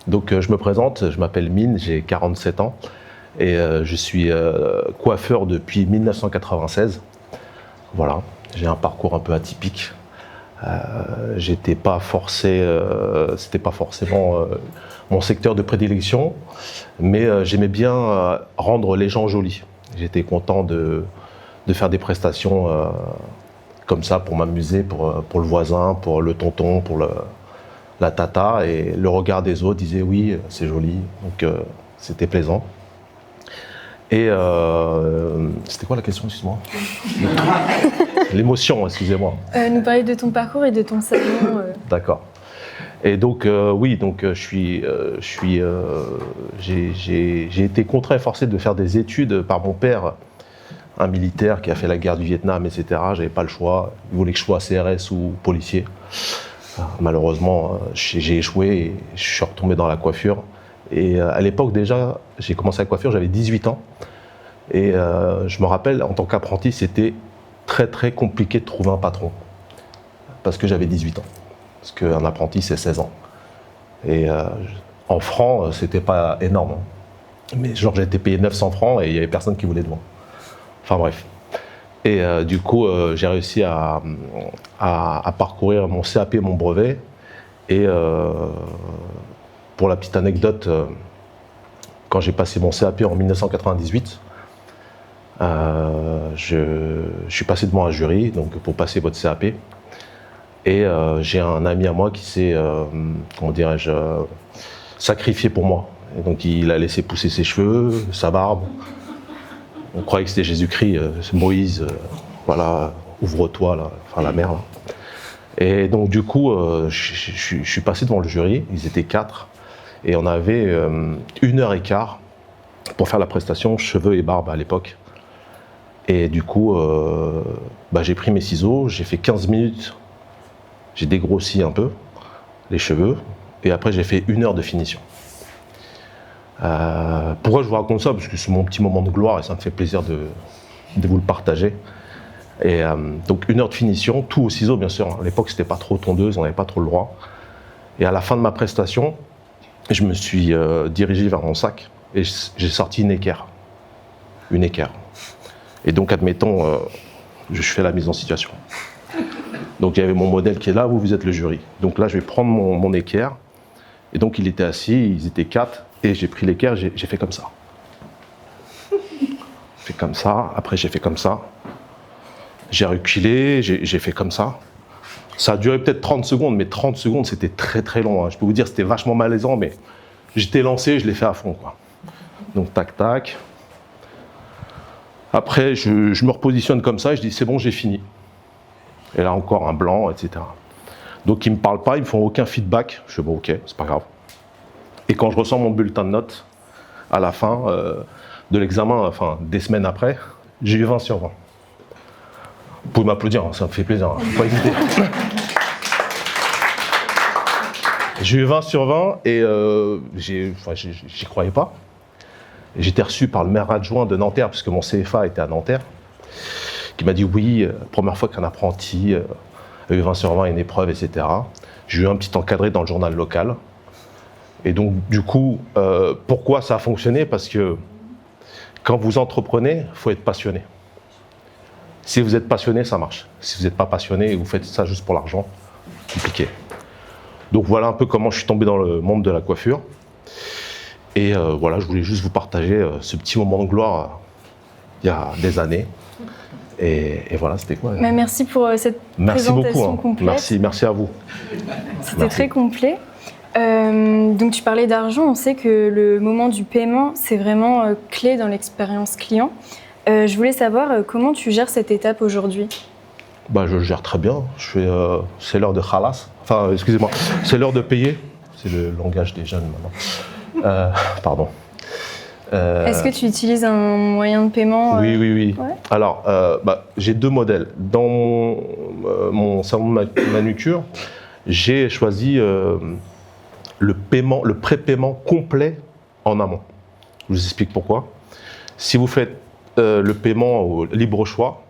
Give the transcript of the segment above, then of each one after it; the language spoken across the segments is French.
Donc je me présente, je m'appelle Mine, j'ai 47 ans et je suis coiffeur depuis 1996. Voilà, j'ai un parcours un peu atypique. J'étais pas forcé, c'était pas forcément mon secteur de prédilection, mais j'aimais bien rendre les gens jolis. J'étais content de faire des prestations comme ça pour m'amuser, pour le voisin, pour le tonton, pour la tata, et le regard des autres disait oui, c'est joli, donc c'était plaisant. Et c'était quoi la question, excuse-moi? L'émotion, excusez-moi. Nous parler de ton parcours et de ton salon. D'accord. Et donc oui, donc j'ai été contraint et forcé de faire des études par mon père, un militaire qui a fait la guerre du Vietnam, etc. J'avais pas le choix. Il voulait que je sois CRS ou policier. Malheureusement, j'ai échoué et je suis retombé dans la coiffure. Et à l'époque déjà, j'ai commencé la coiffure, j'avais 18 ans. Et je me rappelle, en tant qu'apprenti, c'était très très compliqué de trouver un patron. Parce que j'avais 18 ans. Parce qu'un apprenti, c'est 16 ans. Et en francs, c'était pas énorme. Mais genre, j'ai été payé 900 francs et il y avait personne qui voulait de moi. Enfin bref. Et du coup, j'ai réussi à parcourir mon CAP, mon brevet. Et pour la petite anecdote, quand j'ai passé mon CAP en 1998, je suis passé devant un jury donc pour passer votre CAP. Et j'ai un ami à moi qui s'est, comment dirais-je, sacrifié pour moi. Et donc il a laissé pousser ses cheveux, sa barbe. On croyait que c'était Jésus-Christ, Moïse, voilà, ouvre-toi, là, enfin la mer. Là. Et donc du coup, je suis passé devant le jury, ils étaient 4, et on avait 1h15 pour faire la prestation cheveux et barbe à l'époque. Et du coup, j'ai pris mes ciseaux, j'ai fait 15 minutes, j'ai dégrossi un peu les cheveux, et après j'ai fait 1 heure de finition. Pourquoi je vous raconte ça? Parce que c'est mon petit moment de gloire et ça me fait plaisir de vous le partager. Et donc 1 heure de finition, tout au ciseau bien sûr. À l'époque c'était pas trop tondeuse, on n'avait pas trop le droit. Et à la fin de ma prestation, je me suis dirigé vers mon sac et j'ai sorti une équerre. Une équerre. Et donc admettons, je fais la mise en situation. Donc il y avait mon modèle qui est là, vous êtes le jury. Donc là je vais prendre mon équerre. Et donc il était assis, ils étaient 4. Et j'ai pris l'équerre, j'ai fait comme ça. J'ai fait comme ça, après j'ai fait comme ça. J'ai reculé, j'ai fait comme ça. Ça a duré peut-être 30 secondes, mais 30 secondes c'était très très long. Hein. Je peux vous dire c'était vachement malaisant, mais j'étais lancé, je l'ai fait à fond. Quoi. Donc tac tac. Après je me repositionne comme ça et je dis c'est bon, j'ai fini. Et là encore un blanc, etc. Donc ils ne me parlent pas, ils ne me font aucun feedback. Je dis bon ok, c'est pas grave. Et quand je ressens mon bulletin de notes, à la fin de l'examen, enfin des semaines après, j'ai eu 20 sur 20. Vous pouvez m'applaudir, ça me fait plaisir, hein, faut pas hésiter. J'ai eu 20 sur 20 et j'y croyais pas. J'étais reçu par le maire adjoint de Nanterre, puisque mon CFA était à Nanterre, qui m'a dit oui, première fois qu'un apprenti a eu 20 sur 20 à une épreuve, etc. J'ai eu un petit encadré dans le journal local. Et donc, du coup, pourquoi ça a fonctionné? Parce que quand vous entreprenez, il faut être passionné. Si vous êtes passionné, ça marche. Si vous n'êtes pas passionné et vous faites ça juste pour l'argent, compliqué. Donc voilà un peu comment je suis tombé dans le monde de la coiffure. Et voilà, je voulais juste vous partager ce petit moment de gloire il y a des années. Et voilà, c'était quoi? Mais merci pour cette présentation complète. Merci à vous. C'était très complet. Donc tu parlais d'argent, on sait que le moment du paiement, c'est vraiment clé dans l'expérience client. Je voulais savoir comment tu gères cette étape aujourd'hui? Je le gère très bien. C'est l'heure de khalas. Enfin, excusez-moi, c'est l'heure de payer. C'est le langage des jeunes maintenant. Pardon. Est-ce que tu utilises un moyen de paiement? Oui. Ouais. Alors, j'ai 2 modèles. Dans mon salon de manucure, j'ai choisi le prépaiement complet en amont. Je vous explique pourquoi. Si vous faites le paiement au libre choix,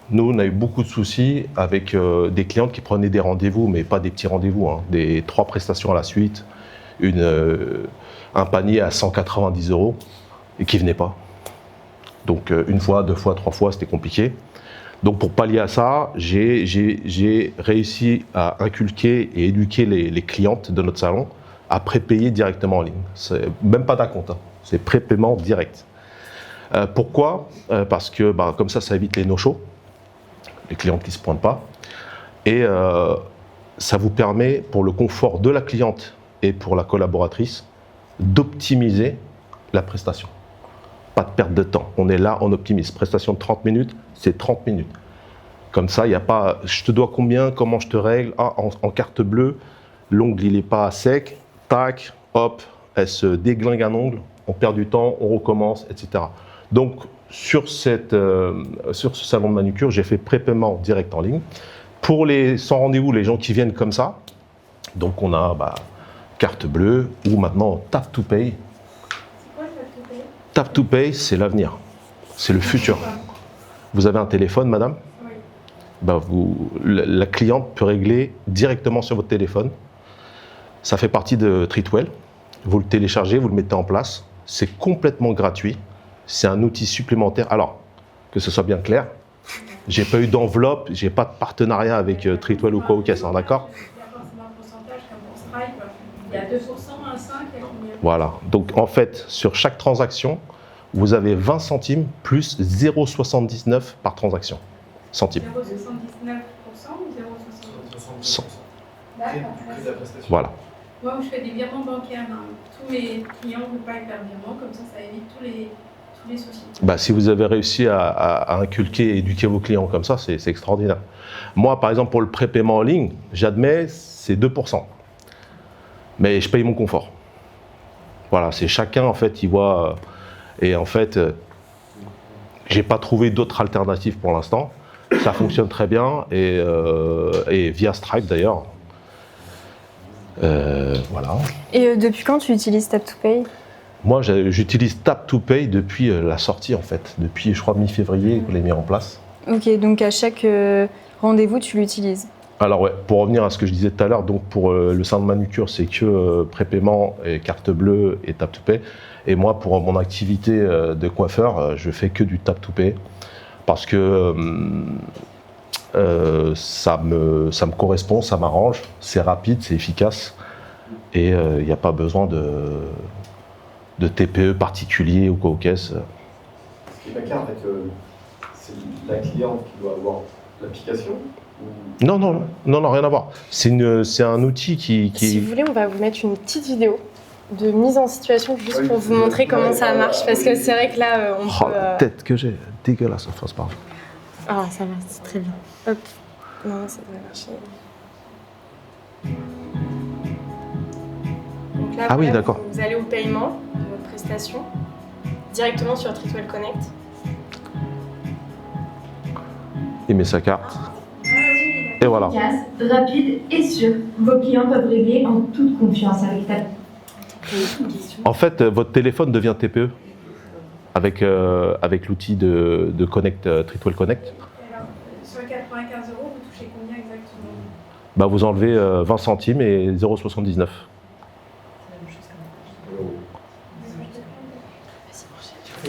nous, on a eu beaucoup de soucis avec des clientes qui prenaient des rendez-vous, mais pas des petits rendez-vous, hein, des 3 prestations à la suite, un panier à 190 € et qui ne venait pas. Donc une fois, deux fois, trois fois, c'était compliqué. Donc pour pallier à ça, j'ai réussi à inculquer et éduquer les clientes de notre salon à prépayer directement en ligne. C'est même pas d'acompte, hein. C'est prépaiement direct. Pourquoi ? Parce que comme ça évite les no-shows, les clientes qui ne se pointent pas. Et ça vous permet, pour le confort de la cliente et pour la collaboratrice, d'optimiser la prestation. Pas de perte de temps. On est là, on optimise. Prestation de 30 minutes, c'est 30 minutes. Comme ça, il n'y a pas « je te dois combien, comment je te règle ?» en carte bleue, l'ongle il n'est pas sec, tac, hop, elle se déglingue un ongle, on perd du temps, on recommence, etc. Donc, sur ce salon de manucure, j'ai fait prépaiement direct en ligne. Pour les sans rendez-vous, les gens qui viennent comme ça, donc on a carte bleue ou maintenant Tap to Pay. C'est quoi le Tap to Pay ? Tap to Pay, c'est l'avenir, c'est le futur. Vous avez un téléphone, madame ? Oui. La cliente peut régler directement sur votre téléphone. Ça fait partie de Treatwell. Vous le téléchargez, vous le mettez en place. C'est complètement gratuit. C'est un outil supplémentaire. Alors, que ce soit bien clair, j'ai pas eu d'enveloppe, j'ai pas de partenariat avec Treatwell ou quoi au caisse, d'accord ? Il y a forcément un pourcentage comme pour Stripe. Il y a 2%, un 5%, il y a combien ? Voilà. Donc en fait, sur chaque transaction, vous avez 20 centimes plus 0,79 par transaction. Centimes. 0,79% ou 0,79 ? D'accord. Voilà. Moi, où je fais des virements bancaires, tous mes clients ne veulent pas faire de virement, comme ça évite tous les soucis. Si vous avez réussi à inculquer et éduquer vos clients comme ça, c'est extraordinaire. Moi, par exemple, pour le prépaiement en ligne, j'admets, c'est 2%. Mais je paye mon confort. Voilà, c'est chacun, en fait, il voit. Et en fait, j'ai pas trouvé d'autres alternatives pour l'instant. Ça fonctionne très bien, et via Stripe d'ailleurs. Voilà. Et depuis quand tu utilises Tap to Pay ? Moi, j'utilise Tap to Pay depuis la sortie, en fait. Depuis, je crois, mi-février qu'on l'a mis en place. Ok, donc à chaque rendez-vous, tu l'utilises ? Alors ouais, pour revenir à ce que je disais tout à l'heure, donc pour le salon de manucure, c'est que prépaiement et carte bleue et Tap to Pay. Et moi, pour mon activité de coiffeur, je fais que du Tap to Pay parce que ça me correspond, ça m'arrange, c'est rapide, c'est efficace et il n'y a pas besoin de TPE particulier ou quoi aux caisses. Ce qui est pas clair, en fait, c'est la cliente qui doit avoir l'application ou... Non, rien à voir. C'est un outil qui... Si vous voulez, on va vous mettre une petite vidéo de mise en situation juste pour vous montrer comment ça marche. Parce que c'est vrai que là, on peut... la tête que j'ai, dégueulasse, enfin, c'est pas grave. Ah, ça va, c'est très bien. Hop. Non, ça devrait marcher. Donc là, Ah oui, d'accord. Vous allez au paiement de votre prestation, directement sur Treatwell Connect. Il met sa carte. Et voilà. Efficace, rapide et sûr. Vos clients peuvent régler en toute confiance avec Tap. En fait, votre téléphone devient TPE avec l'outil de Connect, Treatwell Connect. Alors, sur 95 €, vous touchez combien exactement ? Vous enlevez 20 centimes et 0,79.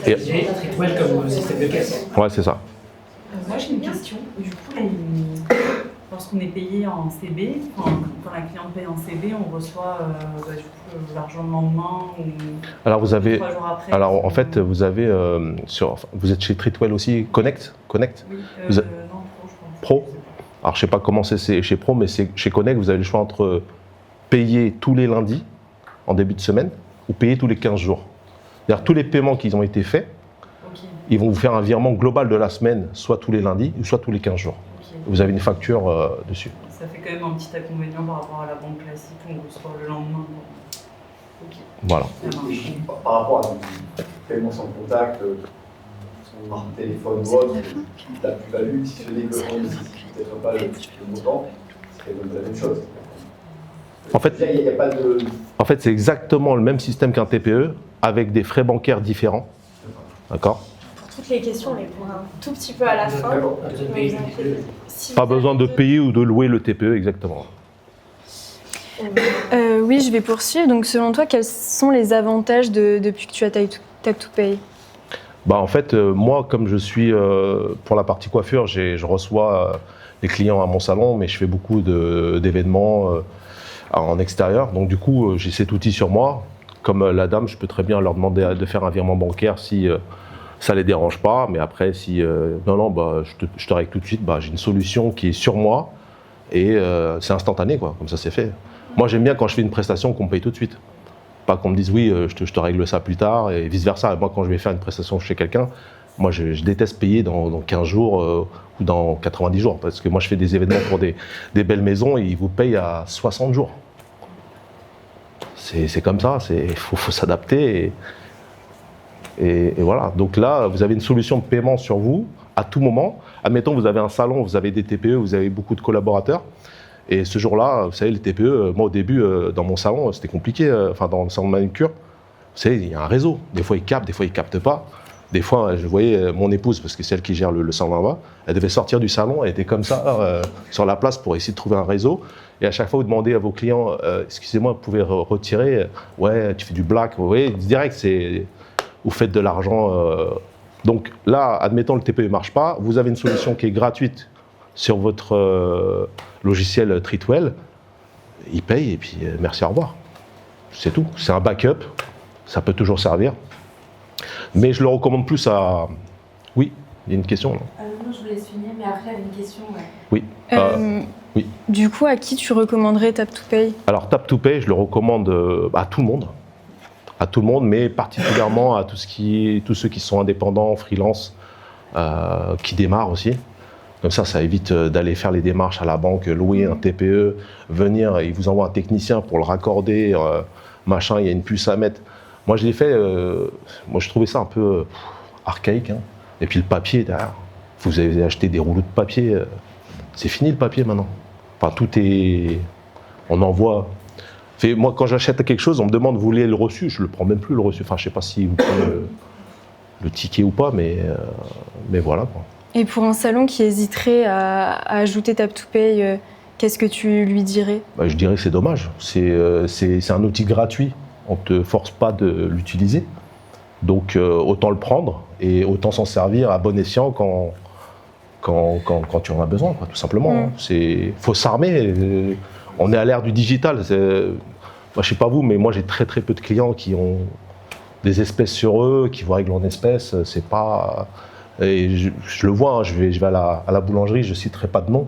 Et Treatwell comme système de caisse. Ouais, c'est ça. Moi j'ai une question. Du coup, lorsqu'on est payé en CB, quand la cliente paye en CB, on reçoit l'argent le lendemain ou Alors vous avez, 3 jours après. alors en fait vous avez vous êtes chez Treatwell aussi, Connect. Oui, vous non, Pro, je pense. Pro. Alors je sais pas comment c'est chez Pro, mais c'est chez Connect vous avez le choix entre payer tous les lundis en début de semaine ou payer tous les 15 jours. C'est-à-dire tous les paiements qui ont été faits, Okay. ils vont vous faire un virement global de la semaine, soit tous les lundis ou soit tous les 15 jours. Okay. Vous avez une facture dessus. Ça fait quand même un petit inconvénient par rapport à la banque classique où on reçoit le lendemain. Ok, Voilà. ça marche. Par rapport à du paiement sans contact, par téléphone ou autre, la plus-value, si ce n'est que on ne nécessite peut-être pas le montant, c'est la même chose. En fait, il n'y a pas de... En fait, c'est exactement le même système qu'un TPE avec des frais bancaires différents. D'accord ? Pour toutes les questions, on les pourra un tout petit peu à la fin. D'accord. Ne vous inquiétez pas. Si Pas vous besoin avez de payer ou de louer le TPE, exactement. Oui, je vais poursuivre. Donc, selon toi, quels sont les avantages depuis que tu as Tap to Pay? Bah, en fait, moi, comme je suis pour la partie coiffure, je reçois les clients à mon salon, mais je fais beaucoup d'événements en extérieur. Donc, du coup, j'ai cet outil sur moi. Comme la dame, je peux très bien leur demander de faire un virement bancaire si ça les dérange pas. Mais après, si non, bah, je te règle tout de suite, bah, j'ai une solution qui est sur moi et c'est instantané, quoi. Comme ça, c'est fait. Moi, j'aime bien quand je fais une prestation qu'on me paye tout de suite. Pas qu'on me dise oui, je te règle ça plus tard et vice-versa. Moi, quand je vais faire une prestation chez quelqu'un, moi, je déteste payer dans 15 jours ou dans 90 jours. Parce que moi, je fais des événements pour des belles maisons et ils vous payent à 60 jours. C'est comme ça, il faut s'adapter. Et voilà. Donc là, vous avez une solution de paiement sur vous à tout moment. Admettons, vous avez un salon, vous avez des TPE, vous avez beaucoup de collaborateurs. Et ce jour-là, vous savez, les TPE, moi au début, dans mon salon, c'était compliqué, enfin dans le salon de manucure, vous savez, il y a un réseau. Des fois, ils captent, des fois, ils captent pas. Des fois, je voyais mon épouse, parce que c'est elle qui gère le salon là-bas, elle devait sortir du salon, elle était comme ça, sur la place pour essayer de trouver un réseau. Et à chaque fois, vous demandez à vos clients, excusez-moi, vous pouvez retirer, ouais, tu fais du black, vous voyez, direct, vous faites de l'argent. Donc là, admettons, le TPE ne marche pas, vous avez une solution qui est gratuite sur votre logiciel Treatwell, il paye et puis merci, au revoir. C'est tout. C'est un backup, ça peut toujours servir. Mais je le recommande plus à... Oui, il y a une question là. Non, je vous laisse finir, mais après, il y avait une question. Ouais. Oui. Oui. Du coup, à qui tu recommanderais Tap to Pay? Alors, Tap to Pay, je le recommande à tout le monde. À tout le monde, mais particulièrement à tous ceux qui sont indépendants, freelance, qui démarrent aussi. Comme ça évite d'aller faire les démarches à la banque, louer un TPE, venir, ils vous envoient un technicien pour le raccorder, machin, il y a une puce à mettre. Moi, je l'ai fait, moi je trouvais ça un peu archaïque. Hein. Et puis le papier derrière, vous avez acheté des rouleaux de papier, c'est fini le papier maintenant. Enfin, tout est... On envoie... Moi, quand j'achète quelque chose, on me demande, vous voulez le reçu? Je ne le prends même plus, le reçu. Enfin, je ne sais pas si vous prenez le ticket ou pas, mais voilà, quoi. Et pour un salon qui hésiterait à ajouter Tap to Pay, qu'est-ce que tu lui dirais? Bah, je dirais que c'est dommage. C'est un outil gratuit. On ne te force pas de l'utiliser. Donc, autant le prendre et autant s'en servir à bon escient quand tu en as besoin, quoi, tout simplement. Il faut s'armer. On est à l'ère du digital. Moi, je ne sais pas vous, mais moi, j'ai très peu de clients qui ont des espèces sur eux, qui vous règlent en espèces. C'est pas... Et je le vois, hein, je vais à la boulangerie, je ne citerai pas de nom,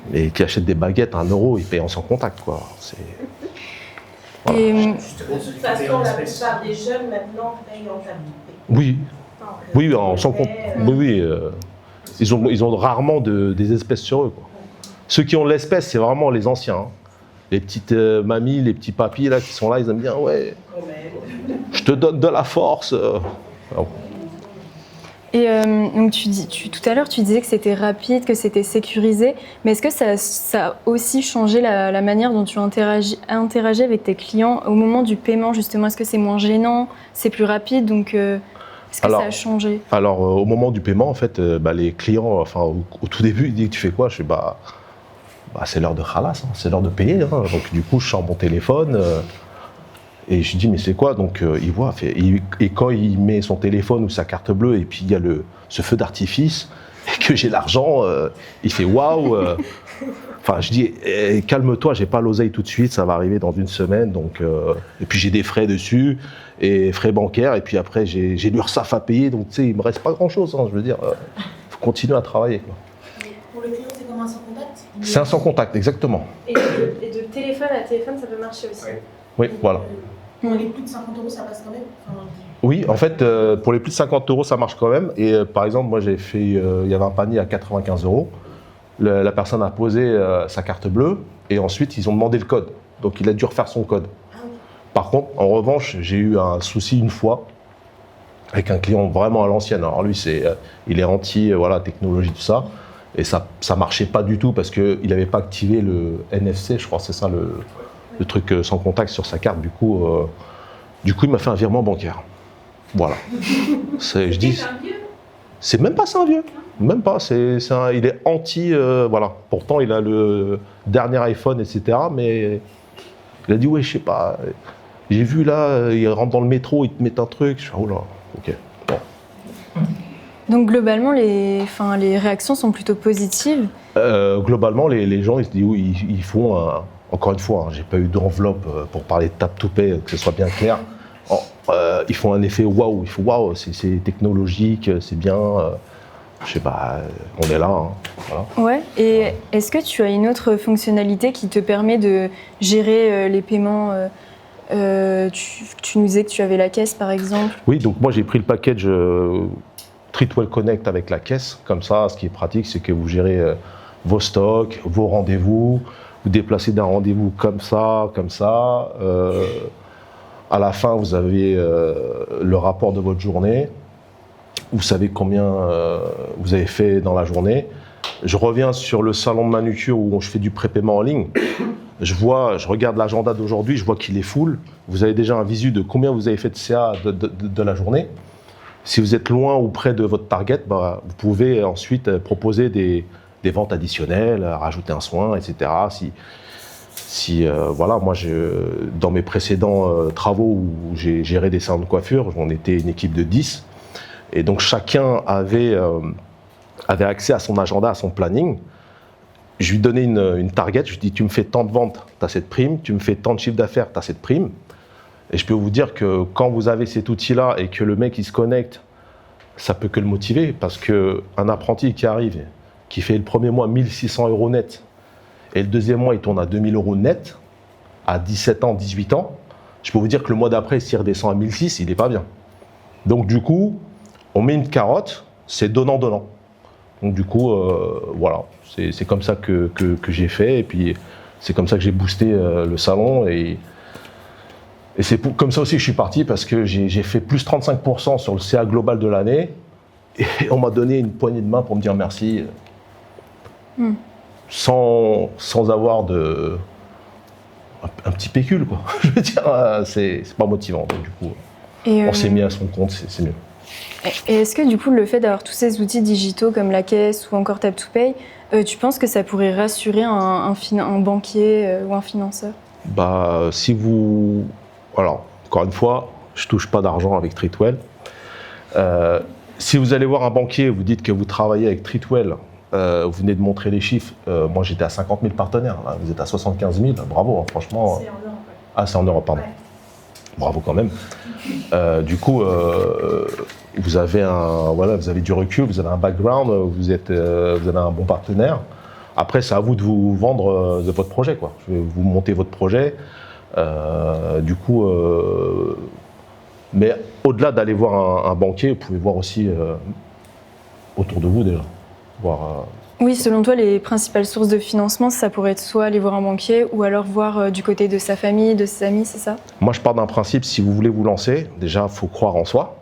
mais qui achètent des baguettes à 1 €, ils payent en sans contact, quoi. Voilà. Et... De toute façon, la plupart des jeunes maintenant payent en tablette. Oui, oui, en sans contact. Oui, ils ont rarement des espèces sur eux, quoi. Ceux qui ont de l'espèce, c'est vraiment les anciens. Hein. Les petites mamies, les petits papis là, qui sont là, ils aiment bien, ouais, je te donne de la force. Et donc tout à l'heure, tu disais que c'était rapide, que c'était sécurisé, mais est-ce que ça a aussi changé la manière dont tu interagis avec tes clients au moment du paiement, justement? Est-ce que c'est moins gênant, c'est plus rapide, donc est-ce que ça a changé? Alors, au moment du paiement, en fait, les clients, enfin, au tout début, ils disent, tu fais quoi? Je fais, c'est l'heure de khalas, hein, c'est l'heure de payer. Hein. Donc, du coup, je sors mon téléphone. Et je lui dis, mais c'est quoi? Donc il voit, et quand il met son téléphone ou sa carte bleue, et puis il y a ce feu d'artifice, et que j'ai l'argent, il fait waouh. Enfin, je dis, calme-toi, j'ai pas l'oseille tout de suite, ça va arriver dans 1 semaine. Donc, et puis j'ai des frais dessus, et frais bancaires, et puis après j'ai l'URSSAF à payer, donc tu sais, il me reste pas grand-chose. Hein, je veux dire, faut continuer à travailler, quoi. Pour le client, c'est comme un sans contact? C'est un sans contact, exactement. Et de téléphone à téléphone, ça peut marcher aussi? Oui, voilà. Pour les plus de 50 € ça passe quand même? Oui, en fait, pour les plus de 50 € ça marche quand même. Et par exemple, moi j'ai fait, il y avait un panier à 95 €. La personne a posé sa carte bleue et ensuite ils ont demandé le code. Donc il a dû refaire son code. Par contre, en revanche, j'ai eu un souci une fois avec un client vraiment à l'ancienne. Alors lui, il est anti technologie, tout ça. Et ça marchait pas du tout parce qu'il n'avait pas activé le NFC, je crois, c'est ça le truc sans contact sur sa carte. Du coup, il m'a fait un virement bancaire. Voilà. Je dis, C'est même pas, c'est un vieux. Même pas, il est anti, voilà. Pourtant, il a le dernier iPhone, etc. Mais il a dit, ouais, je sais pas. J'ai vu là, il rentre dans le métro, il te met un truc. Je fais, oh là, ok. Bon. Donc globalement, les réactions sont plutôt positives. Globalement, les gens, ils se disent, oui, ils font, encore une fois, j'ai pas eu d'enveloppe pour parler de Tap to Pay, que ce soit bien clair. Ils font un effet waouh, il faut waouh, c'est technologique, c'est bien. Je sais pas, on est là. Voilà. Ouais, et est-ce que tu as une autre fonctionnalité qui te permet de gérer les paiements tu nous disais que tu avais la caisse par exemple. Oui, donc moi j'ai pris le package Treatwell Connect avec la caisse. Comme ça, ce qui est pratique, c'est que vous gérez vos stocks, vos rendez-vous, vous déplacez d'un rendez-vous comme ça. À la fin, vous avez le rapport de votre journée. Vous savez combien vous avez fait dans la journée. Je reviens sur le salon de manucure où je fais du prépaiement en ligne. Je regarde l'agenda d'aujourd'hui, je vois qu'il est full. Vous avez déjà un visu de combien vous avez fait de CA de la journée. Si vous êtes loin ou près de votre target, vous pouvez ensuite proposer des ventes additionnelles, rajouter un soin, etc. Voilà, moi, dans mes précédents travaux où j'ai géré des salons de coiffure, on était une équipe de 10. Et donc, chacun avait accès à son agenda, à son planning. Je lui donnais une target, je lui dis, tu me fais tant de ventes, tu as cette prime, tu me fais tant de chiffre d'affaires, tu as cette prime. Et je peux vous dire que quand vous avez cet outil-là et que le mec il se connecte, ça peut que le motiver, parce qu'un apprenti qui arrive, qui fait le premier mois 1 600 € net, et le deuxième mois il tourne à 2 000 € net, à 17 ans, 18 ans, je peux vous dire que le mois d'après, s'il redescend à 1 600, il n'est pas bien. Donc du coup, on met une carotte, c'est donnant-donnant. Donc du coup, voilà, c'est comme ça que j'ai fait, et puis c'est comme ça que j'ai boosté le salon, et c'est comme ça aussi que je suis parti, parce que j'ai fait plus 35% sur le CA global de l'année, et on m'a donné une poignée de main pour me dire merci, sans avoir un petit pécule, quoi. Je veux dire, c'est pas motivant, donc du coup, on s'est mis à son compte, c'est mieux. Et est-ce que du coup, le fait d'avoir tous ces outils digitaux comme la caisse ou encore Tap to Pay, tu penses que ça pourrait rassurer un banquier ou un financeur ? Si vous... Alors, encore une fois, je ne touche pas d'argent avec Treatwell. Si vous allez voir un banquier, vous dites que vous travaillez avec Treatwell, vous venez de montrer les chiffres, moi j'étais à 50 000 partenaires, là, vous êtes à 75 000, bravo, hein, franchement. C'est en Europe. Ah, c'est en Europe, pardon. Ouais. Bravo quand même. Du coup, vous avez vous avez du recul, vous avez un background, vous avez un bon partenaire. Après, c'est à vous de vous vendre de votre projet, quoi. Vous montez votre projet. Du coup, mais au-delà d'aller voir un banquier, vous pouvez voir aussi autour de vous déjà. Oui, selon toi, les principales sources de financement, ça pourrait être soit aller voir un banquier ou alors voir du côté de sa famille, de ses amis, c'est ça ? Moi, je pars d'un principe, si vous voulez vous lancer, déjà, il faut croire en soi.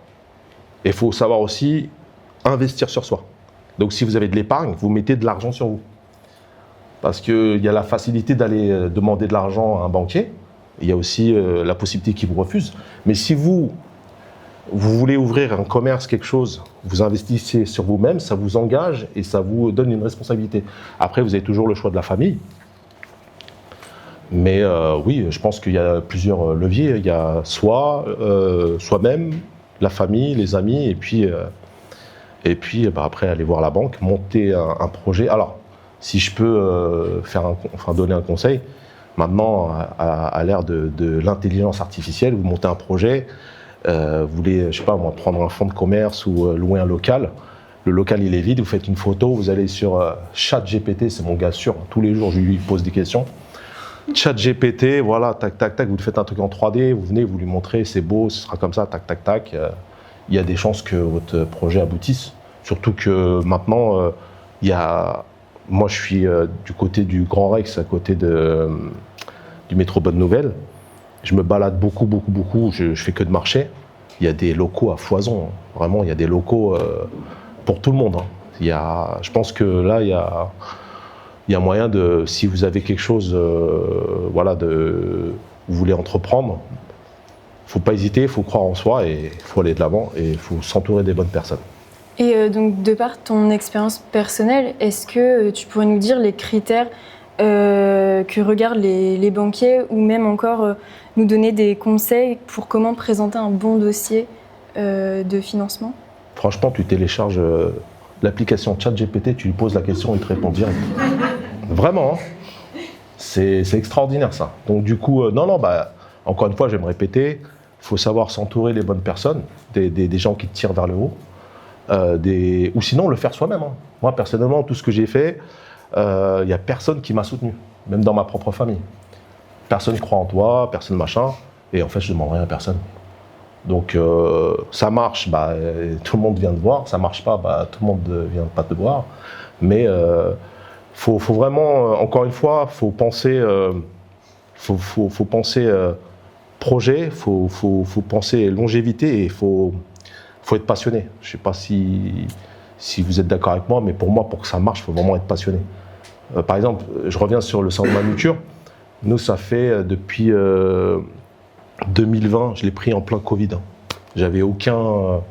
Et il faut savoir aussi investir sur soi. Donc, si vous avez de l'épargne, vous mettez de l'argent sur vous. Parce qu'il y a la facilité d'aller demander de l'argent à un banquier. Il y a aussi la possibilité qu'il vous refuse. Mais si vous voulez ouvrir un commerce, quelque chose, vous investissez sur vous-même, ça vous engage et ça vous donne une responsabilité. Après, vous avez toujours le choix de la famille. Mais oui, je pense qu'il y a plusieurs leviers. Il y a soi-même, la famille, les amis, et puis après aller voir la banque, monter un projet. Alors, si je peux donner un conseil, maintenant, à l'ère de l'intelligence artificielle, vous montez un projet, vous voulez, je sais pas moi, prendre un fonds de commerce ou louer un local. Le local, il est vide, vous faites une photo, vous allez sur ChatGPT, c'est mon gars sûr, tous les jours, je lui pose des questions. ChatGPT, voilà, tac, tac, tac, vous faites un truc en 3D, vous venez, vous lui montrez, c'est beau, ce sera comme ça, tac, tac, tac. Il y a des chances que votre projet aboutisse. Surtout que maintenant, moi, je suis du côté du Grand Rex, à côté du métro Bonne Nouvelle. Je me balade beaucoup, je fais que de marcher. Il y a des locaux à foison, hein. Vraiment, il y a des locaux pour tout le monde, hein. Je pense que là, il y a moyen de, si vous avez quelque chose, vous voulez entreprendre, il ne faut pas hésiter, il faut croire en soi et il faut aller de l'avant et il faut s'entourer des bonnes personnes. Et donc, de par ton expérience personnelle, est-ce que tu pourrais nous dire les critères que regardent les banquiers ou même encore nous donner des conseils pour comment présenter un bon dossier de financement? Franchement, tu télécharges l'application ChatGPT, tu lui poses la question, il te répond direct. Vraiment, hein. C'est extraordinaire ça. Donc du coup, encore une fois, je vais me répéter, il faut savoir s'entourer des bonnes personnes, des gens qui te tirent vers le haut, ou sinon le faire soi-même. Hein. Moi, personnellement, tout ce que j'ai fait, il n'y a personne qui m'a soutenu, même dans ma propre famille. Personne ne croit en toi, personne machin, et en fait, je ne demande rien à personne. Donc, ça marche, tout le monde vient te voir, ça marche pas, tout le monde vient pas te voir. Mais faut vraiment, encore une fois, faut penser projet, faut penser longévité et faut être passionné. Je sais pas si vous êtes d'accord avec moi, mais pour moi, pour que ça marche, il faut vraiment être passionné. Par exemple, je reviens sur le centre de manuture. Nous, ça fait depuis 2020, je l'ai pris en plein Covid. J'avais aucune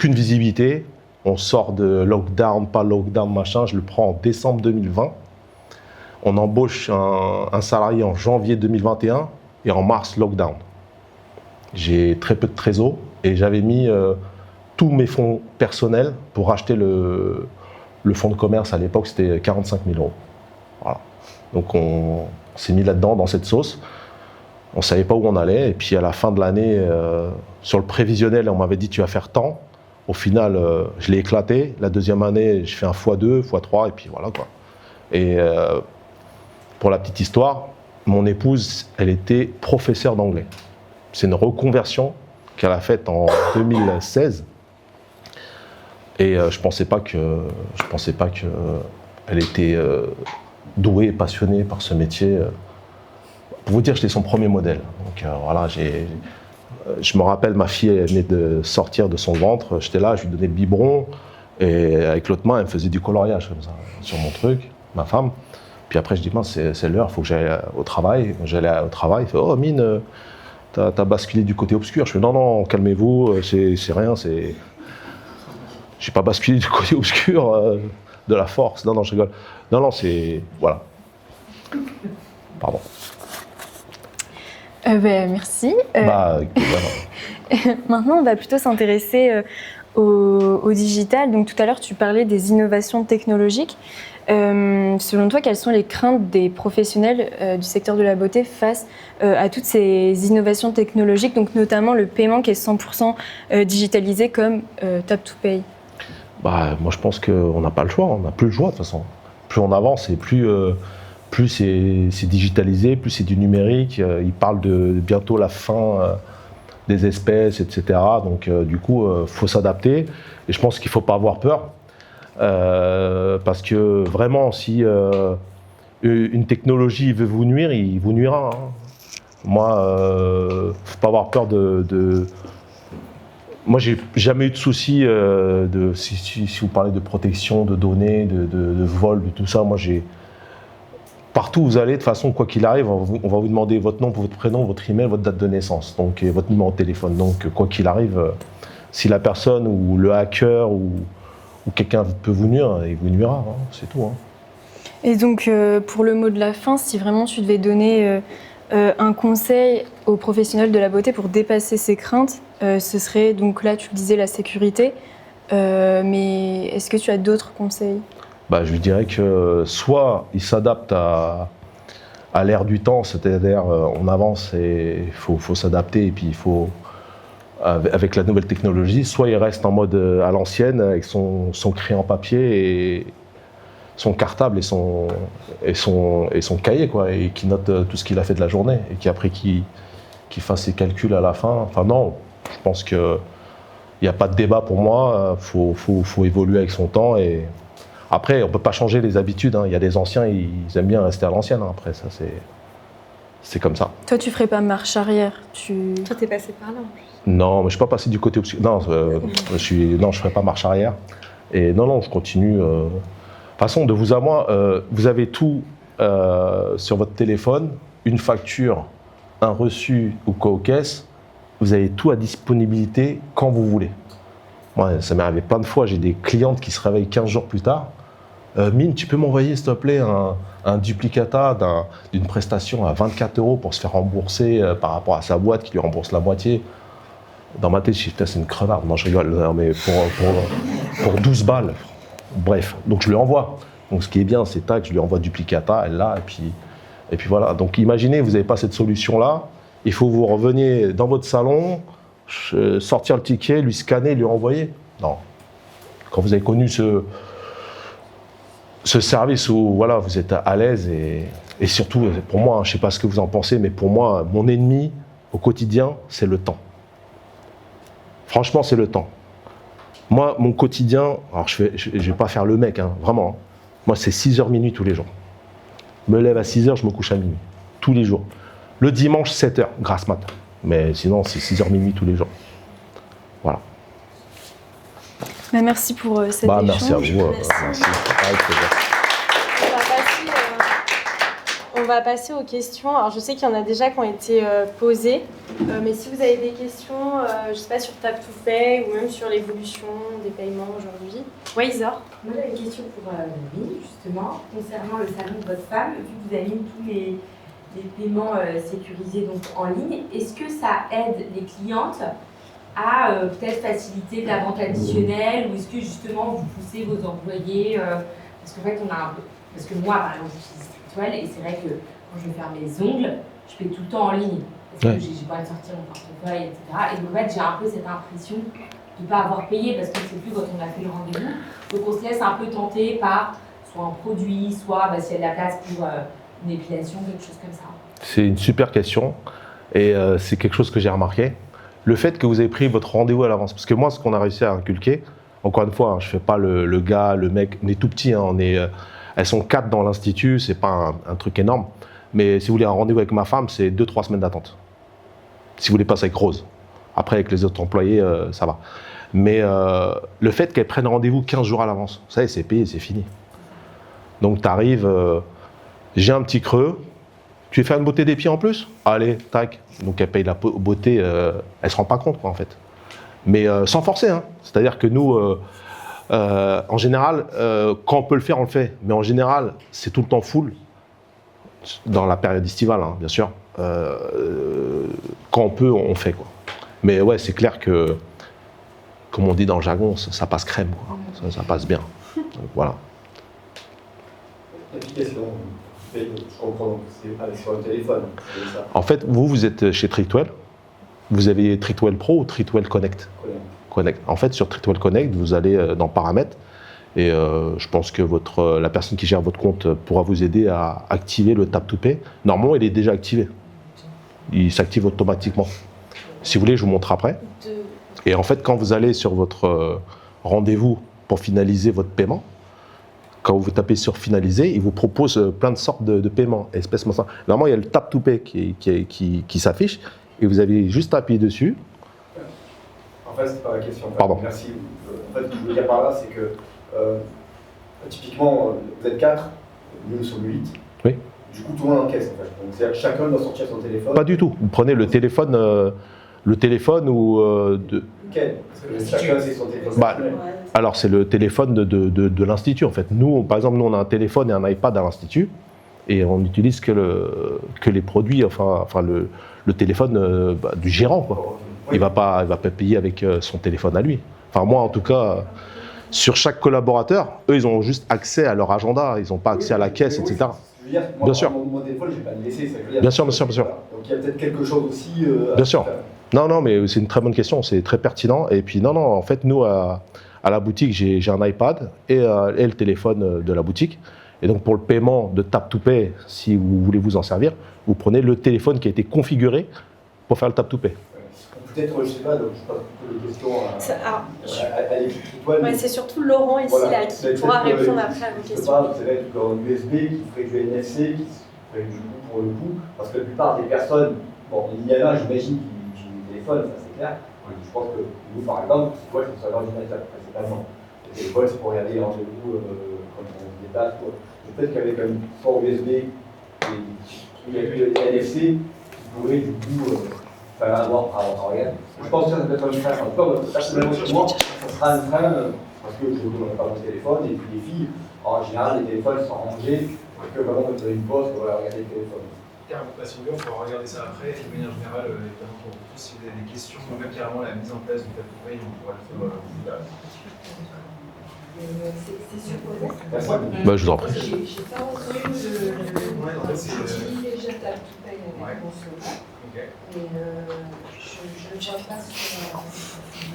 visibilité. On sort de lockdown, pas lockdown, machin. Je le prends en décembre 2020. On embauche un salarié en janvier 2021 et en mars, lockdown. J'ai très peu de trésor et j'avais mis tous mes fonds personnels pour acheter le fonds de commerce. À l'époque, c'était 45 000 €. Voilà. Donc on s'est mis là-dedans, dans cette sauce. On ne savait pas où on allait. Et puis à la fin de l'année, sur le prévisionnel, on m'avait dit tu vas faire tant. Au final, je l'ai éclaté. La deuxième année, je fais un x2, x3, et puis voilà quoi. Et pour la petite histoire, mon épouse, elle était professeure d'anglais. C'est une reconversion qu'elle a faite en 2016. Et je pensais pas qu'elle était douée et passionnée par ce métier. Pour vous dire, j'étais son premier modèle. Donc voilà, je me rappelle, ma fille, elle venait de sortir de son ventre. J'étais là, je lui donnais le biberon. Et avec l'autre main, elle me faisait du coloriage comme ça, sur mon truc, ma femme. Puis après, je dis, c'est l'heure, il faut que j'aille au travail. J'allais au travail, il fait, oh Mine, t'as basculé du côté obscur. Je fais, non, calmez-vous, c'est rien, c'est... J'ai pas basculé du côté obscur de la force. Non, je rigole. Non, c'est... Voilà. Pardon. Merci. Maintenant, on va plutôt s'intéresser au digital. Donc, tout à l'heure, tu parlais des innovations technologiques. Selon toi, quelles sont les craintes des professionnels du secteur de la beauté face à toutes ces innovations technologiques, donc notamment le paiement qui est 100% digitalisé comme Tap to Pay? Moi, je pense qu'on n'a pas le choix. On n'a plus le choix de toute façon. Plus on avance et plus c'est digitalisé, plus c'est du numérique. Ils parlent de bientôt la fin des espèces, etc. Donc, du coup, faut s'adapter. Et je pense qu'il ne faut pas avoir peur. Parce que vraiment, si une technologie veut vous nuire, il vous nuira. Hein. Moi, faut pas avoir peur de... Moi, j'ai jamais eu de soucis si vous parlez de protection, de données, de vol, de tout ça. Moi, partout où vous allez, de toute façon, quoi qu'il arrive, on va vous demander votre nom, votre prénom, votre email, votre date de naissance, donc et votre numéro de téléphone. Donc, quoi qu'il arrive, si la personne ou le hacker ou quelqu'un peut vous nuire, il vous nuira, hein, c'est tout. Hein. Et donc, pour le mot de la fin, si vraiment tu devais donner un conseil aux professionnels de la beauté pour dépasser ces craintes, ce serait, donc là, tu le disais, la sécurité, mais est-ce que tu as d'autres conseils? Je lui dirais que soit il s'adapte à l'ère du temps, c'est-à-dire on avance et il faut s'adapter et puis il faut... avec la nouvelle technologie, soit il reste en mode à l'ancienne avec son crayon papier et son cartable et son cahier quoi, et qui note tout ce qu'il a fait de la journée et qu'après qu'il fasse ses calculs à la fin. Enfin non, je pense qu'il n'y a pas de débat pour moi, faut évoluer avec son temps et après on ne peut pas changer les habitudes, hein. Il y a des anciens, ils aiment bien rester à l'ancienne, hein. Après ça c'est comme ça. Toi tu ferais pas marche arrière, Toi t'es passé par là en plus. Non, mais je ne suis pas passé du côté obscur. Non, je ne ferai pas marche arrière. Et non, je continue. De toute façon, de vous à moi, vous avez tout sur votre téléphone, une facture, un reçu ou quoi aux caisses. vous avez tout à disponibilité quand vous voulez. Moi, ça m'est arrivé plein de fois, j'ai des clientes qui se réveillent 15 jours plus tard. Mine, tu peux m'envoyer, s'il te plaît, un duplicata d'une prestation à 24 € pour se faire rembourser par rapport à sa boîte qui lui rembourse la moitié. Dans ma tête, je dis, c'est une crevarde. Non, je rigole, non, mais pour 12 balles. Bref, donc je lui envoie. Donc ce qui est bien, c'est tac, je lui envoie duplicata, elle l'a, et puis voilà. Donc imaginez, vous n'avez pas cette solution-là, il faut que vous reveniez dans votre salon, sortir le ticket, lui scanner, lui renvoyer. Non. Quand vous avez connu ce service où voilà, vous êtes à l'aise et surtout, pour moi, je ne sais pas ce que vous en pensez, mais pour moi, mon ennemi au quotidien, c'est le temps. Franchement, c'est le temps. Moi, mon quotidien, alors je vais pas faire le mec, hein, vraiment. Moi, c'est 6h minuit tous les jours. Je me lève à 6h, je me couche à minuit. Tous les jours. Le dimanche, 7h, grasse mat. Mais sinon, c'est 6h minuit tous les jours. Voilà. Bah, merci pour cet échange. Merci à vous. Merci. On va passer aux questions. Alors, je sais qu'il y en a déjà qui ont été posées, mais si vous avez des questions, je ne sais pas, sur Tap2Pay ou même sur l'évolution des paiements aujourd'hui. Oui, Isor. Moi, j'avais une question pour Mine, justement, concernant le salon de votre femme. Vu que vous avez mis tous les paiements sécurisés donc, en ligne, est-ce que ça aide les clientes à peut-être faciliter de la vente additionnelle, ou est-ce que justement vous poussez vos employés parce qu'en fait, on a un peu... Parce que moi, par exemple, j'utilise Trictwell et c'est vrai que quand je vais faire mes ongles, je paye tout le temps en ligne. Parce que j'ai pas envie de sortir mon portefeuille, etc. Et en fait, j'ai un peu cette impression de ne pas avoir payé parce qu'on ne sait plus quand on a fait le rendez-vous. Donc on se laisse un peu tenter par soit un produit, soit s'il y a de la place pour une épilation, quelque chose comme ça. C'est une super question et c'est quelque chose que j'ai remarqué. Le fait que vous avez pris votre rendez-vous à l'avance, parce que moi, ce qu'on a réussi à inculquer, encore une fois, hein, je ne fais pas le gars, le mec, on est tout petit, hein, elles sont 4 dans l'institut, c'est pas un truc énorme, mais si vous voulez un rendez-vous avec ma femme, c'est 2-3 semaines d'attente. Si vous voulez passer avec Rose. Après, avec les autres employés, ça va. Mais le fait qu'elles prennent rendez-vous 15 jours à l'avance, ça y est, c'est payé, c'est fini. Donc tu arrives, j'ai un petit creux, tu veux faire une beauté des pieds en plus? Allez, tac. Donc elle paye la beauté, elle se rend pas compte quoi en fait. Mais sans forcer, hein. C'est-à-dire que nous, en général, quand on peut le faire, on le fait. Mais en général, c'est tout le temps full, dans la période estivale, hein, bien sûr. Quand on peut, on fait quoi. Mais ouais, c'est clair que, comme on dit dans le jargon, ça passe crème, quoi. Ça passe bien. Donc, voilà. L'application, je comprends, c'est sur le téléphone. Ça. En fait, vous êtes chez Trictwell. Vous avez Trictwell Pro ou Trictwell Connect. Connect. En fait, sur Trictwell Connect, vous allez dans Paramètres et je pense que la personne qui gère votre compte pourra vous aider à activer le Tap2Pay. Normalement, il est déjà activé. Il s'active automatiquement. Si vous voulez, je vous montre après. Et en fait, quand vous allez sur votre rendez-vous pour finaliser votre paiement, quand vous tapez sur finaliser, il vous propose plein de sortes de paiements, espèces montant. Normalement, il y a le Tap2Pay qui s'affiche et vous avez juste à appuyer dessus. En fait, c'est pas la question. Pardon. Merci. En fait, ce que je veux dire par là, c'est que typiquement, vous êtes 4, nous sommes 8. Oui. Du coup, tout le monde encaisse en fait. Donc, c'est-à-dire que chacun doit sortir son téléphone. Pas du tout. Vous prenez le téléphone ou Lequel? Parce que chacun c'est son téléphone. Alors, c'est le téléphone de l'institut en fait. Nous, par exemple, on a un téléphone et un iPad à l'institut et on n'utilise que les produits, enfin le téléphone du gérant quoi. Il va pas payer avec son téléphone à lui. Enfin, moi, en tout cas, sur chaque collaborateur, eux, ils ont juste accès à leur agenda. Ils n'ont pas accès à la caisse, etc. Dire, moi, bien sûr. Mon téléphone, je ne vais pas le laisser. Ça veut dire bien sûr. Donc, il y a peut-être quelque chose aussi. Bien sûr. Non, mais c'est une très bonne question. C'est très pertinent. Et puis, non, en fait, nous, à la boutique, j'ai un iPad et le téléphone de la boutique. Et donc, pour le paiement de Tap2Pay, si vous voulez vous en servir, vous prenez le téléphone qui a été configuré pour faire le Tap2Pay. Peut-être, je ne sais pas, donc je passe beaucoup de questions à l'équipe Trictwell. Ouais, c'est surtout Laurent ici là, qui pourra répondre après à vos questions. C'est vrai qu'en USB, qui ferait du NFC, qui ferait du coup pour le coup, parce que la plupart des personnes, bon, il y en a, j'imagine, qui ont des téléphones, ça c'est clair. Je pense que nous, par exemple, moi, je suis sur l'ordinateur, principalement. Le téléphone, c'est pour regarder les rendez-vous quand on se déplace. Peut-être qu'avec un port USB, il y a eu le NFC, qui pourrait du coup enfin, avoir à regarder. Je pense que ça peut être un frein. En tout cas, personnellement, chez moi, ça sera un frein parce que je ne donne pas mon téléphone. Et puis les filles, en général, les téléphones sont rangés. Que vraiment, quand vous avez une pause, on va regarder le téléphone. Si vous voulez, on pourra regarder ça après. Et de manière générale, évidemment, pour vous, si vous avez des questions, ou même carrément la mise en place du tableau de on pourra le faire. C'est supposé. Bah, je vous en prie. J'ai pas entendu déjà ta tout paye avec mon second. Et je ne vois pas sur.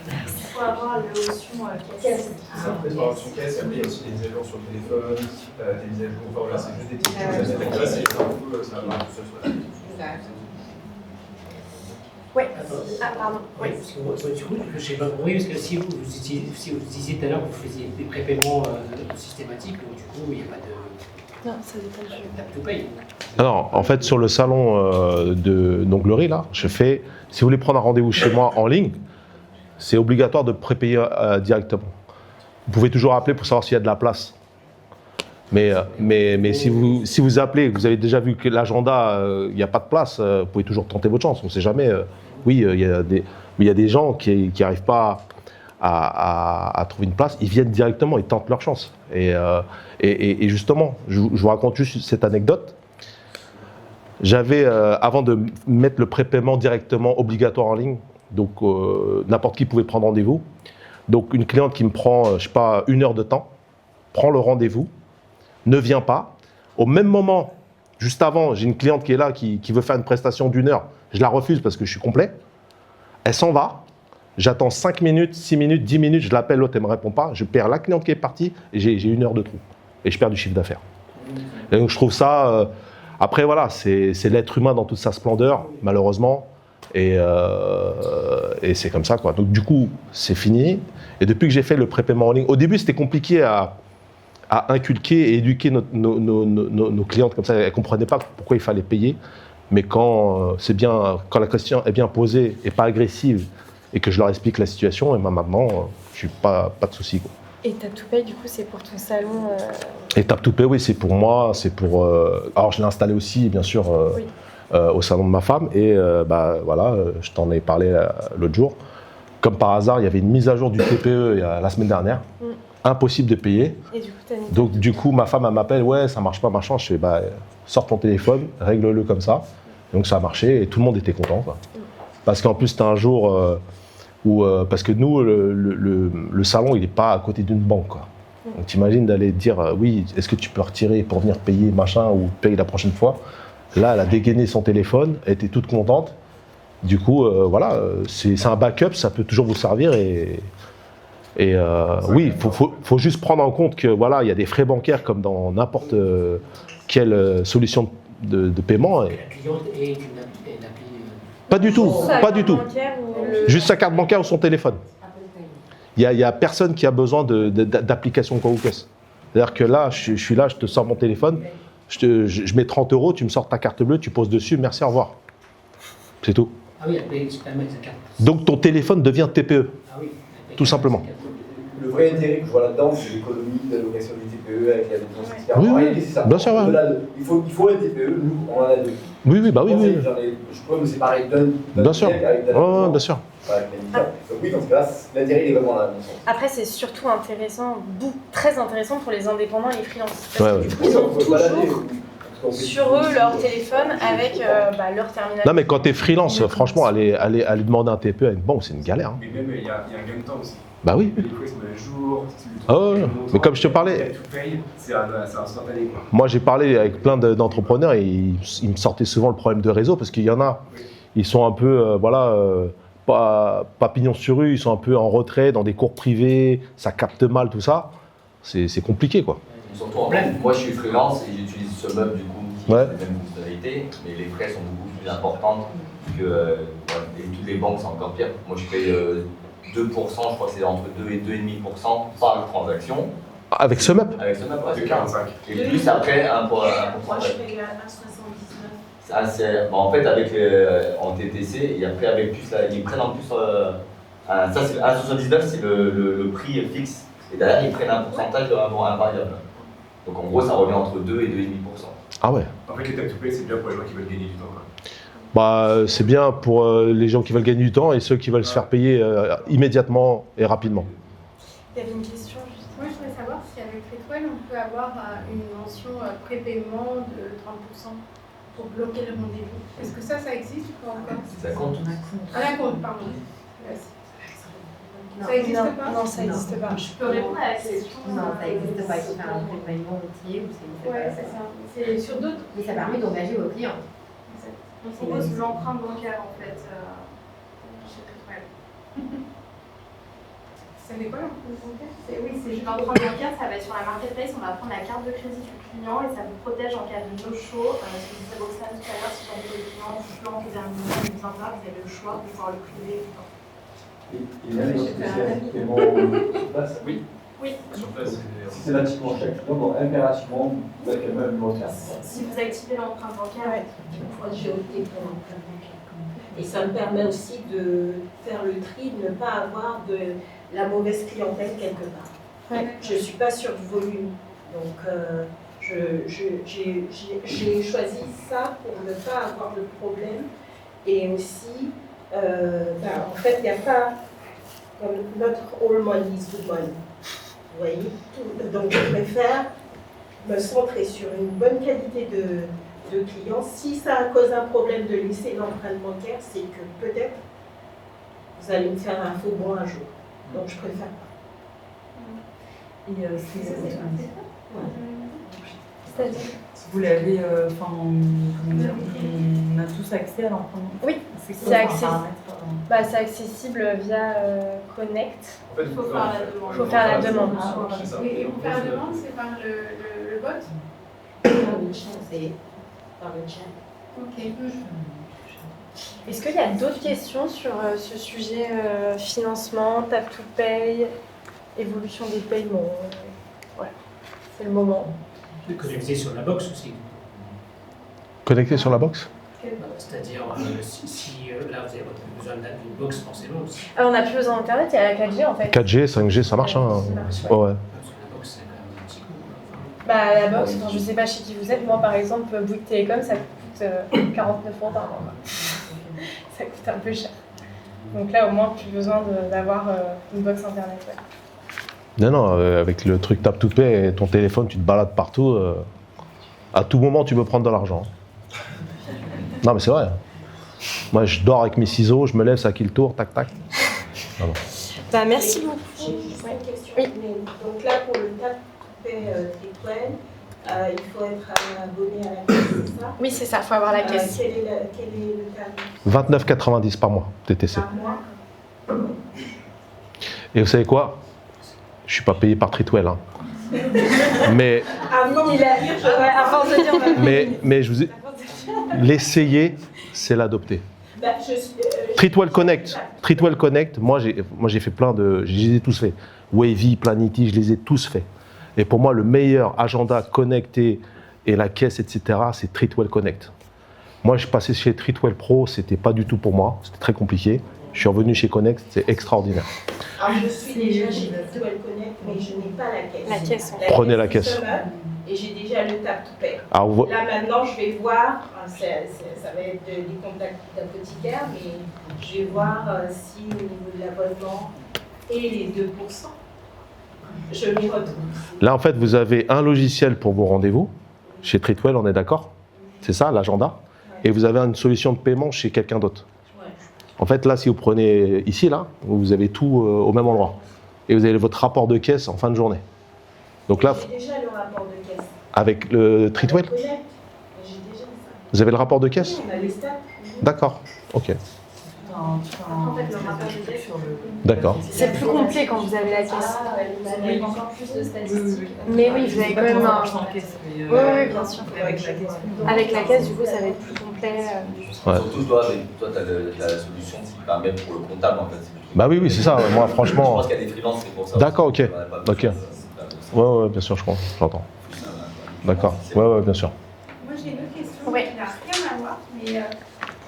Il faut avoir la notion caisse. C'est après, il faut avoir son caisse, et après, il y a aussi des mises à jour sur le téléphone, des mises à jour. Enfin, voilà, c'est juste des petites choses à mettre en place, et ça va tout seul sur la télé. Ouais. Ah, pardon. Oui, parce que du coup, je n'ai pas compris, parce que si vous disiez tout à l'heure que vous faisiez des prépaiements systématiques, donc du coup, il n'y a pas de. Non, ça dépend du jeu. Tap to pay. Alors, en fait, sur le salon de Glory, là, je fais, si vous voulez prendre un rendez-vous chez moi en ligne, c'est obligatoire de prépayer directement. Vous pouvez toujours appeler pour savoir s'il y a de la place. Mais si vous appelez, vous avez déjà vu que l'agenda, il n'y a pas de place, vous pouvez toujours tenter votre chance. On ne sait jamais. Oui, il y a des gens qui n'arrivent pas à trouver une place, ils viennent directement, ils tentent leur chance. Et justement, je vous raconte juste cette anecdote. J'avais, avant de mettre le prépaiement directement obligatoire en ligne, donc n'importe qui pouvait prendre rendez-vous. Donc une cliente qui me prend, je sais pas, 1 heure de temps, prend le rendez-vous, ne vient pas. Au même moment, juste avant, j'ai une cliente qui est là, qui veut faire une prestation d'1 heure. Je la refuse parce que je suis complet. Elle s'en va. J'attends 5 minutes, 6 minutes, 10 minutes, je l'appelle, l'autre, elle ne me répond pas. Je perds la cliente qui est partie et j'ai 1 heure de trou. Et je perds du chiffre d'affaires. Et donc je trouve ça... après, voilà, c'est l'être humain dans toute sa splendeur, malheureusement. Et c'est comme ça, quoi. Donc du coup, c'est fini. Et depuis que j'ai fait le prépaiement en ligne, au début, c'était compliqué à inculquer et éduquer nos clientes comme ça. Elles ne comprenaient pas pourquoi il fallait payer. Mais quand la question est bien posée et pas agressive et que je leur explique la situation, et ben maintenant, je n'ai pas de souci, quoi. Et Tap to Pay, du coup, c'est pour ton salon Et Tap to Pay, oui, c'est pour moi. C'est pour. Alors, je l'ai installé aussi, bien sûr, oui. Au salon de ma femme. Et voilà, je t'en ai parlé l'autre jour. Comme par hasard, il y avait une mise à jour du TPE la semaine dernière. Impossible de payer. Et du coup, t'as mis Donc, du coup, ma femme, elle m'appelle, ouais, ça marche pas, machin. Je fais, sors ton téléphone, règle-le comme ça. Donc, ça a marché et tout le monde était content, quoi. Parce qu'en plus, c'était un jour où. Parce que nous, le salon, il n'est pas à côté d'une banque, quoi. Donc, t'imagines d'aller dire, oui, est-ce que tu peux retirer pour venir payer, machin, ou payer la prochaine fois. Là, elle a dégainé son téléphone, elle était toute contente. Du coup, voilà, c'est un backup, ça peut toujours vous servir. Oui, faut juste prendre en compte que voilà, il y a des frais bancaires comme dans n'importe quelle solution de paiement. La cliente est une appli. Pas du tout, pas du tout. Juste sa carte bancaire ou son téléphone. Il y a personne qui a besoin d'application quoi ou qu'est-ce. C'est-à-dire que là, je suis là, je te sors mon téléphone, je mets 30 €, tu me sors ta carte bleue, tu poses dessus, merci, au revoir. C'est tout. Ah oui, elle paye sa carte. Donc ton téléphone devient TPE. Ah oui. Tout simplement. Le vrai intérêt que je vois là-dedans, c'est l'économie de l'allocation du TPE avec la dépense, etc. Oui, En oui, réalité, c'est ça. bien sûr, ouais. Il faut un TPE, nous, on en a 2. Oui, oui, bah oui, oui. Je peux me séparer d'un bien sûr. avec Ouais, bien sûr. Donc oui, dans ce cas-là, l'intérêt il est vraiment là. Après, c'est surtout intéressant, très intéressant pour les indépendants et les freelances. Ouais, Parce ouais. que du coup, ils ont toujours sur eux leur téléphone avec leur terminal. Non, mais quand tu es freelance, franchement, aller demander un TPE à une banque, c'est une galère. Hein. Mais même, il y a un gain de temps aussi. Bah oui. Les frais sont à jour. Ah ouais, mais comme je te parlais. C'est instantané, quoi. Moi, j'ai parlé avec plein d'entrepreneurs et ils me sortaient souvent le problème de réseau parce qu'il y en a, ils sont un peu, pas pignon sur rue, ils sont un peu en retrait dans des cours privés, ça capte mal tout ça. C'est compliqué, quoi. Surtout en pleine. Moi, je suis freelance et j'utilise ce meuble du coup qui a les mêmes fonctionnalités, mais les frais sont beaucoup plus importants que et toutes les banques, c'est encore pire. Moi, je paye 2%, je crois que c'est entre 2 et 2,5% par transaction. Avec ce meuble? Avec ce meuble, ouais, c'est 45. Et plus après, 1%. Moi, je paye à 1,79. En fait, avec en TTC, et après, avec plus, ils prennent en plus. Ça, c'est 1,79, c'est le prix fixe. Et derrière, ils prennent un pourcentage de un variable. Donc en gros, ça revient entre 2 et 2,5%. Ah ouais. En fait, les tap to pay, c'est bien pour les gens qui veulent gagner du temps, quoi. C'est bien pour les gens qui veulent gagner du temps et ceux qui veulent se faire payer immédiatement et rapidement. Il y avait une question juste. Moi, je voudrais savoir si avec Treatwell, on peut avoir une mention prépaiement de 30% pour bloquer le rendez-vous. Est-ce que ça existe ou pas encore? Ça compte. À la compte, pardon. Ça n'existe pas? Non, ça n'existe pas. Je peux répondre à la question. Non, ça n'existe pas. Il faut faire un prépaiement routier ou c'est. Ouais, c'est ça. C'est sur d'autres. Mais ça permet d'engager vos clients. On propose l'empreinte bancaire en fait chez Treatwell. Ça n'est quoi l'empreinte bancaire? Oui, c'est l'empreinte bancaire, ça va être sur la marketplace, on va prendre la carte de crédit du client et ça vous protège en cas de no-show. Ce que disait Roxane tout à l'heure, si jamais le client flanque d'un minimum de 20 heures, vous avez le choix de pouvoir le priver ou pas. Et même aussi, c'est paiement sur place. Oui. Oui. Sur place, Systématiquement, chaque client doit impérativement mettre le même numéro de carte. Si vous activez l'empreinte bancaire, J'ai opté pour l'empreinte bancaire. Et ça me permet aussi de faire le tri, de ne pas avoir de la mauvaise clientèle quelque part. Ouais. Je ne suis pas sur du volume. Donc, j'ai choisi ça pour ne pas avoir de problème. Et aussi, en fait, il n'y a pas comme notre all money is good money. Vous voyez donc, je préfère me centrer sur une bonne qualité de clients. Si ça cause un problème de laisser l'empreinte bancaire, c'est que peut-être vous allez me faire un faux bon un jour. Donc je préfère pas. Et C'est-à-dire si vous l'avez, on a tous accès à l'empreinte. Oui, c'est accessible via Connect. En fait, il faut faire la demande. Il faut faire la demande. C'est ça. Et pour faire la demande, c'est par le bot? Par le chat, c'est par le chat. Ok. Est-ce qu'il y a d'autres questions sur ce sujet financement, tap to pay, évolution des paiements? Voilà, c'est le moment. Connecté sur la box aussi. Connecté sur la box? C'est-à-dire, si là vous avez besoin d'une box forcément aussi. On n'a plus besoin d'internet, il y a la 4G en fait. 4G, 5G, ça marche. Hein. Ça marche, Ouais, ouais. Parce que la box c'est quand même un petit coup. La box, je ne sais pas chez qui vous êtes, moi par exemple, Bouygues Télécom, ça coûte 49 € par mois. Ça coûte un peu cher. Donc là, au moins, plus besoin d'avoir une box internet. Ouais. Non, avec le truc tap to pay, ton téléphone, tu te balades partout. À tout moment, tu peux prendre de l'argent. Non, mais c'est vrai. Moi, je dors avec mes ciseaux, je me lève, ça qui le tour, tac, tac. Merci beaucoup. J'ai juste une question. Oui. Donc là, pour le tap to pay Treatwell, il faut être abonné à la caisse, c'est ça? Oui, c'est ça, il faut avoir la caisse. Quel est le tarif? 29,90 par mois, TTC. Par mois? Et vous savez quoi? Je suis pas payé par Treatwell. Hein. Mais, Ah non, à force de dire. mais je vous ai... L'essayer, c'est l'adopter. Treatwell Connect, moi j'ai fait plein de... Je les ai tous faits. Wavy, Planity, je les ai tous faits. Et pour moi, le meilleur agenda connecté et la caisse, etc., c'est Treatwell Connect. Moi, je suis passé chez Treatwell Pro, c'était pas du tout pour moi, c'était très compliqué. Je suis revenu chez Connect, c'est extraordinaire. Alors, je suis déjà chez Treatwell Connect, mais je n'ai pas la caisse. La caisse. Prenez la caisse. Et j'ai déjà le tap to pay. Alors, là maintenant, je vais voir, ça va être des contacts d'apothicaires, mais je vais voir si au niveau de l'abonnement et les 2%, je m'y retrouve. Là, en fait, vous avez un logiciel pour vos rendez-vous. Chez Treatwell, on est d'accord? C'est ça, l'agenda. Et vous avez une solution de paiement chez quelqu'un d'autre. En fait, là, si vous prenez ici, là, vous avez tout au même endroit. Et vous avez votre rapport de caisse en fin de journée. Donc là, j'ai déjà le rapport de caisse. avec le Treatwell, J'ai déjà ça. vous avez le rapport de caisse? Oui, on a les stats. D'accord, ok. En fait, le rapport de caisse, D'accord. C'est plus complet quand vous avez la caisse. Vous avez encore plus de statistiques. Mais oui, vous avez quand même un... Oui, bien sûr. Avec la caisse. Avec la caisse, du coup, ça va être plus complet. Ouais. Surtout toi, tu as la solution qui permet pour le comptable en fait. Bah oui, c'est ça. Moi, franchement. Je pense qu'il y a des freelances, c'est pour ça. D'accord, ok. Ok. Ouais, bien sûr, je crois. J'entends. D'accord. Ouais, bien sûr. Moi, j'ai une autre question qui n'a rien à voir, mais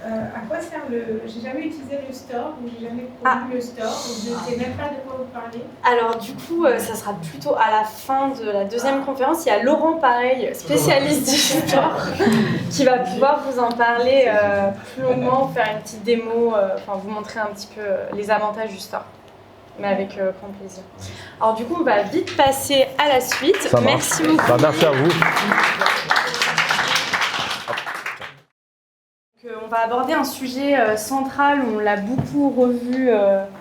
à quoi sert le... J'ai jamais utilisé le store, ou j'ai jamais connu le store, donc je ne sais même pas de quoi vous parlez. Alors du coup, ça sera plutôt à la fin de la deuxième conférence. Il y a Laurent, pareil, spécialiste du store, qui va pouvoir vous en parler plus longuement, faire une petite démo, vous montrer un petit peu les avantages du store. Mais avec grand plaisir. Alors du coup, on va vite passer à la suite. Merci beaucoup. Merci à vous. On va aborder un sujet central, on l'a beaucoup revu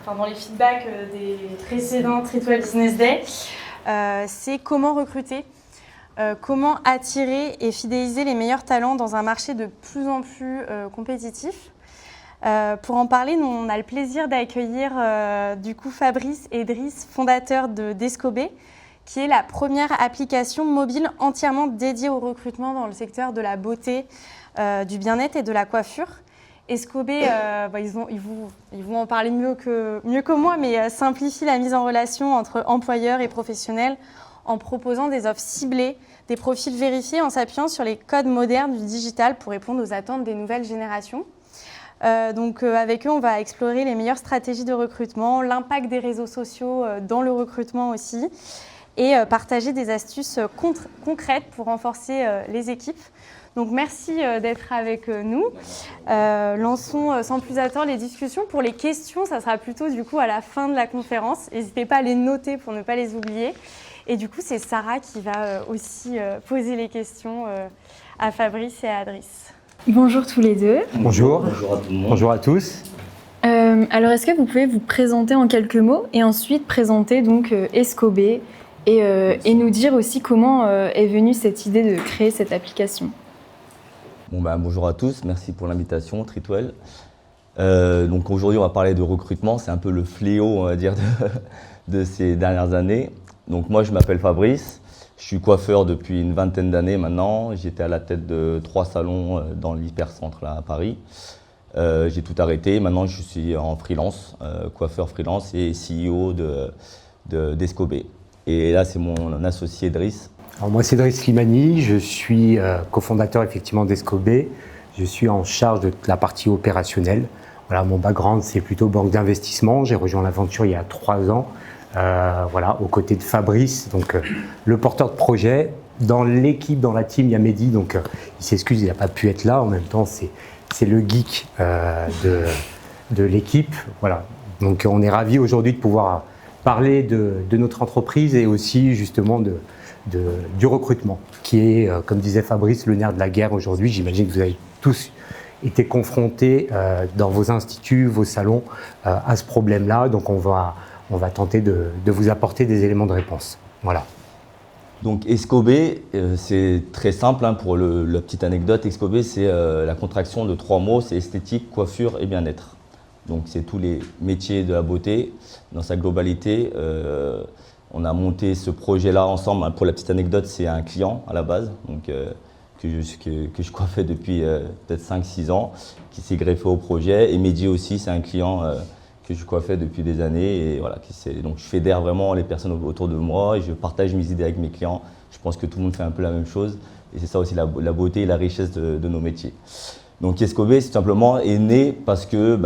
dans les feedbacks des précédents Treatwell Business Day. C'est comment recruter, comment attirer et fidéliser les meilleurs talents dans un marché de plus en plus compétitif. Pour en parler, nous, on a le plaisir d'accueillir du coup Fabrice et Driss, fondateurs de Descobé, qui est la première application mobile entièrement dédiée au recrutement dans le secteur de la beauté, du bien-être et de la coiffure. Descobé, ils vont en parler mieux que moi, mais simplifie la mise en relation entre employeurs et professionnels en proposant des offres ciblées, des profils vérifiés en s'appuyant sur les codes modernes du digital pour répondre aux attentes des nouvelles générations. Avec eux, on va explorer les meilleures stratégies de recrutement, l'impact des réseaux sociaux dans le recrutement aussi, et partager des astuces concrètes pour renforcer les équipes. Donc merci d'être avec nous. Lançons sans plus attendre les discussions. Pour les questions, ça sera plutôt du coup à la fin de la conférence. N'hésitez pas à les noter pour ne pas les oublier. Et du coup, c'est Sarah qui va aussi poser les questions à Fabrice et à Driss. Bonjour tous les deux. Bonjour. Bonjour à tout le monde. Bonjour à tous. Alors, est-ce que vous pouvez vous présenter en quelques mots et ensuite présenter donc Descobé et nous dire aussi comment est venue cette idée de créer cette application? Bonjour à tous, merci pour l'invitation, Treatwell. Donc aujourd'hui, on va parler de recrutement, c'est un peu le fléau, on va dire, de ces dernières années. Donc moi, je m'appelle Fabrice, je suis coiffeur depuis une vingtaine d'années maintenant. J'étais à la tête de 3 salons dans l'hypercentre là, à Paris. J'ai tout arrêté, maintenant je suis en freelance, coiffeur freelance et CEO de Descobé. Et là, c'est mon associé Driss. Alors moi, c'est Driss Slimani, je suis cofondateur effectivement d'Escobé. Je suis en charge de la partie opérationnelle. Voilà, mon background, c'est plutôt banque d'investissement. J'ai rejoint l'aventure il y a 3 ans, aux côtés de Fabrice, donc le porteur de projet. Dans l'équipe, dans la team, il y a Mehdi, donc il s'excuse, il n'a pas pu être là. En même temps, c'est le geek de l'équipe. Voilà. Donc on est ravis aujourd'hui de pouvoir parler de notre entreprise et aussi justement du recrutement, qui est, comme disait Fabrice, le nerf de la guerre aujourd'hui. J'imagine que vous avez tous été confrontés dans vos instituts, vos salons, à ce problème-là. Donc on va tenter de vous apporter des éléments de réponse. Voilà. Donc Descobé, c'est très simple, pour la petite anecdote. Descobé, c'est la contraction de 3 mots, c'est esthétique, coiffure et bien-être. Donc c'est tous les métiers de la beauté dans sa globalité. On a monté ce projet-là ensemble. Pour la petite anecdote, c'est un client à la base, donc, que je coiffais depuis peut-être 5-6 ans, qui s'est greffé au projet. Et Mehdi aussi, c'est un client que je coiffais depuis des années. Et voilà, donc je fédère vraiment les personnes autour de moi et je partage mes idées avec mes clients. Je pense que tout le monde fait un peu la même chose. Et c'est ça aussi la beauté et la richesse de nos métiers. Donc Descobé, tout simplement, est né parce que,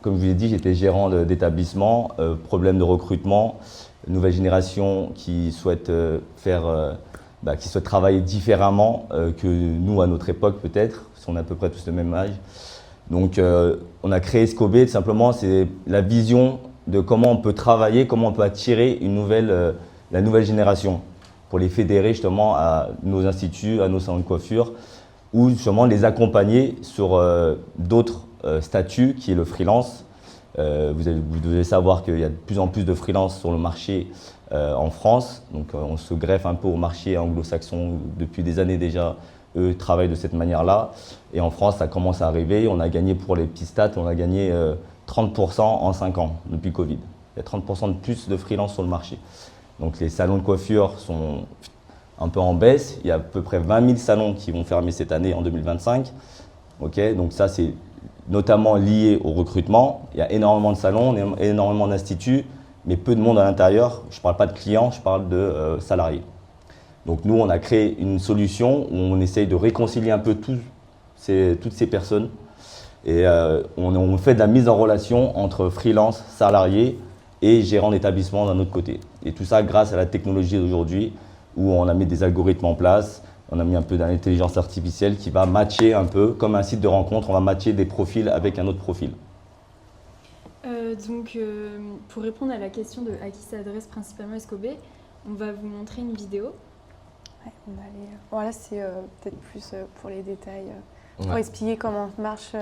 comme je vous l'ai dit, j'étais gérant d'établissement, problème de recrutement, nouvelle génération qui souhaite qui souhaite travailler différemment que nous à notre époque peut-être, parce qu'on a à peu près tous le même âge. Donc on a créé Descobé, tout simplement, c'est la vision de comment on peut travailler, comment on peut attirer la nouvelle génération pour les fédérer justement à nos instituts, à nos salons de coiffure, ou justement les accompagner sur d'autres statuts qui est le freelance. Vous devez savoir qu'il y a de plus en plus de freelance sur le marché en France, donc on se greffe un peu au marché anglo-saxon depuis des années déjà. Eux travaillent de cette manière-là et en France ça commence à arriver. On a gagné, pour les petits stats, on a gagné 30% en 5 ans depuis Covid. Il y a 30% de plus de freelance sur le marché. Donc les salons de coiffure sont un peu en baisse. Il y a à peu près 20 000 salons qui vont fermer cette année en 2025. Okay, donc ça c'est notamment lié au recrutement. Il y a énormément de salons, énormément d'instituts, mais peu de monde à l'intérieur. Je ne parle pas de clients, je parle de salariés. Donc nous, on a créé une solution où on essaye de réconcilier un peu toutes ces personnes Et on fait de la mise en relation entre freelance, salariés et gérants d'établissement d'un autre côté. Et tout ça grâce à la technologie d'aujourd'hui où on a mis des algorithmes en place, on a mis un peu d'intelligence artificielle qui va matcher un peu, comme un site de rencontre, on va matcher des profils avec un autre profil. Pour répondre à la question de à qui s'adresse principalement Escobé, on va vous montrer une vidéo. Ouais, on va aller... Bon, là, c'est peut-être plus pour les détails, pour expliquer comment marche.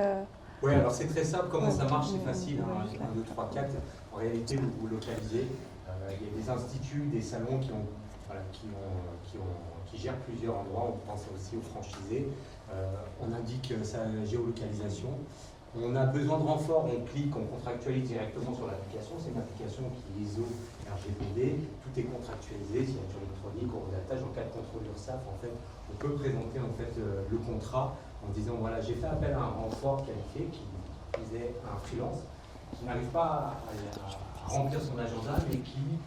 Oui, alors c'est très simple, comment ça marche, c'est facile. 1, 2, 3, 4. En réalité, vous vous localisez. Il y a des instituts, des salons qui gèrent plusieurs endroits. On pense aussi aux franchisés. On indique sa géolocalisation. On a besoin de renfort, on clique, on contractualise directement sur l'application. C'est une application qui est ISO RGPD, tout est contractualisé, signature électronique, horodatage. En cas de contrôle URSSAF, en fait, on peut présenter en fait, le contrat en disant voilà, j'ai fait appel à un renfort qualifié qui disait un freelance qui n'arrive pas à remplir son agenda, mais qui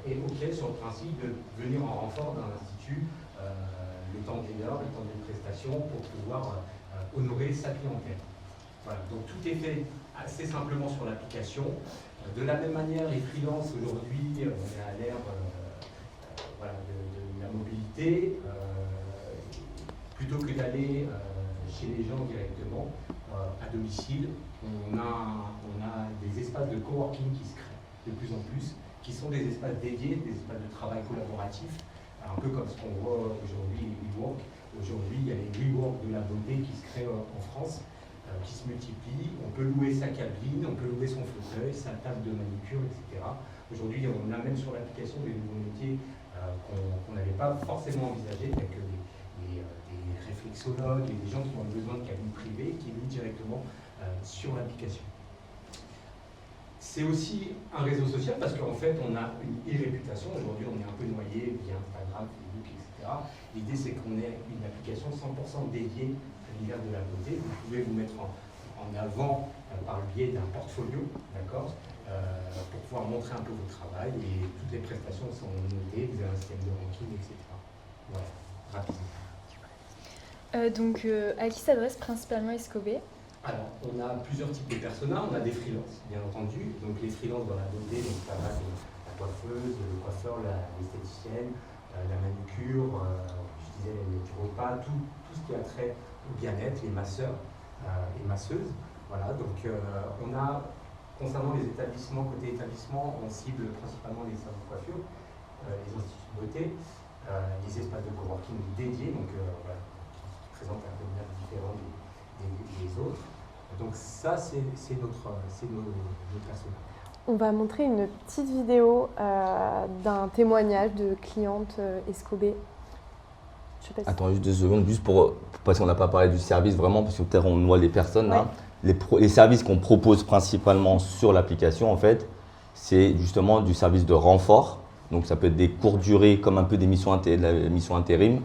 est OK sur le principe de venir en renfort d'un institut le temps d'une heure, le temps d'une prestation pour pouvoir honorer sa clientèle. Voilà, donc tout est fait assez simplement sur l'application. De la même manière, les freelances aujourd'hui, on est à l'ère de la mobilité. Plutôt que d'aller chez les gens directement à domicile, on a des espaces de coworking qui se créent de plus en plus, qui sont des espaces dédiés, des espaces de travail collaboratif, un peu comme ce qu'on voit aujourd'hui les WeWork. Aujourd'hui, il y a les WeWork de la beauté qui se créent en France, qui se multiplient. On peut louer sa cabine, on peut louer son fauteuil, sa table de manucure, etc. Aujourd'hui, on a même sur l'application des nouveaux métiers qu'on n'avait pas forcément envisagés, tels que des réflexologues et des gens qui ont besoin de cabines privées, qui louent directement sur l'application. C'est aussi un réseau social parce qu'en fait, on a une e-réputation. Aujourd'hui, on est un peu noyé via Instagram, Facebook, etc. L'idée, c'est qu'on ait une application 100% dédiée à l'univers de la beauté. Vous pouvez vous mettre en avant par le biais d'un portfolio, d'accord, pour pouvoir montrer un peu votre travail et toutes les prestations sont notées, vous avez un système de ranking, etc. Voilà, rapidement. À qui s'adresse principalement Escobé? Alors, on a plusieurs types de personas, on a des freelances, bien entendu. Donc les freelances dans la beauté, donc ça va de la coiffeuse, le coiffeur, l'esthéticienne, la manucure, je disais les repas, tout ce qui a trait au bien-être, les masseurs et masseuses. Voilà, donc on a, concernant les établissements, côté établissement, on cible principalement les salons de coiffure, les instituts de beauté, les espaces de coworking dédiés, donc voilà, qui présentent un périmètre différent des autres. Donc ça, c'est nos personnages. On va montrer une petite vidéo d'un témoignage de cliente Escobé. Attends juste 2 secondes, juste parce qu'on n'a pas parlé du service vraiment, parce que peut-être on voit les personnes là. Les services qu'on propose principalement sur l'application, en fait, c'est justement du service de renfort. Donc ça peut être des courtes durées, comme un peu des missions intérim,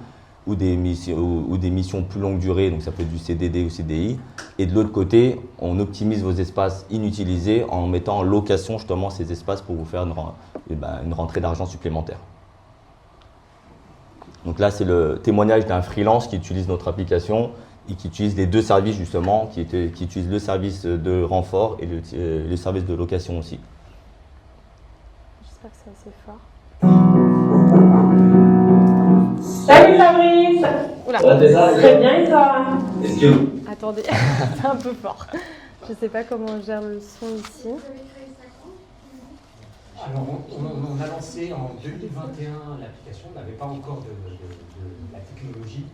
ou des missions plus longue durée, donc ça peut être du CDD ou CDI. Et de l'autre côté, on optimise vos espaces inutilisés en mettant en location justement ces espaces pour vous faire une rentrée d'argent supplémentaire. Donc là, c'est le témoignage d'un freelance qui utilise notre application et qui utilise les 2 services justement, qui utilise le service de renfort et le service de location aussi. J'espère que c'est assez fort. Salut Fabrice. Oula, très bien et toi? Attendez, c'est un peu fort. Je ne sais pas comment on gère le son ici. Alors, on a lancé en 2021 l'application, on n'avait pas encore de la technologie.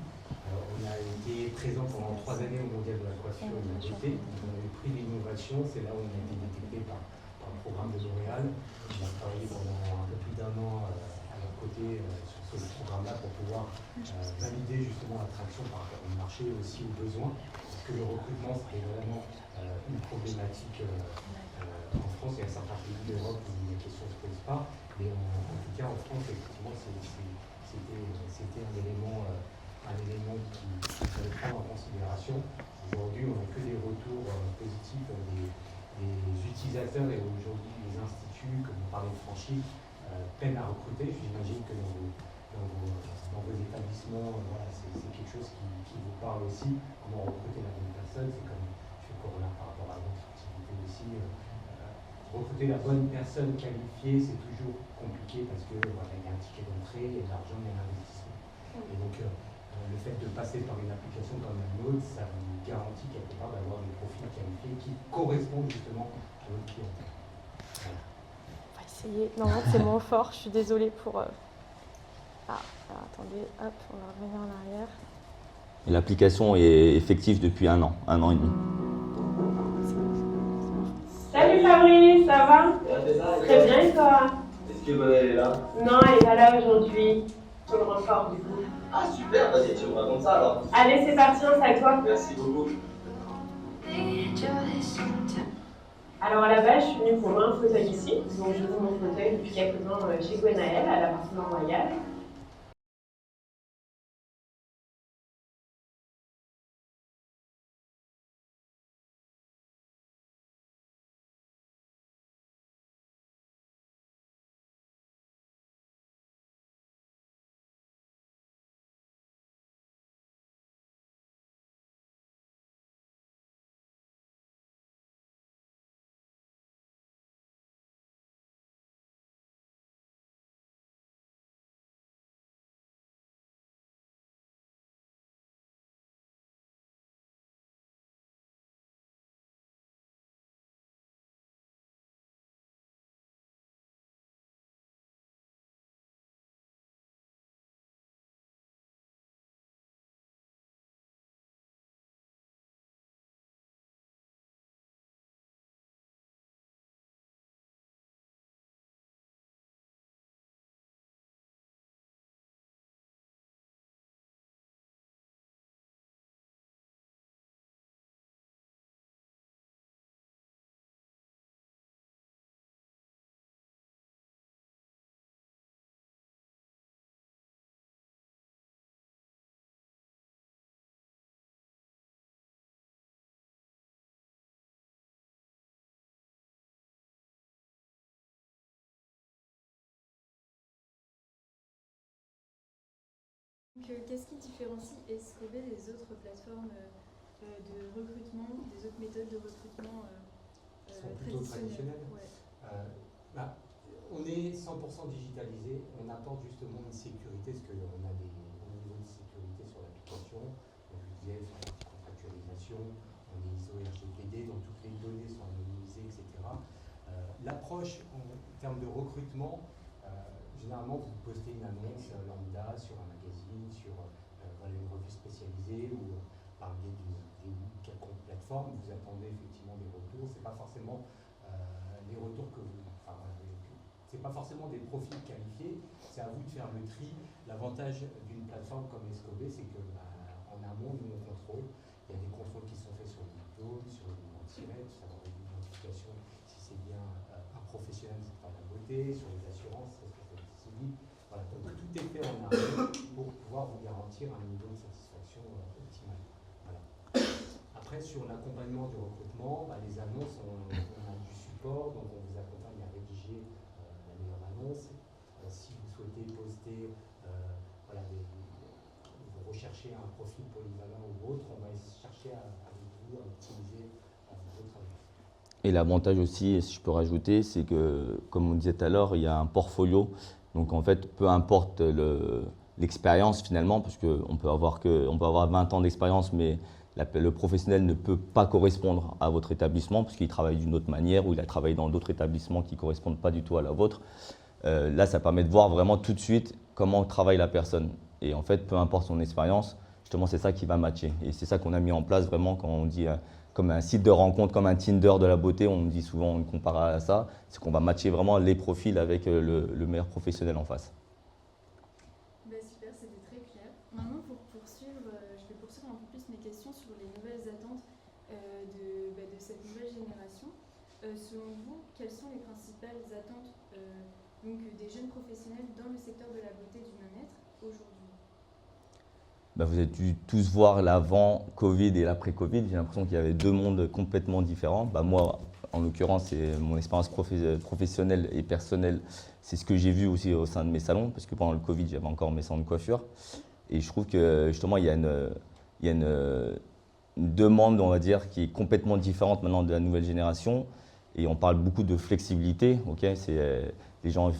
On a été présent pendant 3 années au Mondial de la coiffure et de la beauté. On a eu le prix d'innovation, c'est là où on a été détecté par le programme de L'Oréal. On a travaillé pendant un peu plus d'1 an à leur côté sur ce programme-là pour pouvoir valider justement l'attraction par rapport au marché et aussi aux besoins. Parce que le recrutement, c'était vraiment une problématique en France. Il y a certains pays d'Europe où les questions ne se posent pas. Mais en tout cas, en France, effectivement, c'était un élément qu'il fallait prendre en considération. Aujourd'hui, on n'a que des retours positifs des utilisateurs et aujourd'hui les instituts, comme on parlait de franchise, peinent à recruter. J'imagine que dans vos établissements, voilà, c'est quelque chose qui vous parle aussi. Comment recruter la bonne personne, c'est comme je fais Corona par rapport à votre activité aussi. Recruter la bonne personne qualifiée, c'est toujours compliqué parce que voilà, il y a un ticket d'entrée, il y a de l'argent, il y a l'investissement. Et donc, le fait de passer par une application comme la nôtre, ça vous garantit quelque part d'avoir des profils qualifiés qui correspondent justement à votre client. Voilà. On va essayer. Non, c'est mon fort. Je suis désolée pour. Ah, alors, attendez, hop, on va revenir en arrière. Et l'application est effective depuis un an et demi. Salut Fabrice, ça va? Très bien et toi? Est-ce que elle est là? Non, elle est pas là aujourd'hui. Sur le record du coup. Ah super, vas-y, tu me racontes ça alors. Allez, c'est parti, on à toi. Merci beaucoup. Alors à la base, je suis venue pour un fauteuil ici. Donc je loue mon fauteuil depuis quelques temps chez Gwenaël, à l'appartement royal. Qu'est-ce qui différencie Escobé des autres plateformes de recrutement, des autres méthodes de recrutement traditionnelles? Ouais. On est 100% digitalisé, on apporte justement une sécurité, parce qu'on a des niveaux de sécurité sur l'application. Je vous disais, sur la contractualisation, on est ISO RGPD, donc toutes les données sont anonymisées, etc. L'approche en termes de recrutement, généralement, vous postez une annonce lambda sur un magazine, sur une revue spécialisée ou par le biais d'une quelconque plateforme. Vous attendez effectivement des retours. Ce n'est pas forcément les retours que vous. C'est pas forcément des profils qualifiés. C'est à vous de faire le tri. L'avantage d'une plateforme comme Escobé, c'est que en amont, nous on contrôle. Il y a des contrôles qui sont faits sur le diplôme, sur le numéro de siret, savoir l'identification si c'est bien un professionnel du secteur de la beauté, sur les assurances, responsabilité civile. Voilà, donc tout est fait en amont pour pouvoir vous garantir un niveau de satisfaction optimal. Voilà. Après, sur l'accompagnement du recrutement, les annonces, on a du support, donc on vous accompagne à rédiger la meilleure annonce. Si vous souhaitez poster, vous recherchez un profil polyvalent ou autre, on va chercher avec vous à optimiser votre annonce. Et l'avantage aussi, si je peux rajouter, c'est que, comme on disait tout à l'heure, il y a un portfolio. Donc en fait, peu importe l'expérience finalement, parce qu'on peut avoir 20 ans d'expérience, mais le professionnel ne peut pas correspondre à votre établissement, parce qu'il travaille d'une autre manière, ou il a travaillé dans d'autres établissements qui ne correspondent pas du tout à la vôtre. Là, ça permet de voir vraiment tout de suite comment travaille la personne. Et en fait, peu importe son expérience, justement, c'est ça qui va matcher. Et c'est ça qu'on a mis en place vraiment quand on dit comme un site de rencontre, comme un Tinder de la beauté, on dit souvent, on compare à ça, c'est qu'on va matcher vraiment les profils avec le meilleur professionnel en face. Super, c'était très clair. Maintenant, pour poursuivre, je vais poursuivre un peu plus mes questions sur les nouvelles attentes de cette nouvelle génération. Selon vous, quelles sont les principales attentes des jeunes professionnels dans le secteur de la beauté et du bien-être aujourd'hui? Vous avez dû tous voir l'avant-Covid et l'après-Covid. J'ai l'impression qu'il y avait deux mondes complètement différents. Moi, en l'occurrence, c'est mon expérience professionnelle et personnelle. C'est ce que j'ai vu aussi au sein de mes salons, parce que pendant le Covid, j'avais encore mes salons de coiffure. Et je trouve que justement, il y a demande, on va dire, qui est complètement différente maintenant de la nouvelle génération. Et on parle beaucoup de flexibilité. Les gens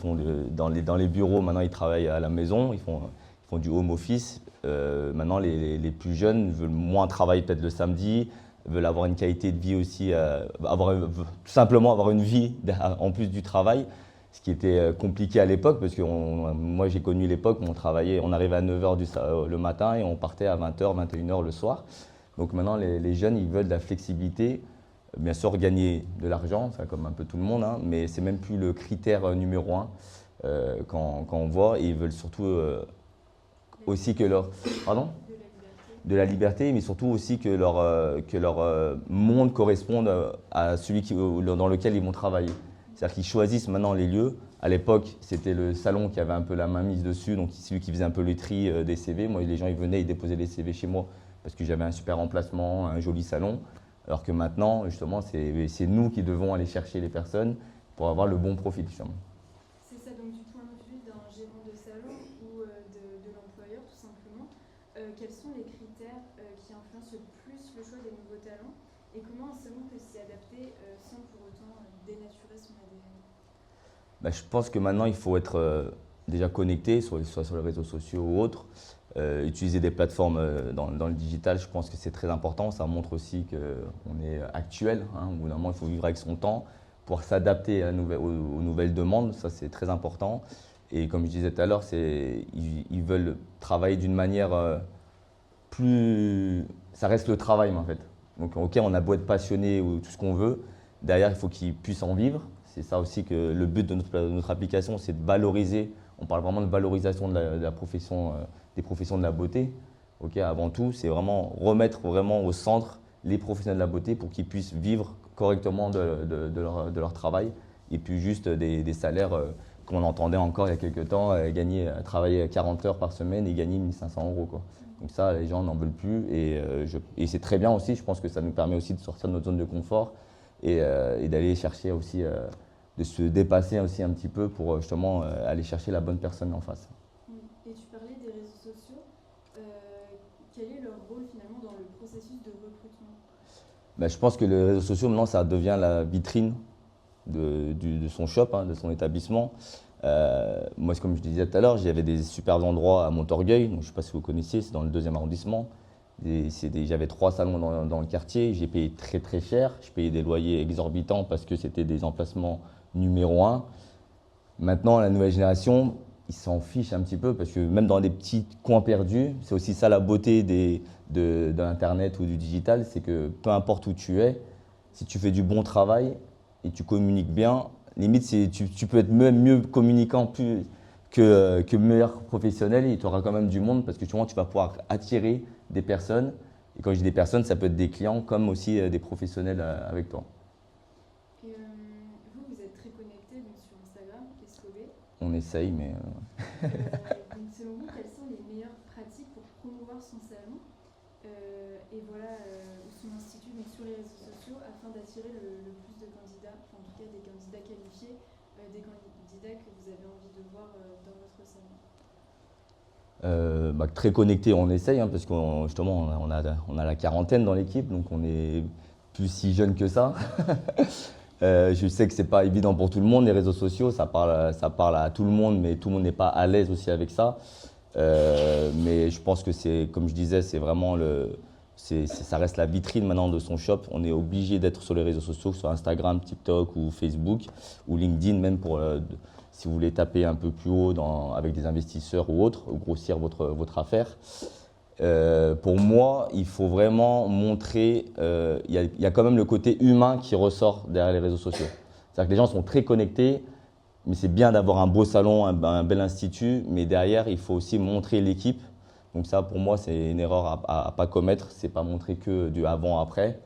dans les bureaux, maintenant ils travaillent à la maison, ils font du home office. Maintenant, les plus jeunes veulent moins travailler peut-être le samedi, veulent avoir une qualité de vie aussi, tout simplement avoir une vie en plus du travail. Ce qui était compliqué à l'époque, parce que moi j'ai connu l'époque où on arrivait à 9h le matin et on partait à 20h, 21h le soir. Donc maintenant les jeunes ils veulent de la flexibilité, bien sûr gagner de l'argent, comme un peu tout le monde, hein, mais c'est même plus le critère numéro un quand on voit, et ils veulent surtout aussi que leur… Pardon ? De la liberté, mais surtout aussi que leur monde corresponde à celui dans lequel ils vont travailler. C'est-à-dire qu'ils choisissent maintenant les lieux. À l'époque, c'était le salon qui avait un peu la main mise dessus, donc c'est lui qui faisait un peu le tri des CV. Moi, les gens ils venaient, ils déposaient les CV chez moi parce que j'avais un super emplacement, un joli salon. Alors que maintenant, justement, c'est nous qui devons aller chercher les personnes pour avoir le bon profil. Justement. C'est ça, donc du point de vue d'un gérant de salon ou de l'employeur, tout simplement, quels sont les critères qui influencent le plus le choix des nouveaux talents et comment un salon peut s'y adapter sans pour autant dénaturer son ADN? Je pense que maintenant, il faut être déjà connecté, soit sur les réseaux sociaux ou autres. Utiliser des plateformes dans le digital, je pense que c'est très important. Ça montre aussi qu'on est actuel. Au bout d'un moment, il faut vivre avec son temps, pouvoir s'adapter aux nouvelles demandes. Ça, c'est très important. Et comme je disais tout à l'heure, ils veulent travailler d'une manière plus… Ça reste le travail, en fait. Donc, OK, on a beau être passionné ou tout ce qu'on veut. Derrière, il faut qu'ils puissent en vivre. C'est ça aussi que le but de notre application, c'est de valoriser. On parle vraiment de valorisation de la profession, des professions de la beauté. Okay, avant tout, c'est vraiment remettre vraiment au centre les professionnels de la beauté pour qu'ils puissent vivre correctement de leur travail. Et puis juste des salaires qu'on entendait encore il y a quelques temps, travailler 40 heures par semaine et gagner 1 500 €. Quoi. Donc ça, les gens n'en veulent plus. Et c'est très bien aussi. Je pense que ça nous permet aussi de sortir de notre zone de confort et d'aller chercher aussi… de se dépasser aussi un petit peu pour justement aller chercher la bonne personne en face. Et tu parlais des réseaux sociaux. Quel est leur rôle finalement dans le processus de recrutement? Je pense que les réseaux sociaux, maintenant, ça devient la vitrine de son shop, de son étabbissement. Moi, comme je disais tout à l'heure, j'avais des super endroits à Montorgueil. Donc, je ne sais pas si vous connaissez, c'est dans le 2e arrondissement. J'avais 3 salons dans le quartier. J'ai payé très très cher. Je payais des loyers exorbitants parce que c'était des emplacements numéro 1. Maintenant, la nouvelle génération, ils s'en fichent un petit peu parce que même dans des petits coins perdus, c'est aussi ça la beauté de l'Internet ou du digital, c'est que peu importe où tu es, si tu fais du bon travail et tu communiques bien, limite tu peux être même mieux communicant que meilleur professionnel et tu auras quand même du monde parce que tu vas pouvoir attirer des personnes. Et quand je dis des personnes, ça peut être des clients comme aussi des professionnels avec toi. Vous êtes très connecté sur Instagram, Escobé. On essaye, mais… Donc selon vous, quelles sont les meilleures pratiques pour promouvoir son salon et son institut sur les réseaux sociaux afin d'attirer le plus de candidats, en tout cas des candidats qualifiés, des candidats que vous avez envie de voir dans votre salon? Très connecté, on essaye, parce qu'on justement on a la quarantaine dans l'équipe, donc on n'est plus si jeune que ça. Je sais que c'est pas évident pour tout le monde, les réseaux sociaux, ça parle à tout le monde, mais tout le monde n'est pas à l'aise aussi avec ça. Mais je pense que c'est, comme je disais, c'est vraiment ça reste la vitrine maintenant de son shop. On est obligé d'être sur les réseaux sociaux, sur Instagram, TikTok ou Facebook ou LinkedIn même si vous voulez taper un peu plus haut avec des investisseurs ou autres, ou grossir votre affaire. Pour moi, il faut vraiment montrer, il y a quand même le côté humain qui ressort derrière les réseaux sociaux. C'est-à-dire que les gens sont très connectés, mais c'est bien d'avoir un beau salon, un bel institut, mais derrière, il faut aussi montrer l'équipe. Donc ça, pour moi, c'est une erreur à ne pas commettre. C'est pas montrer que du avant-après,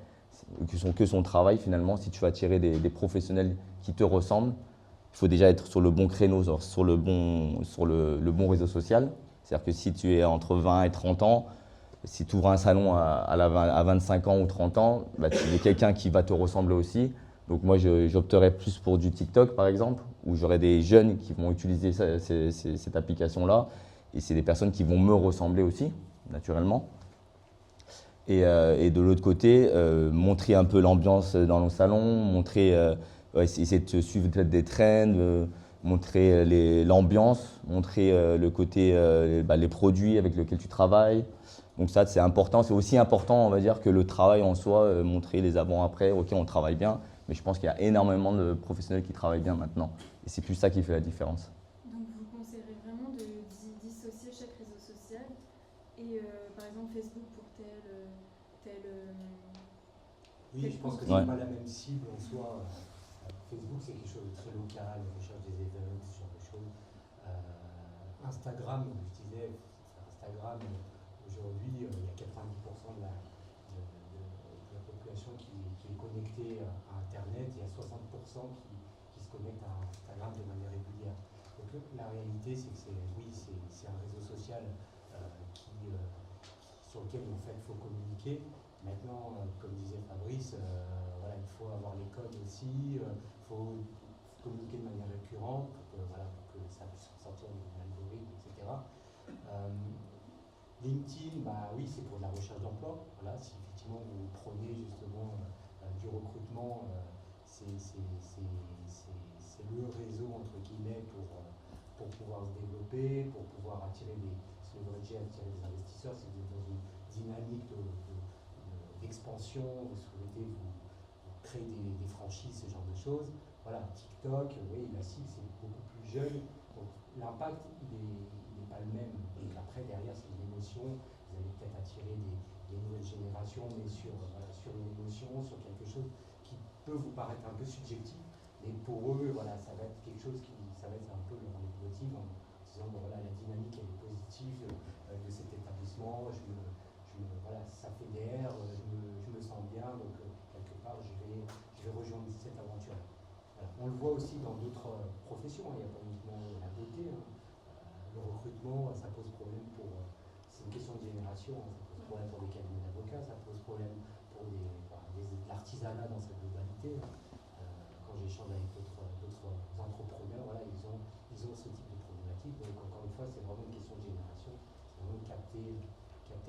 que son travail finalement. Si tu veux attirer des professionnels qui te ressemblent, il faut déjà être sur le bon créneau, sur le bon réseau social. C'est-à-dire que si tu es entre 20 et 30 ans, si tu ouvres un salon à 25 ans ou 30 ans, tu es quelqu'un qui va te ressembler aussi. Donc moi, j'opterais plus pour du TikTok, par exemple, où j'aurai des jeunes qui vont utiliser cette application-là. Et c'est des personnes qui vont me ressembler aussi, naturellement. Et de l'autre côté, montrer un peu l'ambiance dans nos salons, essayer de suivre peut-être des trends, montrer l'ambiance, montrer le côté, les produits avec lesquels tu travailles. Donc ça, c'est important. C'est aussi important, on va dire, que le travail en soi, montrer les avant-après. Ok, on travaille bien, mais je pense qu'il y a énormément de professionnels qui travaillent bien maintenant. Et c'est plus ça qui fait la différence. Donc vous conseillerez vraiment de dissocier chaque réseau social et par exemple Facebook pour tel oui, je pense que c'est pas la même cible en soi. Facebook, c'est quelque chose de très local, on recherche des events, ce genre de choses. Instagram, comme je disais, Instagram, aujourd'hui, il y a 90% de la population qui est connectée à Internet, il y a 60% qui se connectent à Instagram de manière régulière. Donc la réalité, c'est que c'est un réseau social sur lequel en fait, il faut communiquer. Maintenant, comme disait Fabrice, il faut avoir les codes aussi, il faut communiquer de manière récurrente pour que ça puisse sortir de l'algorithme, etc. LinkedIn, oui, c'est pour de la recherche d'emploi. Voilà, si effectivement vous prenez justement du recrutement, c'est le réseau entre guillemets pour pouvoir se développer, pour pouvoir attirer des investisseurs. Si vous êtes dans une dynamique d'expansion, vous souhaitez vous créer des franchises, ce genre de choses. Voilà, TikTok, oui, la cible c'est beaucoup plus jeune, donc l'impact il n'est pas le même. Donc après derrière c'est une émotion, vous allez peut-être attirer des nouvelles générations, mais sur une émotion, sur quelque chose qui peut vous paraître un peu subjectif, mais pour eux ça va être quelque chose ça va être un peu leur motive en disant la dynamique elle est positive de cet établissement, ça fédère, je me sens bien, donc quelque part je vais rejoindre cette aventure. Voilà. On le voit aussi dans d'autres professions, il n'y a pas uniquement la beauté. Le recrutement, ça pose problème c'est une question de génération, ça pose problème pour des cabinets d'avocats, ça pose problème pour l'artisanat dans sa globalité. Quand j'échange avec d'autres entrepreneurs, ils ont ce type de problématique. Donc encore une fois, c'est vraiment une question de génération, c'est vraiment capter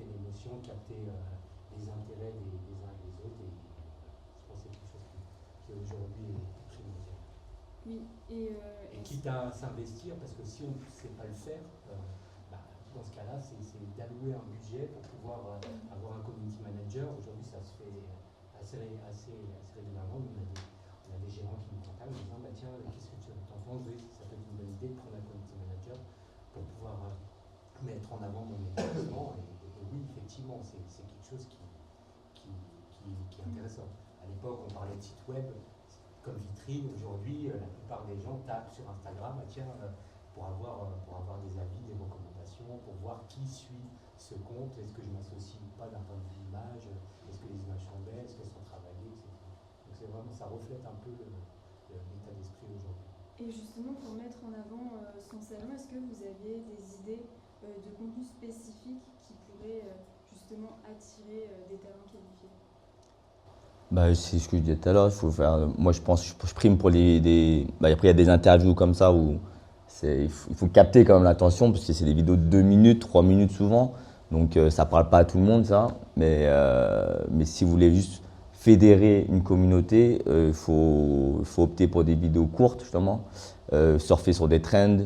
l'émotion, capter les intérêts des uns et des autres. Et je pense que c'est quelque chose qui aujourd'hui est primordial. Oui, et quitte à s'investir, parce que si on ne sait pas le faire, dans ce cas-là, c'est d'allouer un budget pour pouvoir avoir un community manager. Aujourd'hui, ça se fait assez régulièrement. On a des gérants qui nous contactent en disant tiens, qu'est-ce que tu en penses? Oui, ça peut être une bonne idée de prendre un community manager pour pouvoir mettre en avant mon établissement. Et oui, effectivement, c'est quelque chose qui est intéressant. À l'époque, on parlait de site web comme vitrine. Aujourd'hui, la plupart des gens tapent sur Instagram, pour avoir des avis, des recommandations, pour voir qui suit ce compte. Est-ce que je ne m'associe pas d'un point de vue image? Est-ce que les images sont belles? Est-ce qu'elles sont travaillées, etc. Donc c'est vraiment, ça reflète un peu l'état d'esprit aujourd'hui. Et justement, pour mettre en avant son salon, est-ce que vous aviez des idées de contenu spécifique qui pourraient justement attirer des talents qualifiés? C'est ce que je disais tout à l'heure, il faut faire. Moi, je pense, je prime pour après, il y a des interviews comme ça où il faut capter quand même l'attention parce que c'est des vidéos de 2 minutes, 3 minutes souvent. Donc, ça parle pas à tout le monde, ça. Mais si vous voulez juste fédérer une communauté, il faut opter pour des vidéos courtes, justement. Surfer sur des trends,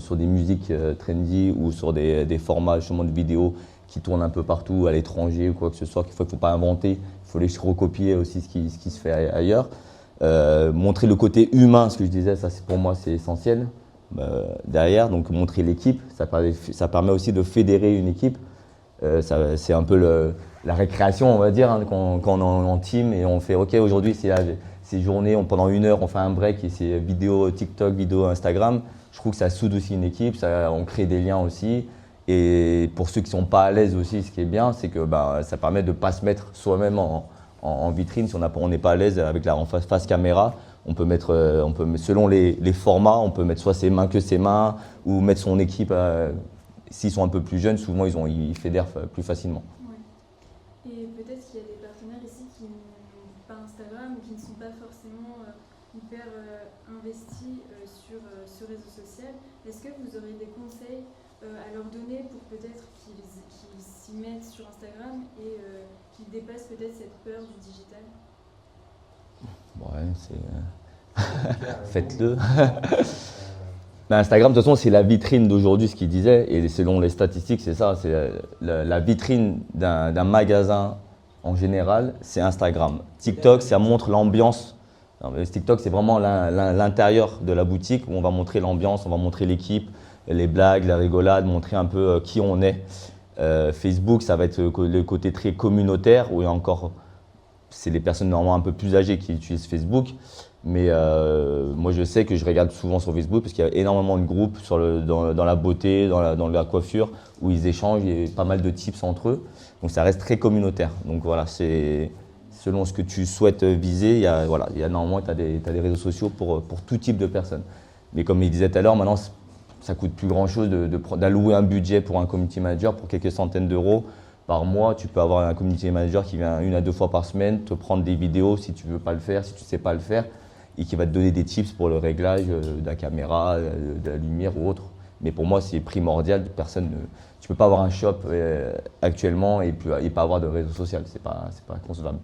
sur des musiques trendy ou sur des formats justement de vidéos qui tournent un peu partout à l'étranger ou quoi que ce soit. Il ne faut pas inventer, il faut les recopier aussi ce qui se fait ailleurs. Montrer le côté humain, ce que je disais, ça pour moi c'est essentiel. Derrière, donc montrer l'équipe, ça permet aussi de fédérer une équipe. C'est un peu la récréation, on va dire, quand on est en team et on fait ok, aujourd'hui c'est journée, pendant 1 heure on fait un break et c'est vidéo TikTok, vidéo Instagram. Je trouve que ça soude aussi une équipe, on crée des liens aussi. Et pour ceux qui ne sont pas à l'aise aussi, ce qui est bien, c'est que ça permet de ne pas se mettre soi-même en vitrine. Si on n'est pas à l'aise avec la face caméra, on peut mettre, selon les formats, on peut mettre soit ses mains ou mettre son équipe. S'ils sont un peu plus jeunes, souvent ils fédèrent plus facilement. Ouais. Et peut-être qu'il y a des partenaires ici qui n'ont pas Instagram ou qui ne sont pas forcément hyper investis sur ce réseau social. Est-ce que vous auriez des conseils à leur donner pour peut-être qu'ils s'y mettent sur Instagram et qu'ils dépassent peut-être cette peur du digital? Ouais, faites-le. Mais Instagram, de toute façon, c'est la vitrine d'aujourd'hui, ce qu'il disait, et selon les statistiques, c'est ça, c'est la vitrine d'un magasin en général, c'est Instagram. TikTok, ça montre l'ambiance. TikTok, c'est vraiment l'intérieur de la boutique où on va montrer l'ambiance, on va montrer l'équipe, les blagues, la rigolade, montrer un peu qui on est. Facebook, ça va être le côté très communautaire où il y a encore, c'est les personnes normalement un peu plus âgées qui utilisent Facebook. Mais moi, je sais que je regarde souvent sur Facebook parce qu'il y a énormément de groupes dans la beauté, dans la coiffure, où ils échangent, il y a pas mal de tips entre eux. Donc, ça reste très communautaire. Donc, voilà, c'est selon ce que tu souhaites viser. Il y a normalement, tu as des réseaux sociaux pour tout type de personnes. Mais comme il disait tout à l'heure, maintenant, ça coûte plus grand-chose d'allouer un budget pour un community manager pour quelques centaines d'euros. Par mois, tu peux avoir un community manager qui vient 1 à 2 fois par semaine te prendre des vidéos si tu ne veux pas le faire, si tu ne sais pas le faire, et qui va te donner des tips pour le réglage de la caméra, de la lumière ou autre. Mais pour moi, c'est primordial. Tu ne peux pas avoir un shop actuellement et pas avoir de réseau social. C'est pas concevable.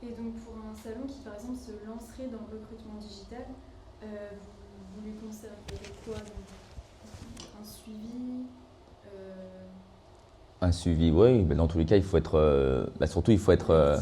Et donc pour un salon qui, par exemple, se lancerait dans le recrutement digital, vous lui conseilleriez quoi? Un suivi Un suivi, oui. Mais dans tous les cas, il faut être, surtout, il faut être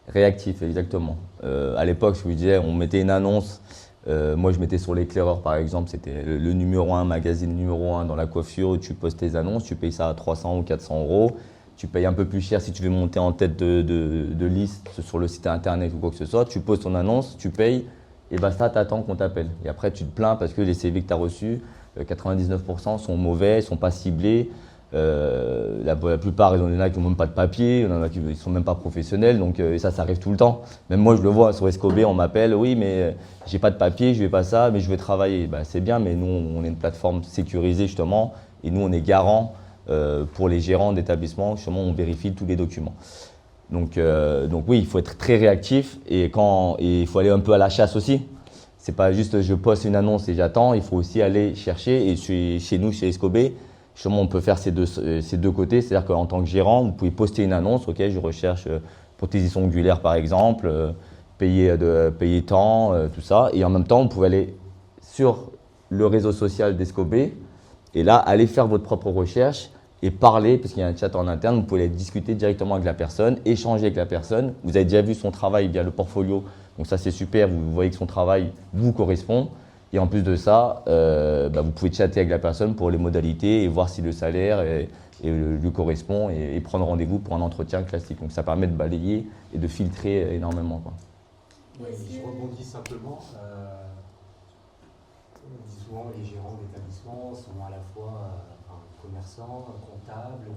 réactif, exactement. À l'époque, je vous disais, on mettait une annonce. Moi, je mettais sur l'éclaireur, par exemple, c'était le numéro 1, magazine numéro 1 dans la coiffure, où tu postes tes annonces, tu payes ça à 300 ou 400 euros. Tu payes un peu plus cher si tu veux monter en tête de liste sur le site internet ou quoi que ce soit. Tu poses ton annonce, tu payes, et basta, tu attends qu'on t'appelle. Et après, tu te plains parce que les CV que tu as reçus, 99% sont mauvais, ne sont pas ciblés. La plupart, il y en a qui n'ont même pas de papier, il y en a qui ne sont même pas professionnels, donc ça arrive tout le temps. Même moi, je le vois sur Escobé, on m'appelle, oui, mais j'ai pas de papier, je vais pas ça, mais je vais travailler. C'est bien, mais nous, on est une plateforme sécurisée justement, et nous, on est garant pour les gérants d'établissements, justement, on vérifie tous les documents. Donc oui, il faut être très réactif et il faut aller un peu à la chasse aussi. C'est pas juste je poste une annonce et j'attends, il faut aussi aller chercher. Et chez nous, chez Escobé, justement, on peut faire ces deux côtés. C'est-à-dire qu'en tant que gérant, vous pouvez poster une annonce, ok, je recherche prothésisme ongulaire par exemple, payer temps, tout ça. Et en même temps, vous pouvez aller sur le réseau social d'Escobé et là, aller faire votre propre recherche et parler, parce qu'il y a un chat en interne, vous pouvez aller discuter directement avec la personne, échanger avec la personne. Vous avez déjà vu son travail via le portfolio, donc ça c'est super, vous voyez que son travail vous correspond. Et en plus de ça, vous pouvez chatter avec la personne pour les modalités et voir si le salaire lui correspond et prendre rendez-vous pour un entretien classique. Donc ça permet de balayer et de filtrer énormément, quoi. Ouais, je rebondis simplement. Souvent, les gérants d'établissements sont à la fois commerçants, comptables.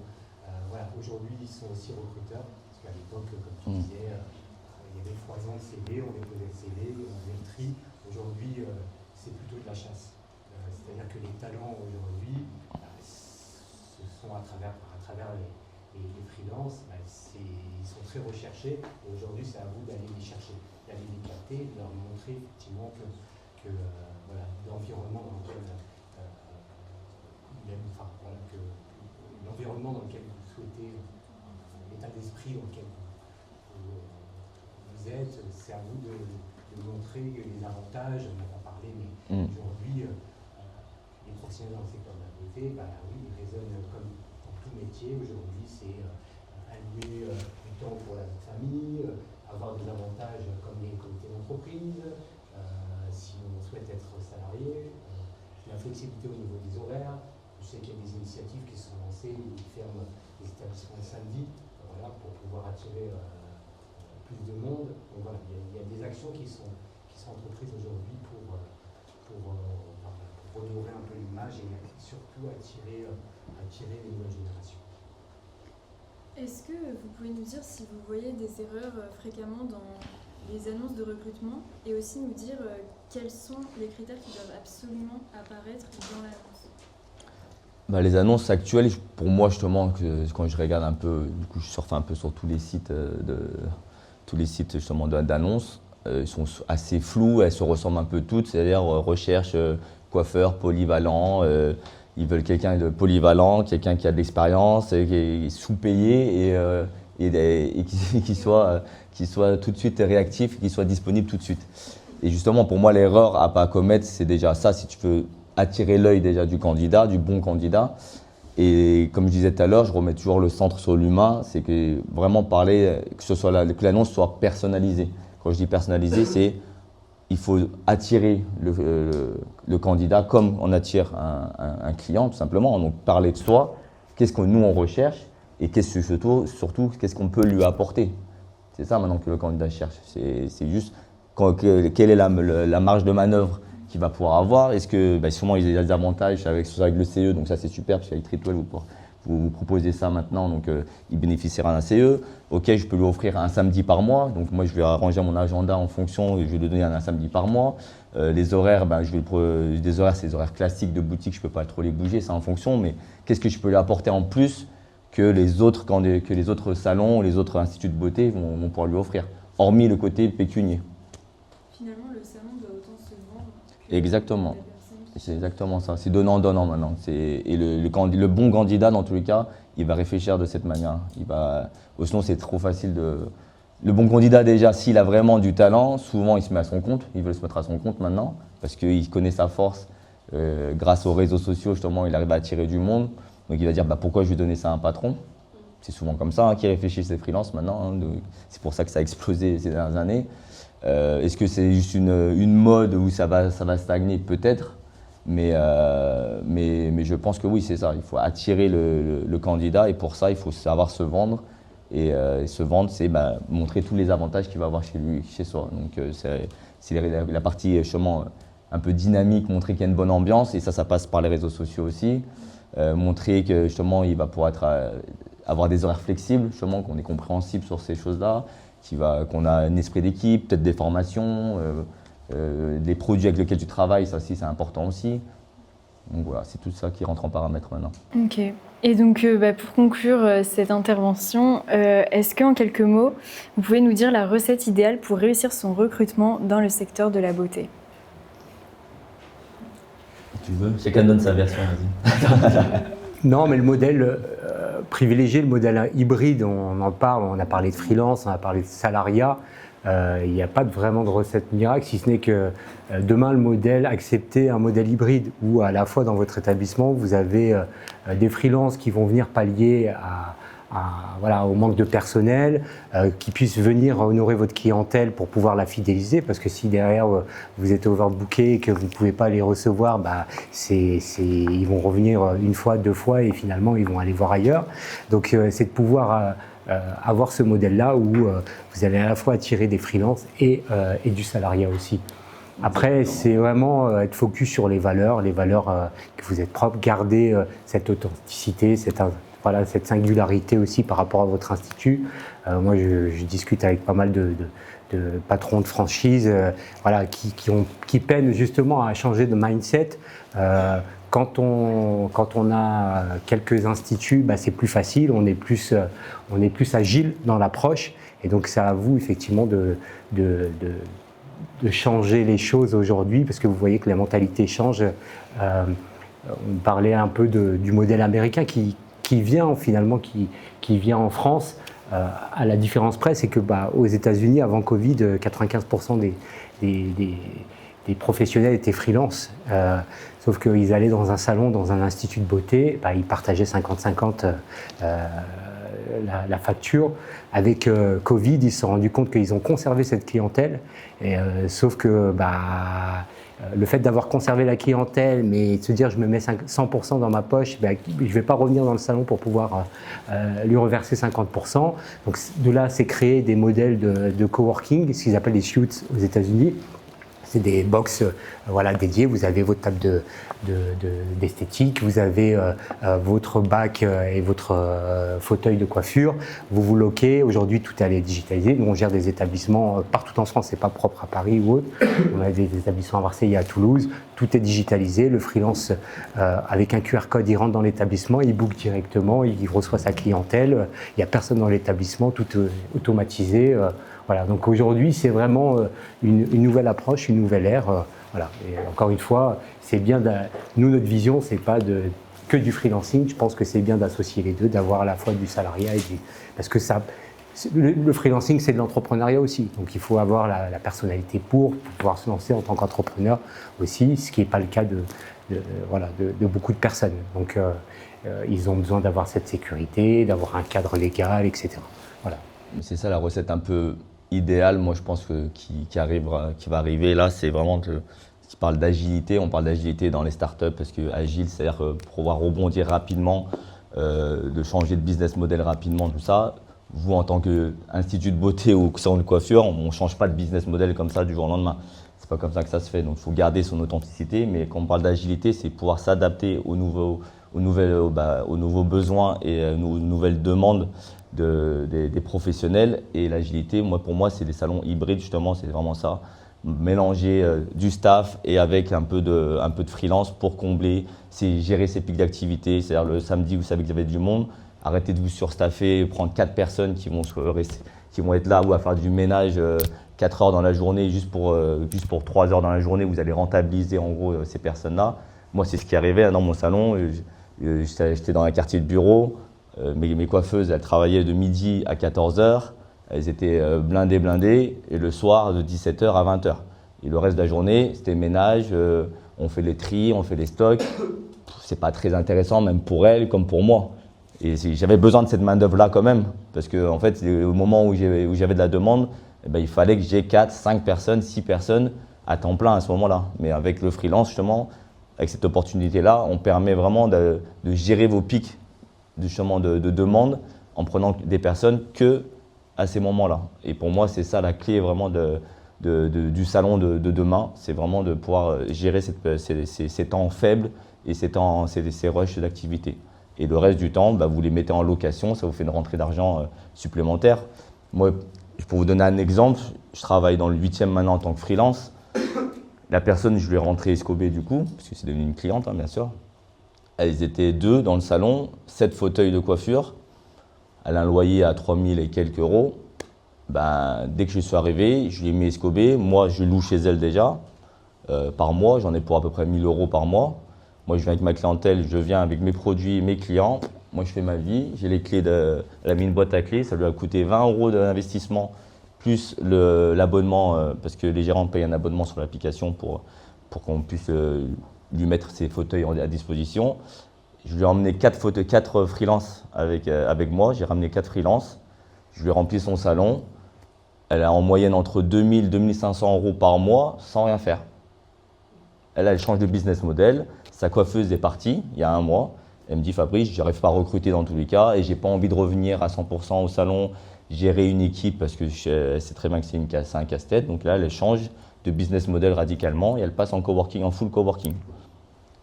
Voilà. Aujourd'hui, ils sont aussi recruteurs. Parce qu'à l'époque, comme tu disais, il y avait 3 ans de CV, on déposait le CV, on faisait le tri. Aujourd'hui, c'est plutôt de la chasse. C'est-à-dire que les talents aujourd'hui, ce sont à travers les freelances, ils sont très recherchés. Et aujourd'hui, c'est à vous d'aller les chercher, d'aller les capter, de leur montrer effectivement que l'environnement dans lequel l'environnement dans lequel vous souhaitez, l'état d'esprit dans lequel vous êtes, c'est à vous de montrer les avantages. On n'a pas parlé, mais aujourd'hui, les professionnels dans le secteur de la beauté, oui, ils résonnent comme dans tout métier. Aujourd'hui, c'est allouer du temps pour la famille, avoir des avantages comme les comités d'entreprise, si on souhaite être salarié, la flexibilité au niveau des horaires. Je sais qu'il y a des initiatives qui sont lancées, qui ferment les établissements le samedi, pour pouvoir attirer plus de monde. Donc voilà, il y a des actions qui sont entreprises aujourd'hui pour redorer un peu l'image et surtout attirer les nouvelles générations. Est-ce que vous pouvez nous dire si vous voyez des erreurs fréquemment dans les annonces de recrutement et aussi nous dire quels sont les critères qui doivent absolument apparaître dans l'annonce? Les annonces actuelles, pour moi justement, quand je regarde un peu, du coup je surfe un peu sur tous les sites justement d'annonces, elles sont assez floues, elles se ressemblent un peu toutes, c'est-à-dire recherche coiffeur polyvalent, Ils veulent quelqu'un de polyvalent, quelqu'un qui a de l'expérience, qui est sous-payé et qui soit tout de suite réactif, qui soit disponible tout de suite. Et justement, pour moi, l'erreur à pas commettre, c'est déjà ça, si tu veux attirer l'œil déjà du candidat, du bon candidat. Et comme je disais tout à l'heure, je remets toujours le centre sur l'humain, c'est que vraiment parler, que l'annonce soit personnalisée. Quand je dis personnalisée, c'est il faut attirer le candidat comme on attire un client, tout simplement. Donc parler de soi, qu'est-ce que nous on recherche et surtout qu'est-ce qu'on peut lui apporter. C'est ça maintenant que le candidat cherche. C'est juste quelle est la marge de manœuvre qu'il va pouvoir avoir. Est-ce que sûrement il y a des avantages avec le CE, donc ça c'est super parce qu'avec Treatwell vous proposez ça maintenant, donc il bénéficiera d'un CE. Ok, je peux lui offrir un samedi par mois, donc moi je vais arranger mon agenda en fonction et je vais lui donner un samedi par mois. Les horaires, des horaires, c'est des horaires classiques de boutique, je ne peux pas trop les bouger, c'est en fonction, mais qu'est-ce que je peux lui apporter en plus que les autres salons, les autres instituts de beauté vont pouvoir lui offrir, hormis le côté pécunier. Finalement, le salon doit autant se vendre que Exactement. C'est exactement ça. C'est donnant-donnant maintenant. Et le bon candidat, dans tous les cas, il va réfléchir de cette manière. Sinon, c'est trop facile de... Le bon candidat, déjà, s'il a vraiment du talent, souvent, il se met à son compte. Il veut se mettre à son compte maintenant parce qu'il connaît sa force. Grâce aux réseaux sociaux, justement, il arrive à attirer du monde. Donc, il va dire pourquoi je vais donner ça à un patron. C'est souvent comme ça qu'ils réfléchissent les freelances maintenant. C'est pour ça que ça a explosé ces dernières années. Est-ce que c'est juste une mode où ça va stagner? Peut-être. Mais je pense que oui, c'est ça. Il faut attirer le candidat et pour ça, il faut savoir se vendre. Et se vendre, c'est montrer tous les avantages qu'il va avoir chez soi. Donc c'est la partie justement un peu dynamique, montrer qu'il y a une bonne ambiance et ça passe par les réseaux sociaux aussi. Montrer que justement il va pouvoir avoir des horaires flexibles, justement qu'on est compréhensible sur ces choses-là, qu'on a un esprit d'équipe, peut-être des formations. Des produits avec lesquels tu travailles, ça aussi c'est important aussi. Donc voilà, c'est tout ça qui rentre en paramètre maintenant. Ok. Et donc pour conclure cette intervention, est-ce qu'en quelques mots, vous pouvez nous dire la recette idéale pour réussir son recrutement dans le secteur de la beauté? Tu veux? Chacun donne sa version, vas-y. Non, mais le modèle privilégié, le modèle hybride, on en parle, on a parlé de freelance, on a parlé de salariat. Il n'y a pas vraiment de recette miracle, si ce n'est que demain, accepter un modèle hybride où à la fois dans votre établissement, vous avez des freelances qui vont venir pallier au manque de personnel, qui puissent venir honorer votre clientèle pour pouvoir la fidéliser, parce que si derrière vous êtes overbooké et que vous ne pouvez pas les recevoir, ils vont revenir une fois, deux fois et finalement ils vont aller voir ailleurs. Donc c'est de pouvoir avoir ce modèle-là où vous allez à la fois attirer des freelances et du salariat aussi. Après, c'est vraiment être focus sur les valeurs que vous êtes propres, garder cette authenticité, cette singularité aussi par rapport à votre institut. Moi, je discute avec pas mal de patrons de franchise qui peinent justement à changer de mindset. Quand on a quelques instituts, c'est plus facile, on est plus agile dans l'approche. Et donc, c'est à vous, effectivement, de changer les choses aujourd'hui, parce que vous voyez que la mentalité change. On parlait un peu du modèle américain qui vient finalement, qui vient en France. À la différence près, c'est que aux États-Unis, avant Covid, 95% des professionnels étaient freelance. Sauf qu'ils allaient dans un salon, dans un institut de beauté, ils partageaient 50-50 la facture. Avec Covid, ils se sont rendus compte qu'ils ont conservé cette clientèle. Sauf que le fait d'avoir conservé la clientèle, mais de se dire je me mets 100% dans ma poche, je ne vais pas revenir dans le salon pour pouvoir lui reverser 50%. Donc de là, c'est créer des modèles de coworking, ce qu'ils appellent les suites aux États-Unis. C'est des box dédiées. Vous avez votre table d'esthétique, vous avez votre bac et votre fauteuil de coiffure. Vous vous loquez. Aujourd'hui, tout est allé digitaliser. Nous, on gère des établissements partout en France. C'est pas propre à Paris ou autre. On a des établissements à Marseille et à Toulouse. Tout est digitalisé. Le freelance, avec un QR code, il rentre dans l'établissement, il book directement, il reçoit sa clientèle. Il n'y a personne dans l'établissement, tout automatisé. Voilà, donc aujourd'hui, c'est vraiment une nouvelle approche, une nouvelle ère. Voilà. Et encore une fois, c'est bien. Nous, notre vision, c'est pas que du freelancing. Je pense que c'est bien d'associer les deux, d'avoir à la fois du salariat et parce que ça. Le freelancing, c'est de l'entrepreneuriat aussi. Donc il faut avoir la personnalité pour pouvoir se lancer en tant qu'entrepreneur aussi, ce qui n'est pas le cas de beaucoup de personnes. Donc ils ont besoin d'avoir cette sécurité, d'avoir un cadre légal, etc. Voilà. C'est ça la recette un peu idéale, moi je pense qui va arriver là, c'est vraiment qui parle d'agilité. On parle d'agilité dans les startups parce que agile, c'est-à-dire pouvoir rebondir rapidement, de changer de business model rapidement, tout ça. Vous, en tant qu'institut de beauté ou salon de coiffure, on ne change pas de business model comme ça du jour au lendemain. C'est pas comme ça que ça se fait. Donc, il faut garder son authenticité. Mais quand on parle d'agilité, c'est pouvoir s'adapter aux nouveaux besoins et aux nouvelles demandes des professionnels. Et l'agilité, pour moi, c'est des salons hybrides, justement, c'est vraiment ça. Mélanger du staff et avec un peu de freelance pour combler, gérer ses pics d'activité. C'est-à-dire le samedi, vous savez que vous avez du monde. Arrêtez de vous surstaffer, prendre 4 personnes qui vont être là ou à faire du ménage 4 heures dans la journée, juste pour 3 heures dans la journée, vous allez rentabiliser en gros ces personnes-là. Moi, c'est ce qui arrivait dans mon salon. J'étais dans un quartier de bureau. Mes coiffeuses, elles travaillaient de midi à 14 heures. Elles étaient blindées. Et le soir, de 17 heures à 20 heures. Et le reste de la journée, c'était ménage. On fait les tris, on fait les stocks. C'est pas très intéressant, même pour elles comme pour moi. Et j'avais besoin de cette main-d'œuvre-là quand même, parce qu'en fait, au moment où j'avais de la demande, il fallait que j'ai 4, 5 personnes, 6 personnes à temps plein à ce moment-là. Mais avec le freelance, justement, avec cette opportunité-là, on permet vraiment de gérer vos pics de demande en prenant des personnes que à ces moments-là. Et pour moi, c'est ça la clé vraiment du salon de demain, c'est vraiment de pouvoir gérer ces temps faibles et ces rushs d'activité. Et le reste du temps, vous les mettez en location, ça vous fait une rentrée d'argent supplémentaire. Moi, pour vous donner un exemple, je travaille dans le 8e maintenant en tant que freelance. La personne, je lui ai rentré Escobé du coup, parce que c'est devenu une cliente, bien sûr. Elles étaient 2 dans le salon, 7 fauteuils de coiffure. Elle a un loyer à 3000 et quelques euros. Dès que je suis arrivé, je lui ai mis Escobé. Moi, je loue chez elle déjà. Par mois, j'en ai pour à peu près 1000 euros par mois. Moi, je viens avec ma clientèle, je viens avec mes produits, mes clients. Moi, je fais ma vie. J'ai les clés elle a mis une boîte à clés. Ça lui a coûté 20 euros d'investissement, plus l'abonnement, parce que les gérants payent un abonnement sur l'application pour qu'on puisse lui mettre ses fauteuils à disposition. Je lui ai emmené 4 freelances avec moi. J'ai ramené 4 freelances. Je lui ai rempli son salon. Elle a en moyenne entre 2000 et 2500 euros par mois sans rien faire. Elle change de business model. Sa coiffeuse est partie il y a 1 mois. Elle me dit Fabrice, je n'arrive pas à recruter dans tous les cas et j'ai pas envie de revenir à 100% au salon, gérer une équipe parce que je sais très bien que c'est un casse-tête. Donc là, elle change de business model radicalement et elle passe en coworking, en full coworking.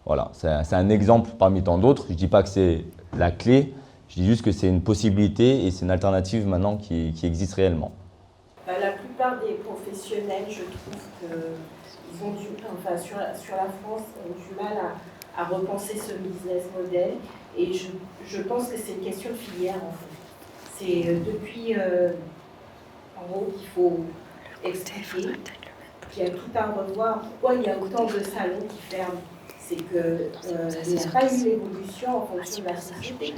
Voilà, c'est un exemple parmi tant d'autres. Je ne dis pas que c'est la clé, je dis juste que c'est une possibilité et c'est une alternative maintenant qui existe réellement. La plupart des professionnels, je trouve qu'ils ont sur la France, ont du mal à repenser ce business model. Et je pense que c'est une question de filière en fait. C'est depuis, en gros, qu'il faut expliquer qu'il y a tout à revoir. Pourquoi il y a autant de salons qui ferment? C'est qu'il n'y a pas eu l'évolution en fonction de la société.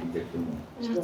Donc,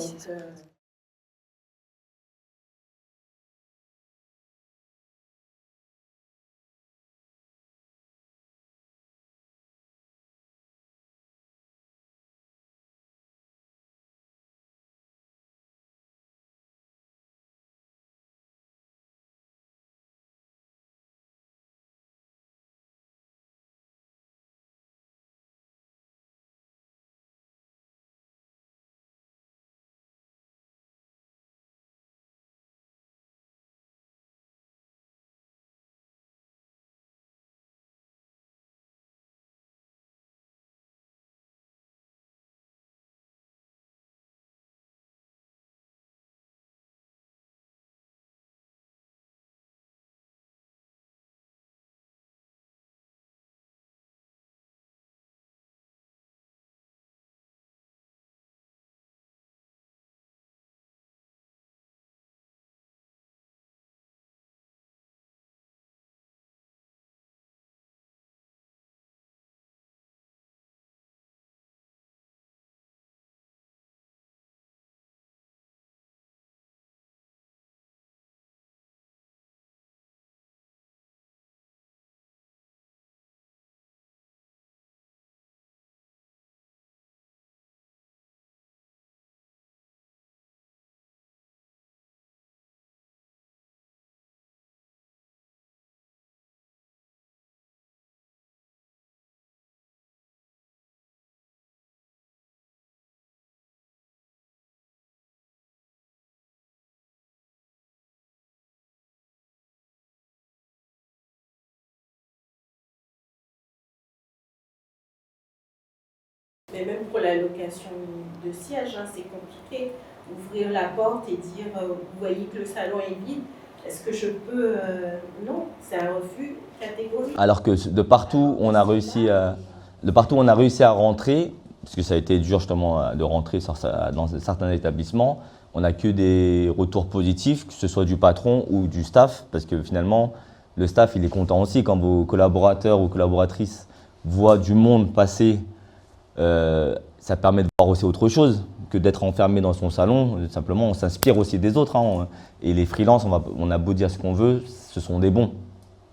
Et même pour la location de siège, hein, c'est compliqué. Ouvrir la porte et dire vous voyez que le salon est vide, est-ce que je peux non, c'est un refus catégorique. Alors que de partout on a réussi à rentrer, parce que ça a été dur justement de rentrer dans certains établissements, on n'a que des retours positifs, que ce soit du patron ou du staff, parce que finalement le staff il est content aussi quand vos collaborateurs ou collaboratrices voient du monde passer. Ça permet de voir aussi autre chose que d'être enfermé dans son salon. Simplement, on s'inspire aussi des autres. Hein. Et les freelances, on a beau dire ce qu'on veut, ce sont des bons.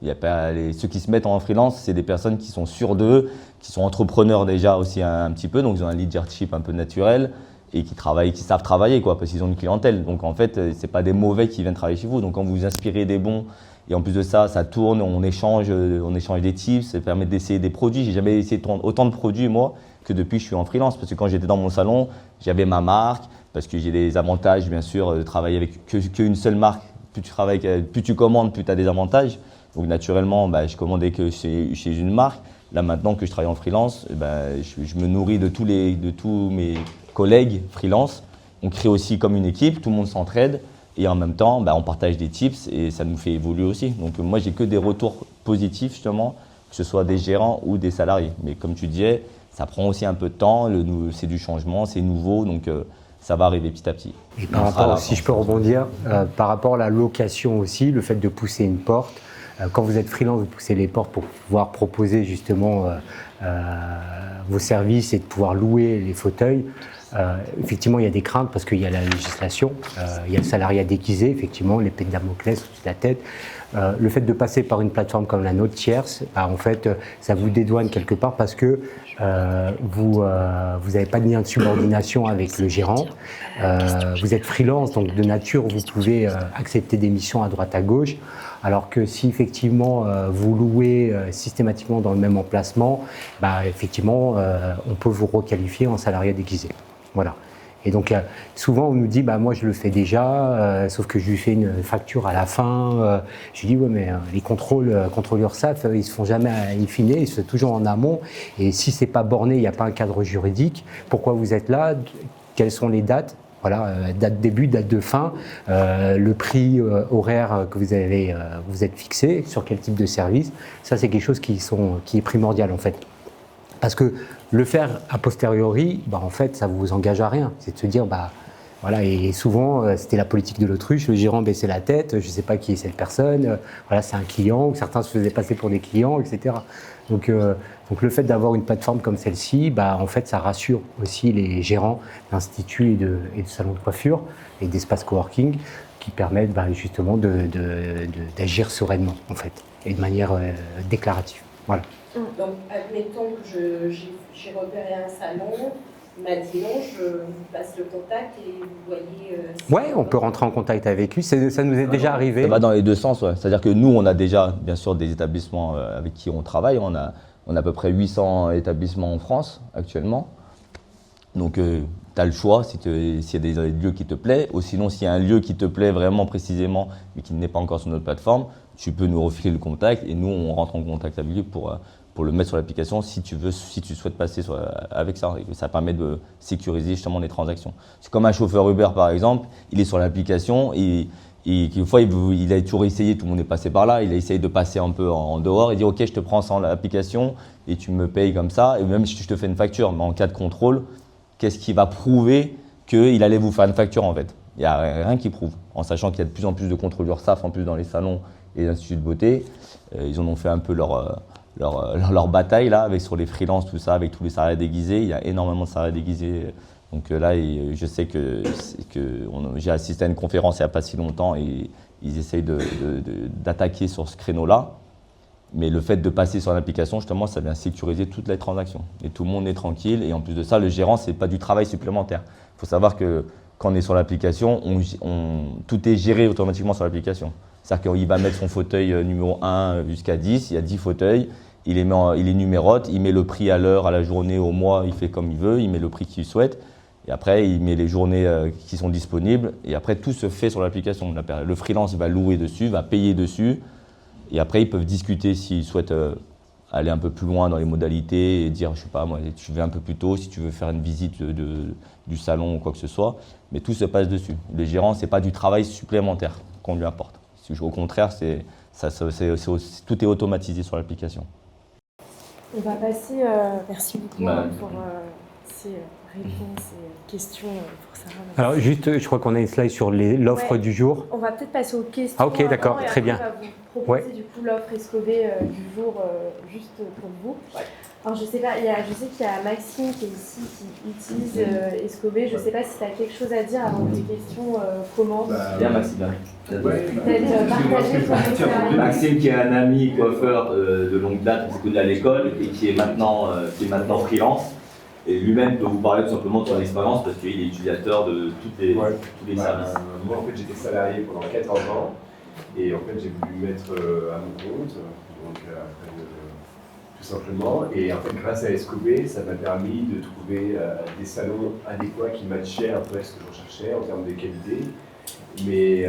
Il y a pas ceux qui se mettent en freelance, c'est des personnes qui sont sûres d'eux, qui sont entrepreneurs déjà aussi un petit peu, donc ils ont un leadership un peu naturel et qui savent travailler, quoi, parce qu'ils ont une clientèle. Donc en fait, c'est pas des mauvais qui viennent travailler chez vous. Donc quand vous inspirez des bons, et en plus de ça, ça tourne, on échange des tips, ça permet d'essayer des produits. J'ai jamais essayé autant de produits, moi, que depuis que je suis en freelance. Parce que quand j'étais dans mon salon, j'avais ma marque, parce que j'ai des avantages, bien sûr, de travailler avec qu'une seule marque. Plus tu commandes, plus tu as des avantages. Donc naturellement, je commandais que chez une marque. Là, maintenant que je travaille en freelance, je me nourris de tous mes collègues freelance. On crée aussi comme une équipe, tout le monde s'entraide. Et en même temps, on partage des tips et ça nous fait évoluer aussi. Donc moi, j'ai que des retours positifs, justement, que ce soit des gérants ou des salariés. Mais comme tu disais, ça prend aussi un peu de temps, c'est du changement, c'est nouveau, donc ça va arriver petit à petit. Et par rapport, si je peux rebondir, par rapport à la location aussi, le fait de pousser une porte, quand vous êtes freelance, vous poussez les portes pour pouvoir proposer justement vos services et de pouvoir louer les fauteuils. Effectivement, il y a des craintes parce qu'il y a la législation, il y a le salariat déguisé, effectivement, l'épée de Damoclès au-dessus de la tête. Le fait de passer par une plateforme comme la nôtre tierce, en fait, ça vous dédouane quelque part parce que vous n'avez pas de lien de subordination avec le gérant. Vous êtes freelance, donc de nature, vous pouvez accepter des missions à droite à gauche. Alors que si effectivement vous louez systématiquement dans le même emplacement, effectivement, on peut vous requalifier en salariat déguisé. Voilà. Et donc souvent on nous dit moi je le fais déjà, sauf que je lui fais une facture à la fin. Je lui dis ouais mais les contrôles URSSAF ils se font jamais in fine, ils se font toujours en amont. Et si c'est pas borné, il n'y a pas un cadre juridique. Pourquoi vous êtes là? Quelles sont les dates? Voilà, date début, date de fin, le prix horaire que vous êtes fixé, sur quel type de service. Ça c'est quelque chose qui est primordial en fait. Parce que le faire a posteriori, en fait, ça ne vous engage à rien. C'est de se dire, voilà, et souvent, c'était la politique de l'autruche, le gérant baissait la tête, je ne sais pas qui est cette personne, voilà, c'est un client, ou certains se faisaient passer pour des clients, etc. Donc le fait d'avoir une plateforme comme celle-ci, en fait, ça rassure aussi les gérants d'instituts et de salons de coiffure et d'espaces coworking qui permettent justement d'agir sereinement, en fait, et de manière déclarative. Voilà. Donc, admettons que j'ai repéré un salon, il m'a dit non, je vous passe le contact et vous voyez… Ouais, on peut rentrer en contact avec lui, ça nous est déjà arrivé. Ça va dans les deux sens, ouais. C'est-à-dire que nous, on a déjà, bien sûr, des établissements avec qui on travaille. On a à peu près 800 établissements en France actuellement. Donc, tu as le choix s'il y a des lieux qui te plaisent. Ou sinon, s'il y a un lieu qui te plaît vraiment précisément, mais qui n'est pas encore sur notre plateforme, tu peux nous refiler le contact et nous, on rentre en contact avec lui pour le mettre sur l'application si tu souhaites passer avec ça. Ça permet de sécuriser justement les transactions. C'est comme un chauffeur Uber par exemple, il est sur l'application et une fois il a toujours essayé, tout le monde est passé par là, il a essayé de passer un peu en dehors, il dit ok je te prends sans l'application et tu me payes comme ça, et même si je te fais une facture, mais en cas de contrôle, qu'est-ce qui va prouver qu'il allait vous faire une facture en fait? Il n'y a rien qui prouve, en sachant qu'il y a de plus en plus de contrôles URSSAF en plus dans les salons et les instituts de beauté. Ils en ont fait un peu leur bataille là, sur les freelances, tout ça, avec tous les salariés déguisés. Il y a énormément de salariés déguisés. Donc là, je sais que j'ai assisté à une conférence il n'y a pas si longtemps et ils essayent d'attaquer sur ce créneau-là. Mais le fait de passer sur l'application, justement, ça vient sécuriser toutes les transactions. Et tout le monde est tranquille. Et en plus de ça, le gérant, ce n'est pas du travail supplémentaire. Il faut savoir que quand on est sur l'application, tout est géré automatiquement sur l'application. C'est-à-dire qu'il va mettre son fauteuil numéro 1 jusqu'à 10, il y a 10 fauteuils, il les numérote, il met le prix à l'heure, à la journée, au mois, il fait comme il veut, il met le prix qu'il souhaite. Et après, il met les journées qui sont disponibles. Et après, tout se fait sur l'application. Le freelance va louer dessus, va payer dessus. Et après, ils peuvent discuter s'ils souhaitent aller un peu plus loin dans les modalités et dire, je sais pas, moi, tu veux un peu plus tôt si tu veux faire une visite du salon ou quoi que ce soit. Mais tout se passe dessus. Le gérant, c'est pas du travail supplémentaire qu'on lui apporte. Au contraire, tout est automatisé sur l'application. On va passer, merci beaucoup pour ces réponses et questions pour Sarah. Alors juste, je crois qu'on a une slide sur l'offre du jour. On va peut-être passer aux questions. Ah ok, d'accord, très bien. On va vous proposer du coup l'offre Escobé du jour juste pour vous. Alors je sais pas, je sais qu'il y a Maxime qui est ici qui utilise Escobé. Je sais pas si tu as quelque chose à dire avant que les questions commencent. Bien Maxime. Peut-être partager ton expérience. Maxime qui est un ami coiffeur de longue date, on s'est connu à l'école et qui est maintenant freelance. Et lui-même peut vous parler tout simplement de son expérience parce qu'il est utilisateur de tous les services. Moi, en fait, j'étais salarié pendant 14 ans et en fait, j'ai voulu me mettre à mon compte, donc tout simplement. Et en fait, grâce à Escobé, ça m'a permis de trouver des salons adéquats qui matchaient un peu avec ce que je recherchais en termes de qualité, mais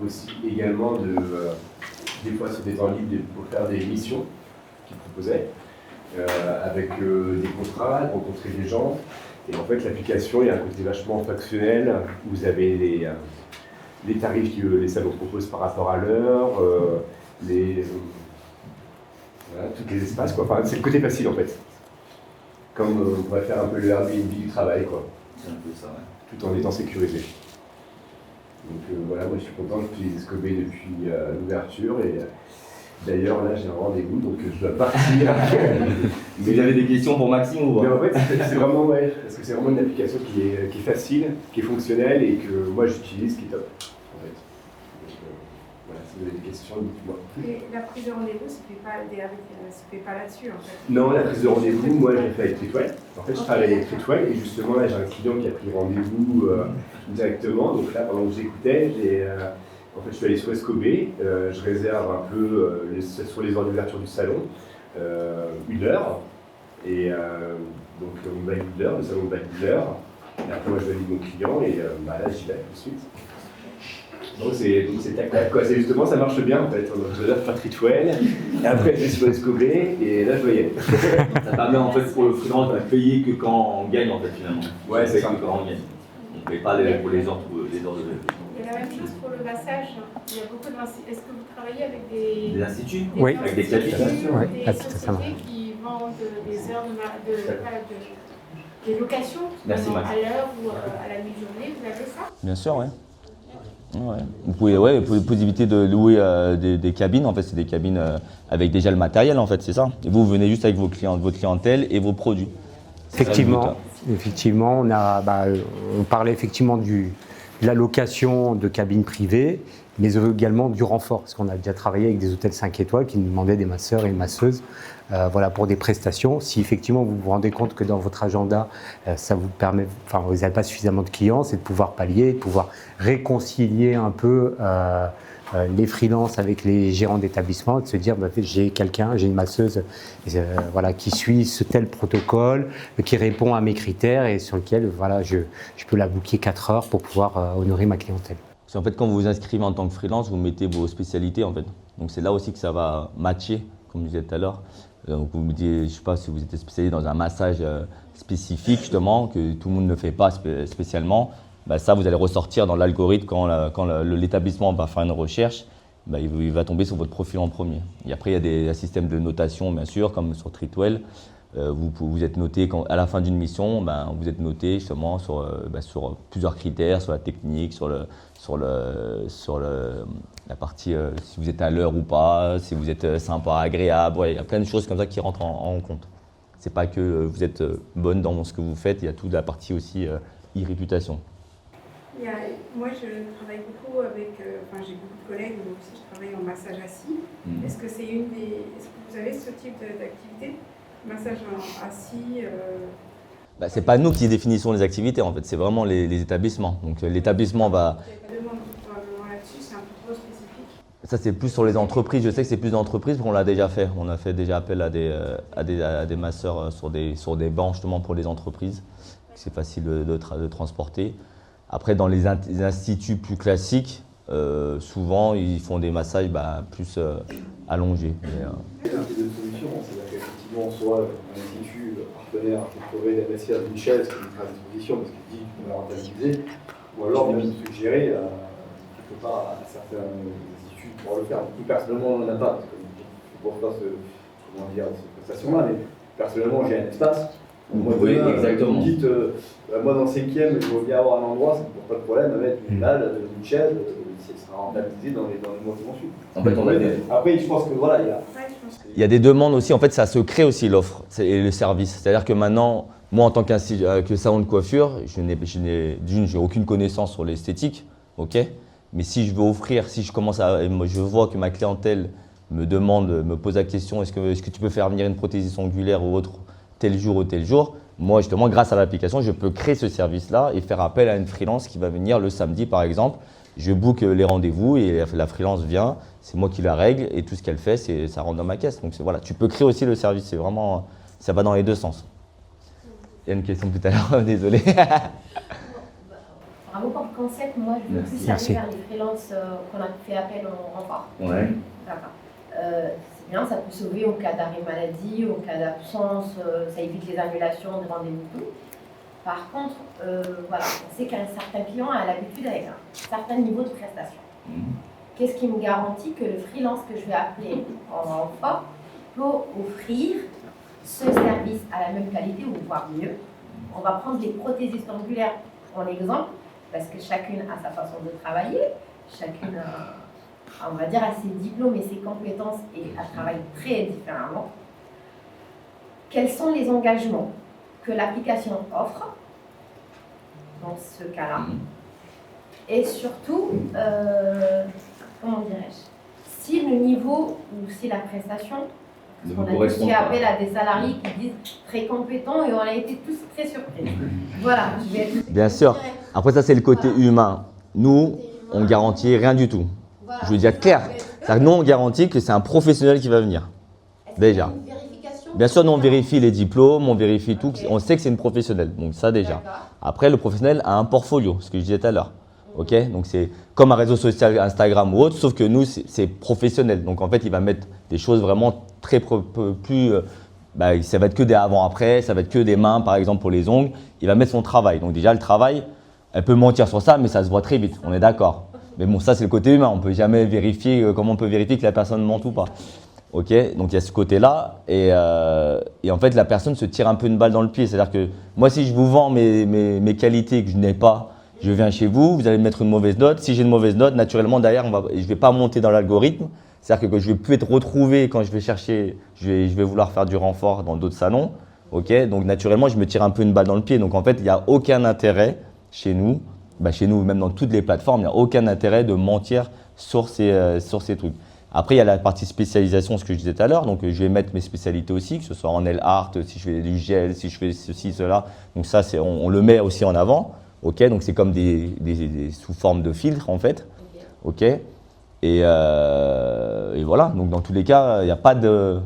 aussi également des fois sur des temps libres pour faire des missions qu'ils proposaient. Avec des contrats, rencontrer des gens. Et en fait, l'application, il y a un côté vachement fonctionnel. Vous avez les tarifs que les salons proposent par rapport à l'heure, tous les espaces, quoi. Enfin, c'est le côté facile, en fait. Comme on pourrait faire un peu le Airbnb du travail, quoi. C'est un peu ça, ouais. Tout en étant sécurisé. Donc voilà, moi je suis content, j'utilise Escobé depuis l'ouverture. Et d'ailleurs, là, j'ai un rendez-vous, donc je dois partir. Mais vous avez des questions pour Maxime ou pas? Mais en fait, c'est vraiment, ouais, parce que c'est vraiment une application qui est facile, qui est fonctionnelle et que moi j'utilise, qui est top, en fait. Donc, voilà, si vous avez des questions, dites-moi. Et la prise de rendez-vous, ça ne fait pas là-dessus, en fait? Non, la prise de rendez-vous, moi, j'ai fait avec Treatwell. En fait, je travaille avec Treatwell et justement, là, j'ai un client qui a pris rendez-vous directement. Donc là, pendant que j'écoutais, en fait, je suis allé sur Escobé, je réserve un peu sur les heures d'ouverture du salon, une heure, et donc on valide l'heure, le salon valide l'heure, et après moi je valide mon client, et là j'y vais tout de suite. Donc c'est tac-tac, quoi. C'est justement, ça marche bien en fait. Je vais faire Treatwell, et après je vais sur Escobé, et là je vais y aller. Ça permet en fait pour le freelance de payer que quand on gagne en fait finalement. Ouais, c'est ça. Que quand on gagne. On ne paye pas pour les heures de Et la même chose pour le massage. Il y a beaucoup d'instituts. Est-ce que vous travaillez avec des instituts? Oui, avec des cabines. Des sociétés qui vendent des heures des locations à l'heure ou à la mi-journée? Vous avez ça? Bien sûr, oui. Ouais. Vous pouvez possibilité de louer des cabines. En fait, c'est des cabines avec déjà le matériel, en fait, c'est ça. Et vous venez juste avec votre clientèle et vos produits. Effectivement, on parlait effectivement de la location de cabines privées, mais également du renfort, parce qu'on a déjà travaillé avec des hôtels 5 étoiles qui nous demandaient des masseurs et masseuses pour des prestations. Si effectivement vous vous rendez compte que dans votre agenda, ça vous permet, vous n'avez pas suffisamment de clients, c'est de pouvoir pallier, de pouvoir réconcilier un peu les freelances avec les gérants d'établissement, de se dire j'ai quelqu'un, j'ai une masseuse qui suit ce tel protocole, qui répond à mes critères et sur lequel je peux la booker 4 heures pour pouvoir honorer ma clientèle. Parce qu'en fait, quand vous vous inscrivez en tant que freelance, vous mettez vos spécialités en fait. Donc c'est là aussi que ça va matcher, comme je disais tout à l'heure. Donc vous me dites, je ne sais pas si vous êtes spécialisé dans un massage spécifique justement, que tout le monde ne fait pas spécialement. Ça, vous allez ressortir dans l'algorithme quand l'établissement va faire une recherche, il va tomber sur votre profil en premier. Et après, il y a un système de notation, bien sûr, comme sur Treatwell. Vous êtes noté à la fin d'une mission, vous êtes noté justement sur plusieurs critères, sur la technique, sur la partie si vous êtes à l'heure ou pas, si vous êtes sympa, agréable. Il y a plein de choses comme ça qui rentrent en compte. C'est pas que vous êtes bonne dans ce que vous faites, il y a toute la partie aussi e-réputation. Moi, je travaille beaucoup avec, j'ai beaucoup de collègues, moi aussi je travaille en massage assis. Est-ce que vous avez ce type d'activité? Massage assis C'est pas nous qui définissons les activités en fait, c'est vraiment les établissements. Donc l'établissement va... Il y a pas de demande probablement là-dessus, c'est un peu trop spécifique. Ça c'est plus sur les entreprises, je sais que c'est plus d'entreprises, parce qu'on l'a déjà fait. On a fait déjà appel à des masseurs sur des bancs justement pour les entreprises. C'est facile de transporter. Après, dans les instituts plus classiques, souvent, ils font des massages plus allongés. C'est une solution, c'est effectivement, soit un institut partenaire qui trouverait d'investir dans une chaise qui est à disposition parce qu'il dit qu'on va rentabiliser, ou alors même suggérer quelque part à certains instituts de pouvoir le faire. Nous, personnellement, on n'en a pas, parce que je ne vois pas cette prestation-là, mais personnellement, j'ai un espace. Moi, oui, exactement. Vous me dites, moi dans le 5e, je veux bien avoir un endroit, ça ne pose pas de problème, à mettre une dalle, une chaise, ça sera rentabilisé dans les mois qui vont suivre. En fait, on a des... Après, je pense que voilà, il y a des demandes aussi, en fait, ça se crée aussi l'offre et le service. C'est-à-dire que maintenant, moi en tant que salon de coiffure, je n'ai aucune connaissance sur l'esthétique, ok. Mais si je veux offrir, si je commence je vois que ma clientèle me demande, me pose la question, est-ce que tu peux faire venir une prothésiste angulaire ou autre tel jour ou tel jour, moi justement grâce à l'application, je peux créer ce service-là et faire appel à une freelance qui va venir le samedi par exemple. Je book les rendez-vous et la freelance vient, c'est moi qui la règle et tout ce qu'elle fait, ça rentre dans ma caisse. Donc voilà, tu peux créer aussi le service, c'est vraiment, ça va dans les deux sens. Il y a une question tout à l'heure, désolé. Bravo pour le concept, moi je veux plus aller vers les freelances qu'on a fait appel en renfort. Ouais. D'accord. C'est bien, ça peut sauver au cas d'arrêt maladie, au cas d'absence, ça évite les annulations de rendez-vous tout. Par contre, voilà, on sait qu'un certain client a l'habitude avec un certain niveau de prestation. Qu'est-ce qui me garantit que le freelance que je vais appeler en renfort peut offrir ce service à la même qualité ou voire mieux? On va prendre les prothésistes angulaires en exemple, parce que chacune a sa façon de travailler, chacune on va dire, a ses diplômes et ses compétences et elle travaille très différemment. Quels sont les engagements que l'application offre dans ce cas-là? Et surtout, comment dirais-je, si le niveau ou si la prestation, on a fait appel à des salariés qui disent très compétents et on a été tous très surpris. Voilà, je vais être... Bien sûr. Après ça, c'est le côté humain. Nous, on garantit rien du tout. Je veux dire clair. C'est-à-dire que nous, on garantit que c'est un professionnel qui va venir. Déjà. Bien sûr, nous, on vérifie les diplômes, on vérifie tout. On sait que c'est une professionnelle. Donc ça, déjà. Après, le professionnel a un portfolio, ce que je disais tout à l'heure. Ok, donc c'est comme un réseau social, Instagram ou autre, sauf que nous, c'est professionnel. Donc en fait, il va mettre des choses vraiment très plus… ça va être que des avant-après, ça va être que des mains, par exemple, pour les ongles. Il va mettre son travail. Donc déjà, le travail, elle peut mentir sur ça, mais ça se voit très vite. On est d'accord. Mais bon, ça, c'est le côté humain. On ne peut jamais vérifier comment on peut vérifier que la personne ment ou pas. Ok, donc il y a ce côté-là. Et en fait, la personne se tire un peu une balle dans le pied. C'est-à-dire que moi, si je vous vends mes qualités que je n'ai pas, je viens chez vous, vous allez me mettre une mauvaise note. Si j'ai une mauvaise note, naturellement, derrière, je ne vais pas monter dans l'algorithme. C'est-à-dire que je ne vais plus être retrouvé quand je vais chercher, je vais vouloir faire du renfort dans d'autres salons. Ok, donc naturellement, je me tire un peu une balle dans le pied. Donc en fait, il n'y a aucun intérêt chez nous, même dans toutes les plateformes, il n'y a aucun intérêt de mentir sur ces trucs. Après, il y a la partie spécialisation, ce que je disais tout à l'heure. Donc je vais mettre mes spécialités aussi, que ce soit en nail art, si je fais du gel, si je fais ceci, cela. Donc ça, on le met aussi en avant. Ok, donc c'est comme des sous forme de filtre en fait. Ok, et voilà. Donc dans tous les cas, il n'y a pas de.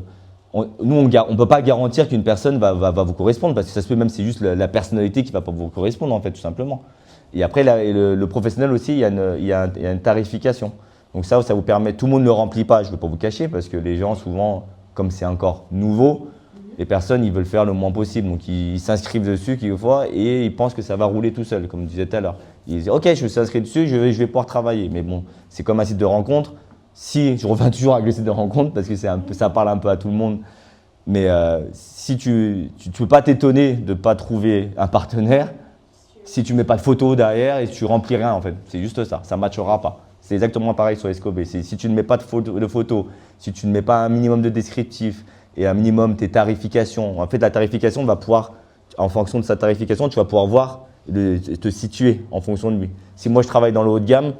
Nous, on ne peut pas garantir qu'une personne va vous correspondre parce que ça se peut même c'est juste la personnalité qui ne va pas vous correspondre en fait tout simplement. Et après le professionnel aussi, il y a une tarification. Donc ça vous permet. Tout le monde ne le remplit pas. Je ne vais pas vous cacher parce que les gens souvent, comme c'est encore nouveau. Les personnes, ils veulent faire le moins possible, donc ils s'inscrivent dessus quelquefois et ils pensent que ça va rouler tout seul, comme je disais tout à l'heure. Ils disent « Ok, je me suis inscrit dessus, je vais pouvoir travailler ». Mais bon, c'est comme un site de rencontre. Si, je reviens toujours avec le site de rencontre parce que ça parle un peu à tout le monde. Mais si tu ne peux pas t'étonner de ne pas trouver un partenaire si tu ne mets pas de photo derrière et tu remplis rien en fait. C'est juste ça, ça ne matchera pas. C'est exactement pareil sur Escobé. Si tu ne mets pas de photo, si tu ne mets pas un minimum de descriptif, et un minimum tes tarifications. En fait, la tarification va pouvoir, en fonction de sa tarification, tu vas pouvoir voir, te situer en fonction de lui. Si moi je travaille dans le haut de gamme,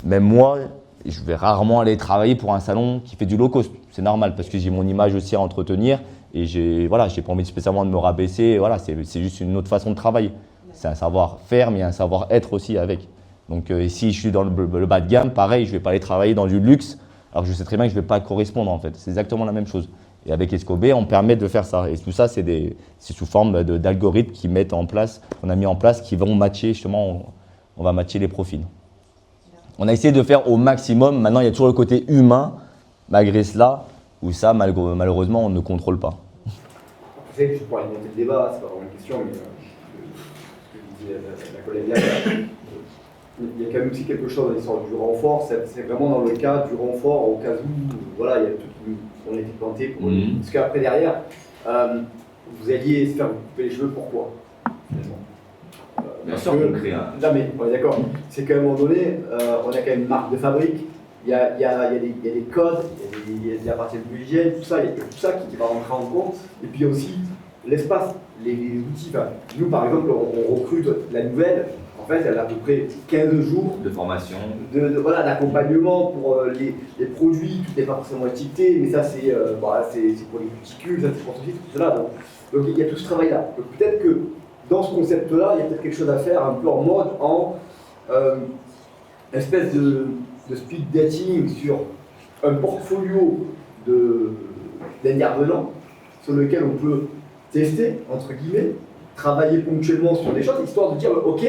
même moi, je vais rarement aller travailler pour un salon qui fait du low cost. C'est normal parce que j'ai mon image aussi à entretenir et j'ai pas envie spécialement de me rabaisser. Voilà, c'est juste une autre façon de travailler. C'est un savoir-faire, mais il y a un savoir-être aussi avec. Donc si je suis dans le bas de gamme, pareil, je ne vais pas aller travailler dans du luxe, alors que je sais très bien que je ne vais pas correspondre en fait. C'est exactement la même chose. Et avec Escobé, on permet de faire ça. Et tout ça, c'est sous forme d'algorithmes qu'on a mis en place, qui vont matcher, justement, on va matcher les profils. On a essayé de faire au maximum. Maintenant, il y a toujours le côté humain, malgré cela, où ça, malheureusement, on ne contrôle pas. fait, juste pour alimenter le débat, c'est pas vraiment une question, mais ce que disait la collègue là, il y a quand même aussi quelque chose dans l'histoire du renfort, c'est vraiment dans le cas du renfort au cas où, voilà, il y a tout on a été planté pour parce qu'après derrière, vous alliez se faire couper les cheveux, pourquoi finalement Bien sûr qu'on crée un... Non mais on est d'accord, c'est qu'à un moment donné, on a quand même une marque de fabrique, il y a des codes, il y a la partie de l'hygiène, tout ça, il y a tout ça qui va rentrer en compte, et puis il y a aussi l'espace, les outils. Enfin, nous par exemple, on recrute la nouvelle, en fait elle a à peu près 15 jours de formation, voilà, d'accompagnement pour les produits, tout n'est pas forcément étiqueté, mais ça c'est pour les cuticules, ça c'est pour ceci, tout cela. Donc il y a tout ce travail-là. Donc peut-être que dans ce concept-là, il y a peut-être quelque chose à faire un peu en mode, espèce de speed dating sur un portfolio d'intervenants sur lequel on peut tester, entre guillemets, travailler ponctuellement sur des choses, histoire de dire, ok,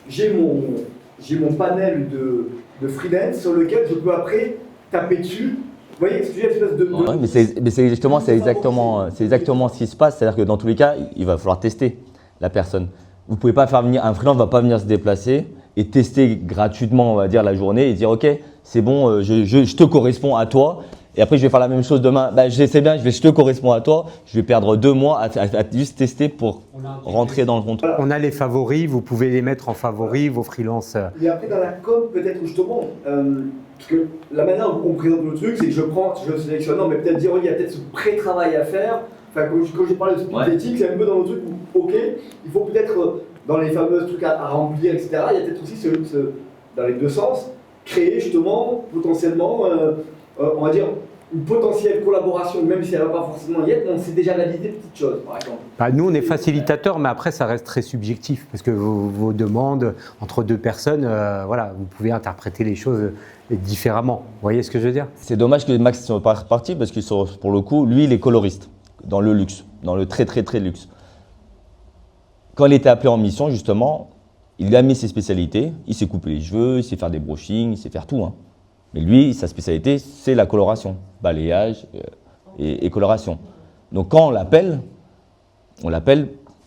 j'ai mon panel de freelance sur lequel je peux après taper dessus. Vous voyez, c'est une espèce de... Ouais, mais c'est exactement ce qui se passe, c'est-à-dire que dans tous les cas, il va falloir tester la personne. Vous ne pouvez pas faire venir, un freelance ne va pas venir se déplacer et tester gratuitement, on va dire, la journée et dire, ok, c'est bon, je te corresponds à toi. Et après, je vais faire la même chose demain. Je sais bien, je te corresponds à toi. Je vais perdre 2 mois à juste tester pour rentrer dans le compte. On a les favoris, vous pouvez les mettre en favoris, vos freelances. Et après, dans la com, peut-être justement, parce que la manière dont on présente le truc, c'est que je sélectionne, non, mais peut-être dire, il y a peut-être ce pré-travail à faire. Enfin, quand j'ai parlé de speed dating, c'est un peu dans le truc où, ok, il faut peut-être, dans les fameux trucs à remplir, etc., il y a peut-être aussi dans les deux sens, créer justement, potentiellement, on va dire, une potentielle collaboration, même si elle ne va pas forcément y être, mais on sait déjà valider des petites choses, par exemple. Nous, on est facilitateurs, mais après, ça reste très subjectif, parce que vos demandes, entre 2 personnes, voilà, vous pouvez interpréter les choses différemment. Vous voyez ce que je veux dire? C'est dommage que Max soit pas parti, parce que pour le coup, lui, il est coloriste, dans le luxe, dans le très luxe. Quand il était appelé en mission, justement, il a mis ses spécialités, il s'est coupé les cheveux, il sait faire des brushings, il sait faire tout, hein. Mais lui, sa spécialité, c'est la coloration, balayage et coloration. Donc quand on l'appelle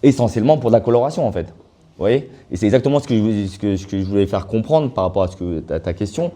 essentiellement pour de la coloration en fait. Vous voyez? Et c'est exactement ce que je voulais faire comprendre par rapport à ta question.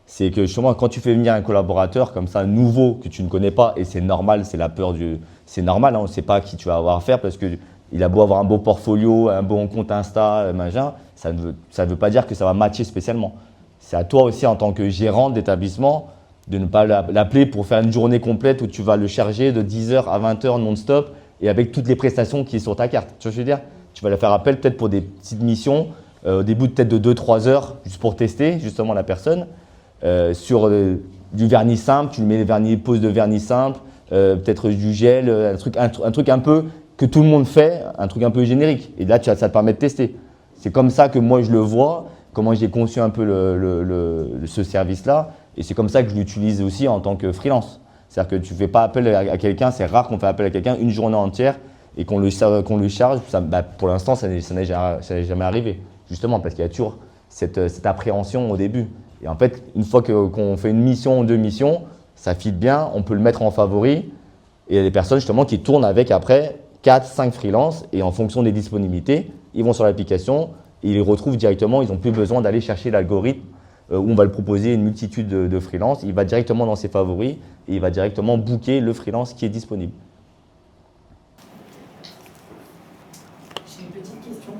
C'est que justement, quand tu fais venir un collaborateur comme ça, nouveau, que tu ne connais pas, et c'est normal, c'est la peur du... C'est normal, hein, on ne sait pas qui tu vas avoir affaire parce qu'il a beau avoir un beau portfolio, un bon compte Insta, machin, ça ne veut pas dire que ça va matcher spécialement. C'est à toi aussi, en tant que gérant d'établissement, de ne pas l'appeler pour faire une journée complète où tu vas le charger de 10h à 20h non-stop et avec toutes les prestations qui sont sur ta carte. Tu vois ce que je veux dire? Tu vas le faire appel peut-être pour des petites missions, au début peut-être de 2-3 heures, juste pour tester justement la personne. Sur du vernis simple, tu lui mets des poses de vernis simple, peut-être du gel, un truc un peu que tout le monde fait, un truc un peu générique. Et là, ça te permet de tester. C'est comme ça que moi je le vois, comment j'ai conçu un peu ce service-là, et c'est comme ça que je l'utilise aussi en tant que freelance. C'est-à-dire que tu ne fais pas appel à quelqu'un, c'est rare qu'on fait appel à quelqu'un une journée entière et qu'on le charge. Pour l'instant, ça n'est jamais arrivé, justement parce qu'il y a toujours cette appréhension au début. Et en fait, une fois qu'on fait une mission ou 2 missions, ça fit bien, on peut le mettre en favori, et il y a des personnes justement qui tournent avec après 4-5 freelances, et en fonction des disponibilités, ils vont sur l'application, et ils les retrouvent directement, ils n'ont plus besoin d'aller chercher l'algorithme où on va le proposer une multitude de freelances. Il va directement dans ses favoris et il va directement booker le freelance qui est disponible. J'ai une petite question.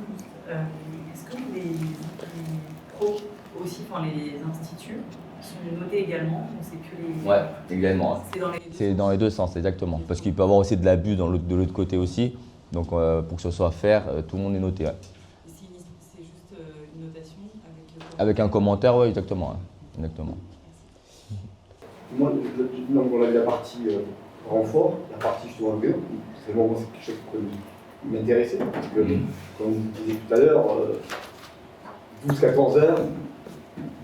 Est-ce que les pros aussi, enfin les instituts, sont notés également? C'est que les... Ouais, également. C'est dans les deux sens, exactement. Parce qu'il peut y avoir aussi de l'abus de l'autre côté aussi. Donc pour que ce soit fair, tout le monde est noté. Ouais. C'est juste une notation avec un commentaire, oui, exactement. Ouais. Exactement. Moi, on a eu la partie renfort, la partie justement B, c'est vraiment quelque chose qui peut m'intéresser. Parce que, comme vous disiez tout à l'heure, 12-14 heures,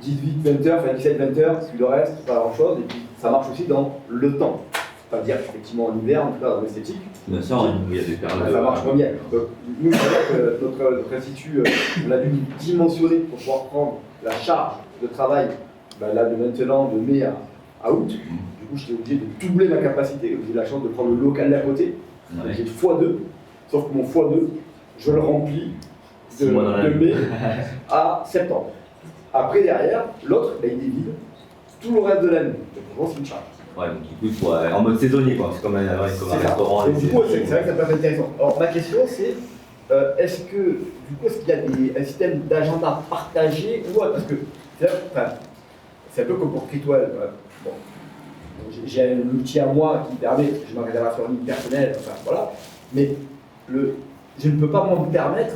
18-20 heures, enfin 17-20 heures, parce que le reste, c'est pas grand chose. Et puis ça marche aussi dans le temps. C'est-à-dire effectivement en hiver, en tout cas dans l'esthétique. Bien sûr, il y a des périodes. Ça marche pas bien. Donc, nous, c'est vrai que notre institut, on a dû dimensionner pour pouvoir prendre la charge de travail là, de maintenant, de mai à août. Du coup, j'étais obligé de doubler ma capacité. J'ai eu la chance de prendre le local d'à côté. Donc j'ai x2, sauf que mon x2, je le remplis de mai à septembre. Après, derrière, l'autre, il est vide tout le reste de l'année. Donc, c'est une charge. Ouais, donc du coup, en mode saisonnier, quoi. C'est comme un restaurant. Donc, du coup, c'est vrai que ça peut être intéressant. Alors, ma question, c'est est-ce qu'il y a un système d'agenda partagé ou autre? Parce que c'est un peu comme pour Critwell. Bon. J'ai un outil à moi qui permet, j'ai ma réservation en ligne personnelle, voilà. Mais je ne peux pas me permettre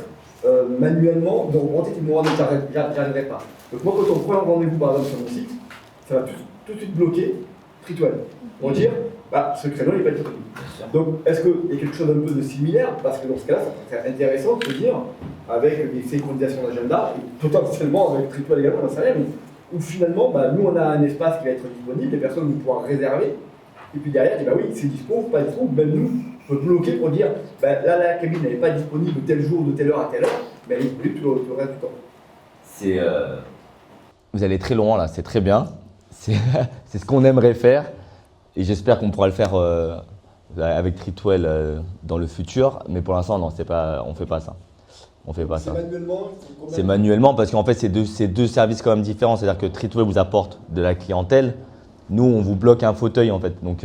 manuellement de remonter tout le monde, j'arriverai pas. Donc moi, quand on prend un rendez-vous par exemple sur mon site, ça va tout de suite bloquer Critwell. Pour dire, ce créneau n'est pas disponible. Donc est-ce qu'il y a quelque chose d'un peu de similaire? Parce que dans ce cas-là, ça serait intéressant de se dire, avec des synchronisations d'agenda, et potentiellement avec Critwell également, on n'en sait rien, où finalement, nous on a un espace qui va être disponible, les personnes vont pouvoir réserver, et puis derrière, oui, c'est dispo, pas dispo, même nous, on peut bloquer pour dire, là, la cabine n'est pas disponible de tel jour, de telle heure à telle heure, mais elle est disponible tout le reste du temps. Vous allez très loin là, c'est très bien. C'est ce qu'on aimerait faire, et j'espère qu'on pourra le faire avec Critwell dans le futur, mais pour l'instant, non, on ne fait pas ça. On fait pas ça. Manuellement, c'est manuellement parce qu'en fait, c'est deux services quand même différents. C'est-à-dire que Critwell vous apporte de la clientèle. Nous, on vous bloque un fauteuil en fait. Donc,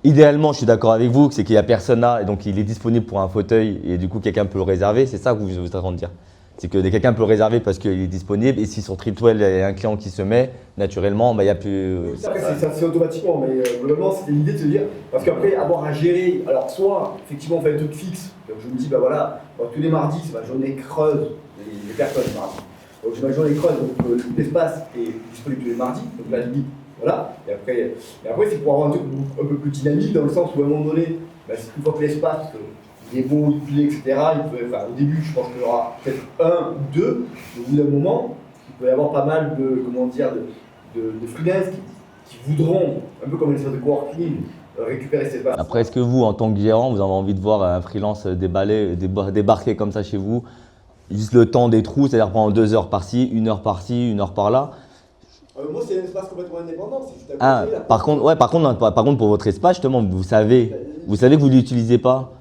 idéalement, je suis d'accord avec vous, c'est qu'il n'y a personne là et donc il est disponible pour un fauteuil et du coup, quelqu'un peut le réserver. C'est ça que vous êtes en train de dire. C'est que quelqu'un peut le réserver parce qu'il est disponible et si sur Critwell, il y a un client qui se met, naturellement, il n'y a plus… c'est automatiquement, mais globalement, c'était l'idée de se dire, parce qu'après, avoir à gérer, alors soit, effectivement, on fait un truc fixe, donc je me dis, tous les mardis, c'est ma journée creuse, les personnes mardi. Donc j'ai ma journée creuse, donc l'espace est disponible tous les mardis, donc la limite, voilà. Et après c'est pour avoir un truc un peu plus dynamique, dans le sens où à un moment donné, une fois que l'espace, il est beau, il plaît, etc. Au début, je pense qu'il y aura peut-être un ou deux, mais au bout d'un moment, il peut y avoir pas mal de freelance qui voudront, un peu comme les sortes de coworking, récupérer cet espace. Après, est-ce que vous, en tant que gérant, vous avez envie de voir un freelance débarquer comme ça chez vous, juste le temps des trous, c'est-à-dire pendant 2 heures par-ci, 1 heure par-ci, 1 heure par-là? Moi, c'est un espace complètement indépendant. C'est juste à côté, par contre, pour votre espace, justement, vous savez que vous ne l'utilisez pas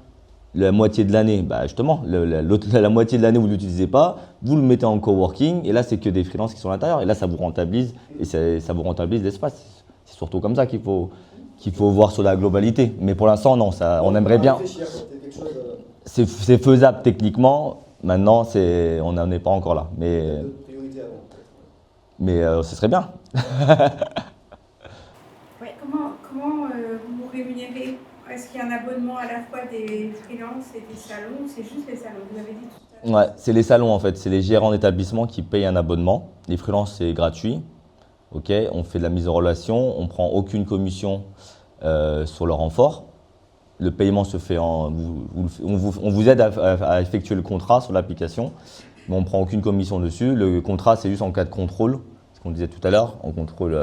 la moitié de l'année. Justement, la moitié de l'année, vous ne l'utilisez pas, vous le mettez en coworking, et là, c'est que des freelances qui sont à l'intérieur. Et là, ça vous rentabilise, et ça vous rentabilise l'espace. C'est surtout comme ça qu'il faut voir sur la globalité. Mais pour l'instant, non, on aimerait bien. C'est faisable techniquement. Maintenant, on n'en est pas encore là. Mais ce serait bien. Ouais, comment vous vous rémunérez? Est-ce qu'il y a un abonnement à la fois des freelances et des salons ou c'est juste les salons? Vous avez dit tout à l'heure. Ouais, c'est les salons en fait. C'est les gérants d'établissement qui payent un abonnement. Les freelances, c'est gratuit. Ok, on fait de la mise en relation. On ne prend aucune commission sur le renfort. Le paiement se fait on vous aide à effectuer le contrat sur l'application, mais on ne prend aucune commission dessus. Le contrat, c'est juste en cas de contrôle, ce qu'on disait tout à l'heure, en contrôle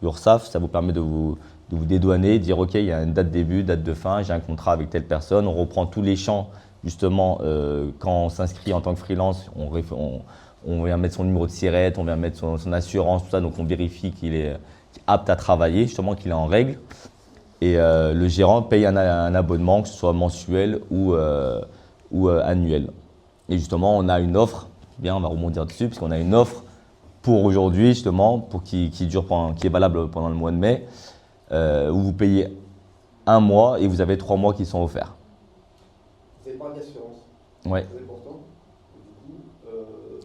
URSSAF, ça vous permet de vous dédouaner, dire ok, il y a une date de début, date de fin, j'ai un contrat avec telle personne, on reprend tous les champs, justement, quand on s'inscrit en tant que freelance, on vient mettre son numéro de SIRET, on vient mettre son assurance, tout ça, donc on vérifie qu'il est apte à travailler, justement qu'il est en règle. Et le gérant paye un abonnement, que ce soit mensuel ou annuel. Et justement, on a une offre, bien, on va rebondir dessus, puisqu'on a une offre pour aujourd'hui, justement, qui est valable pendant le mois de mai, où vous payez 1 mois et vous avez 3 mois qui sont offerts. Vous n'avez pas d'assurance. Oui. C'est important. Du coup,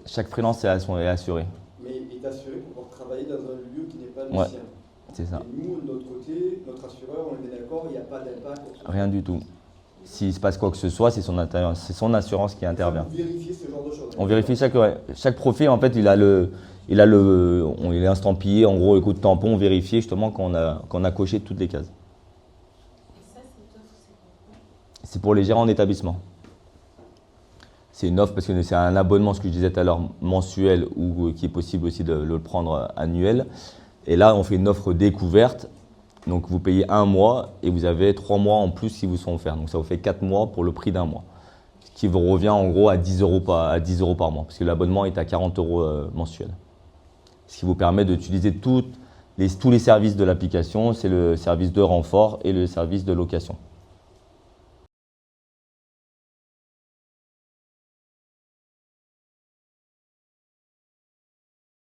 chaque freelance est assuré. Mais est assuré pour pouvoir travailler dans un lieu qui n'est pas le sien. C'est ça. Et nous, de notre côté, notre assureur, on est d'accord, il n'y a pas d'impact. Rien du tout. S'il se passe quoi que ce soit, c'est son assurance qui intervient. Vous vérifiez ce genre de choses. On vérifie chaque profil, en fait, il est estampillé, en gros, le coup de tampon, vérifié justement qu'on a coché toutes les cases. Et ça, c'est pour les gérants d'établissement. C'est une offre parce que c'est un abonnement, ce que je disais tout à l'heure, mensuel ou qui est possible aussi de le prendre annuel. Et là, on fait une offre découverte. Donc, vous payez 1 mois et vous avez 3 mois en plus qui vous sont offerts. Donc, ça vous fait 4 mois pour le prix d'1 mois. Ce qui vous revient en gros à 10 € par mois. Parce que l'abonnement est à 40 € mensuel. Ce qui vous permet d'utiliser tous les services de l'application. C'est le service de renfort et le service de location.